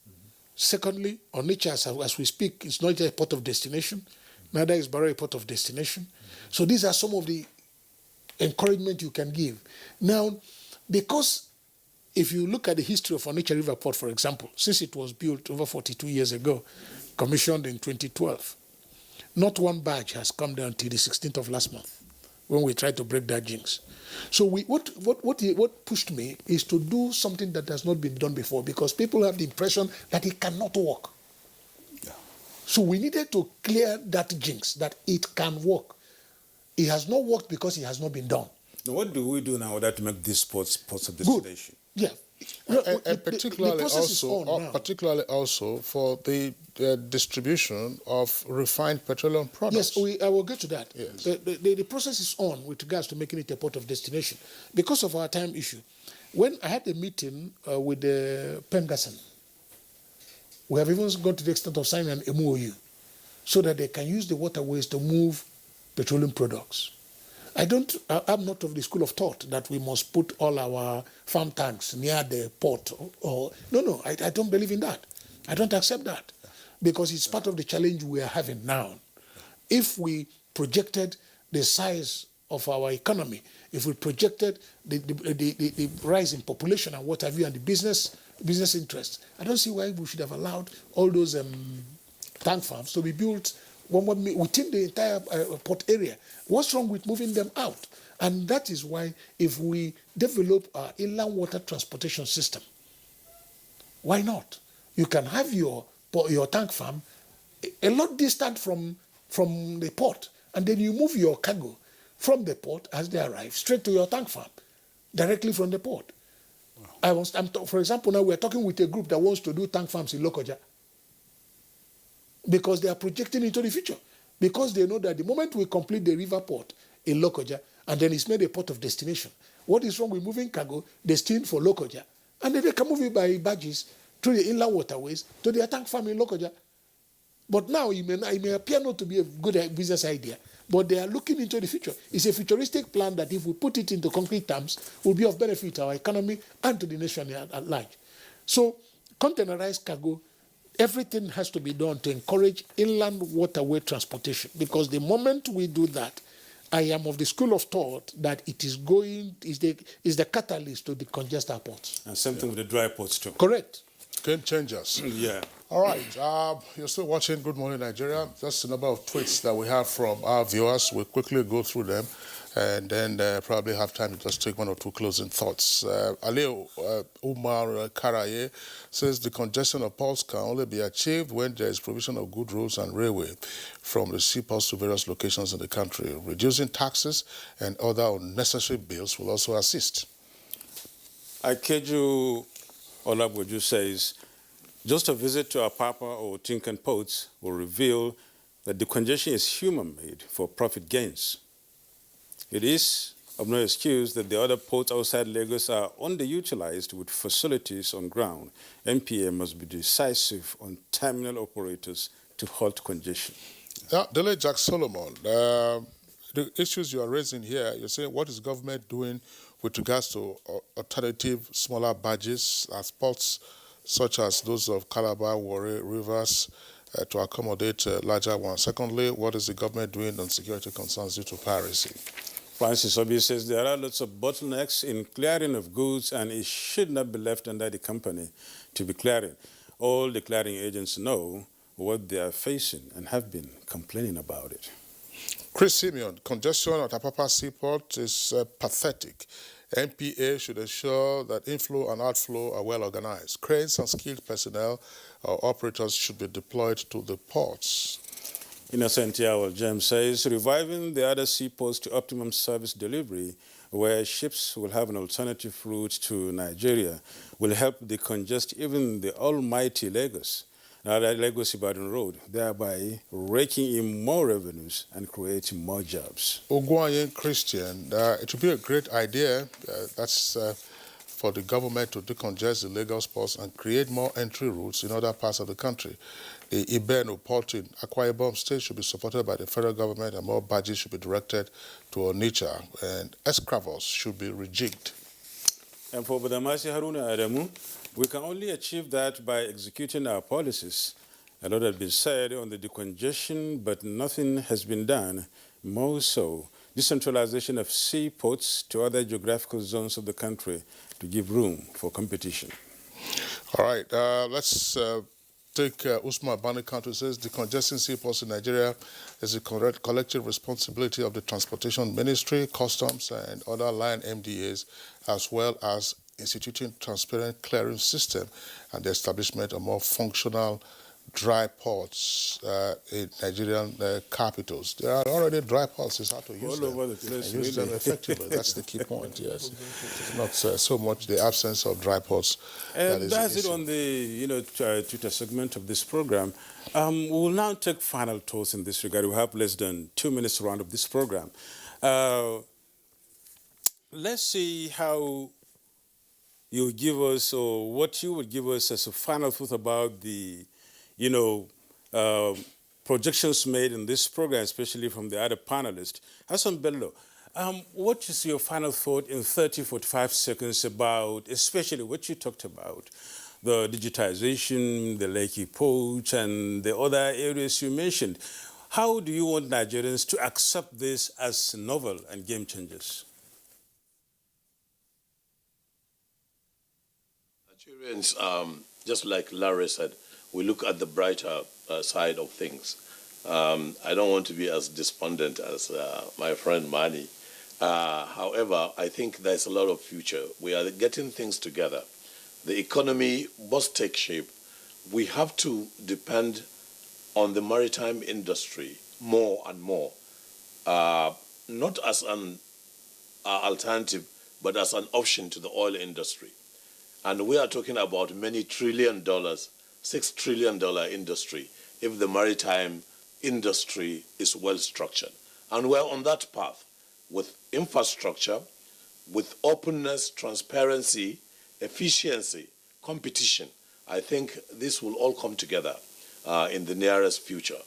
Secondly, Onitsha, as we speak, is not just a port of destination, neither is Barra a port of destination. So these are some of the encouragement you can give. Now, because if you look at the history of Onitsha River Port, for example, since it was built over 42 years ago, commissioned in 2012, not one barge has come down till the 16th of last month when we tried to break that jinx. So what pushed me is to do something that has not been done before, because people have the impression that it cannot work. Yeah. So we needed to clear that jinx, that it can work. It has not worked because it has not been done. Now, what do we do now in order to make these ports of destination? Yeah. And particularly also for the distribution of refined petroleum products. Yes, I will get to that. Yes. The process is on with regards to making it a port of destination. Because of our time issue, when I had a meeting with the Pengassan, we have even gone to the extent of signing an MOU so that they can use the waterways to move petroleum products. I'm not of the school of thought that we must put all our farm tanks near the port. No, I don't believe in that. I don't accept that, because it's part of the challenge we are having now. If we projected the size of our economy, if we projected the rise in population and what have you, and the business interests, I don't see why we should have allowed all those tank farms to be built within the entire port area. What's wrong with moving them out? And that is why if we develop our inland water transportation system, why not? You can have your tank farm a lot distant from the port, and then you move your cargo from the port as they arrive straight to your tank farm, directly from the port. Wow. For example, now we're talking with a group that wants to do tank farms in Lokoja, because they are projecting into the future. Because they know that the moment we complete the river port in Lokoja, and then it's made a port of destination, what is wrong with moving cargo destined for Lokoja? And then they can move it by barges through the inland waterways to their tank farm in Lokoja. But now it may appear not to be a good business idea, but they are looking into the future. It's a futuristic plan that if we put it into concrete terms, will be of benefit to our economy and to the nation at large. So containerized cargo, everything has to be done to encourage inland waterway transportation, because the moment we do that, I am of the school of thought that it is the catalyst to decongest our ports. And same thing with the dry ports too. Correct. Game changers. Yeah. All right. You're still watching Good Morning Nigeria. Just a number of tweets that we have from our viewers. We'll quickly go through them, and then probably have time to just take one or two closing thoughts. Aleo Umar Karaye says the congestion of ports can only be achieved when there is provision of good roads and railway from the seaports to various locations in the country. Reducing taxes and other unnecessary bills will also assist. Ikeju Olagboju says, just a visit to Apapa or Tinkan ports will reveal that the congestion is human-made for profit gains. It is of no excuse that the other ports outside Lagos are underutilized with facilities on ground. NTA must be decisive on terminal operators to halt congestion. Dele Jack Solomon, the issues you are raising here, you're saying what is government doing with regards to alternative smaller barges at ports such as those of Calabar, Warri, Rivers, to accommodate larger ones? Secondly, what is the government doing on security concerns due to piracy? Francis Obi says there are lots of bottlenecks in clearing of goods, and it should not be left under the company to be clearing. All the clearing agents know what they are facing and have been complaining about it. Chris Simeon, congestion at Apapa Seaport is pathetic. NPA should ensure that inflow and outflow are well organized. Cranes and skilled personnel or operators should be deployed to the ports. Innocent Yawal James says reviving the other seaports to optimum service delivery where ships will have an alternative route to Nigeria, will help decongest even the almighty Lagos, Lagos-Ibadan Road, thereby raking in more revenues and creating more jobs. Ogwayen Christian, it would be a great idea. That's for the government to decongest the Lagos ports and create more entry routes in other parts of the country. The Ibeno port in Akwa Ibom State should be supported by the federal government, and more barges should be directed to Onitsha, and escravos should be rejigged. And for Badamasi Haruna Adamu, we can only achieve that by executing our policies. A lot has been said on the decongestion, but nothing has been done. More so, decentralization of seaports to other geographical zones of the country to give room for competition. All right, let's take Usman Abanikant, who says decongesting seaports in Nigeria is a collective responsibility of the Transportation Ministry, Customs, and other line MDAs, as well as instituting transparent clearing system and the establishment of more functional dry ports in Nigerian capitals. There are already dry ports. It's how to use them. All over the place, and use them effectively. That's the key point, yes. It's not so much the absence of dry ports. And that's it on the Twitter segment of this program. We will now take final thoughts in this regard. We have less than 2 minutes to round up this program. Let's see how you give us, or what you would give us as a final thought about the projections made in this program, especially from the other panelists. Hassan Bello, what is your final thought in 30, 45 seconds about, especially what you talked about, the digitization, the Lekki Port, and the other areas you mentioned? How do you want Nigerians to accept this as novel and game changers? Nigerians, just like Larry said, we look at the brighter side of things. I don't want to be as despondent as my friend Mani. However, I think there's a lot of future. We are getting things together. The economy must take shape. We have to depend on the maritime industry more and more, not as an alternative, but as an option to the oil industry. And we are talking about many $1 trillion, $6 trillion industry if the maritime industry is well structured. And we're on that path with infrastructure, with openness, transparency, efficiency, competition. I think this will all come together in the nearest future.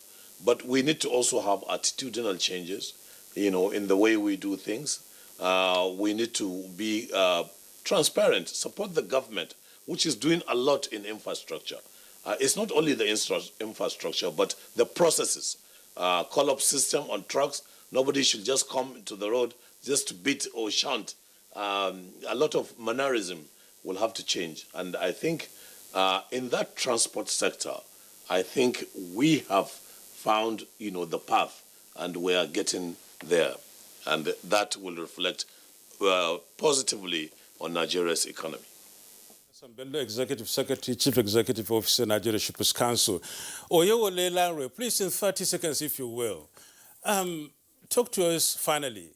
But we need to also have attitudinal changes, in the way we do things. We need to be transparent, support the government, which is doing a lot in infrastructure. It's not only the infrastructure, but the processes. Call-up system on trucks. Nobody should just come to the road just to beat or shunt. A lot of mannerism will have to change. And I think in that transport sector, I think we have found, the path, and we are getting there. And that will reflect positively on Nigeria's economy. Bello, Executive Secretary, Chief Executive Officer, Nigeria Shippers Council. Oyewole Lanre, please, in 30 seconds, if you will, talk to us finally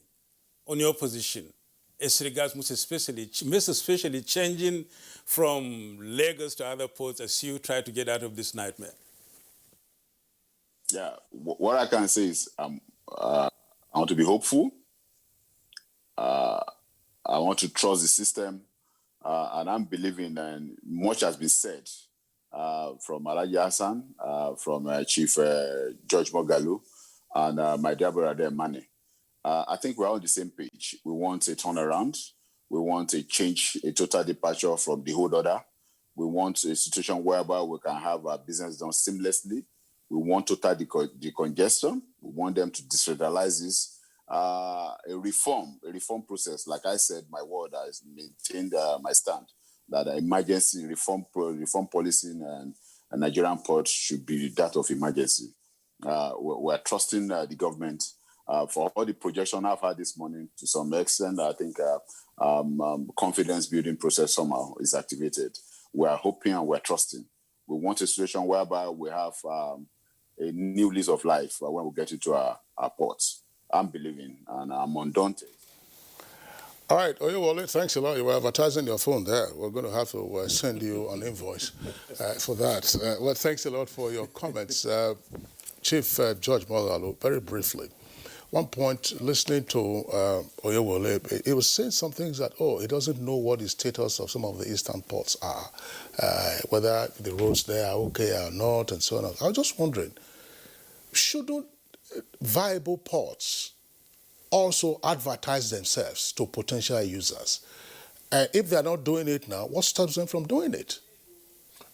on your position as regards most especially changing from Lagos to other ports as you try to get out of this nightmare. Yeah, what I can say is I want to be hopeful. I want to trust the system. And I'm believing, and much has been said from Alhaji Hassan, from Chief George Mogalu, and my dear brother Mane. I think we're on the same page. We want a turnaround. We want a change, a total departure from the old order. We want a situation whereby we can have our business done seamlessly. We want total decongestion. We want them to decentralize this. A reform process. Like I said, my word has maintained my stand that emergency reform policy and Nigerian ports should be that of emergency. We're trusting the government for all the projection I've had this morning. To some extent, I think confidence building process somehow is activated. We're hoping and we're trusting. We want a situation whereby we have a new lease of life when we get into our ports. I'm believing, and I'm undaunted. All right, Oyewole, thanks a lot. You were advertising your phone there. We're going to have to send you an invoice for that. Well, thanks a lot for your comments. Chief George Moghalu, very briefly. One point, listening to Oyewole, he was saying some things that, he doesn't know what the status of some of the eastern ports are, whether the roads there are okay or not, and so on. I was just wondering, shouldn't viable ports also advertise themselves to potential users? If they are not doing it now, what stops them from doing it?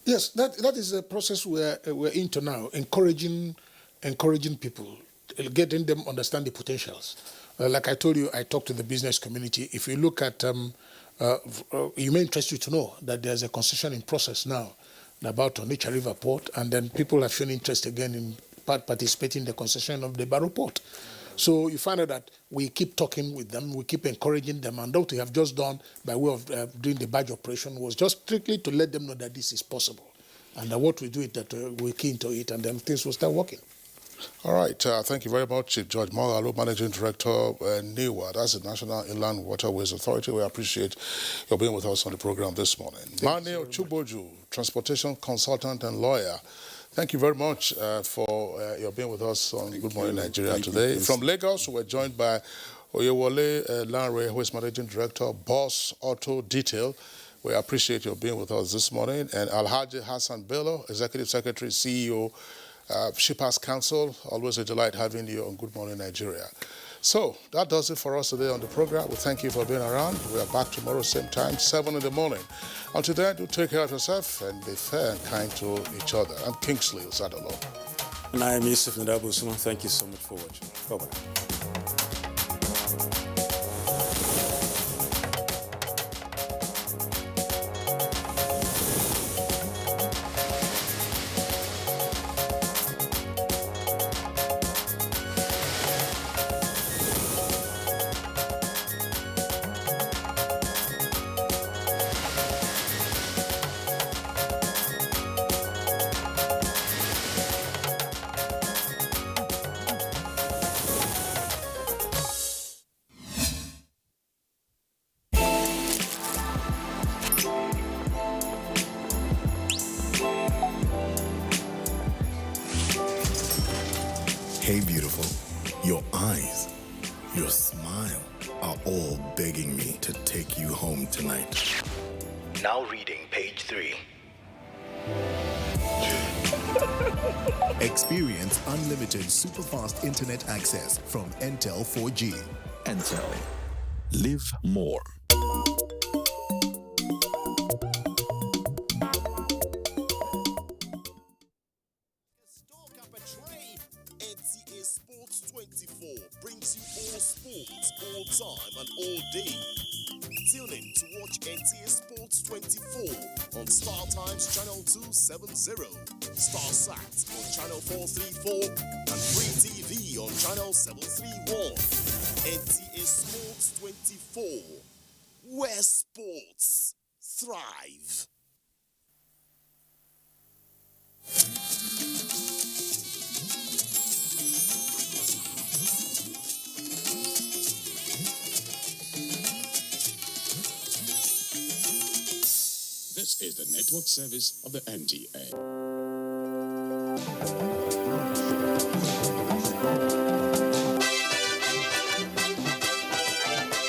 Yes, that is a process we're into now, encouraging people, getting them understand the potentials. Like I told you, I talked to the business community. If you look at, it may interest you to know that there's a concession in process now about Onitsha River Port, and then people have shown interest again in participating in the concession of the Barrow Port. So you find out that we keep talking with them, we keep encouraging them, and what we have just done by way of doing the badge operation was just strictly to let them know that this is possible. And what we do is that we key into it, and then things will start working. All right, thank you very much, Chief George Moghalu, Managing Director, NEWA, that's the National Inland Waterways Authority. We appreciate your being with us on the program this morning. Mane Chuboju, Transportation Consultant and Lawyer. Thank you very much for your being with us on Good Morning Nigeria today. From Lagos, we're joined by Oyewole Lanre, who is Managing Director, Boss Auto Detail. We appreciate your being with us this morning. And Alhaji Hassan Bello, Executive Secretary, CEO, Shippers Council. Always a delight having you on Good Morning Nigeria. So that does it for us today on the program. We thank you for being around. We are back tomorrow, same time, 7 in the morning. Until then, do take care of yourself and be fair and kind to each other. I'm Kingsley Osadolo. And I am Yusuf Nadabu Suma. Thank you so much for watching. Bye-bye. Hey beautiful, your eyes, your smile are all begging me to take you home tonight. Now reading page 3. Experience unlimited superfast internet access from Entel 4G. Entel. Live more. NTA Sports 24 brings you all sports, all time and all day. Tune in to watch NTA Sports 24 on Star Times Channel 270, StarSat on Channel 434 and Free TV on Channel 731. NTA Sports 24, where sports thrive. This is the network service of the NTA.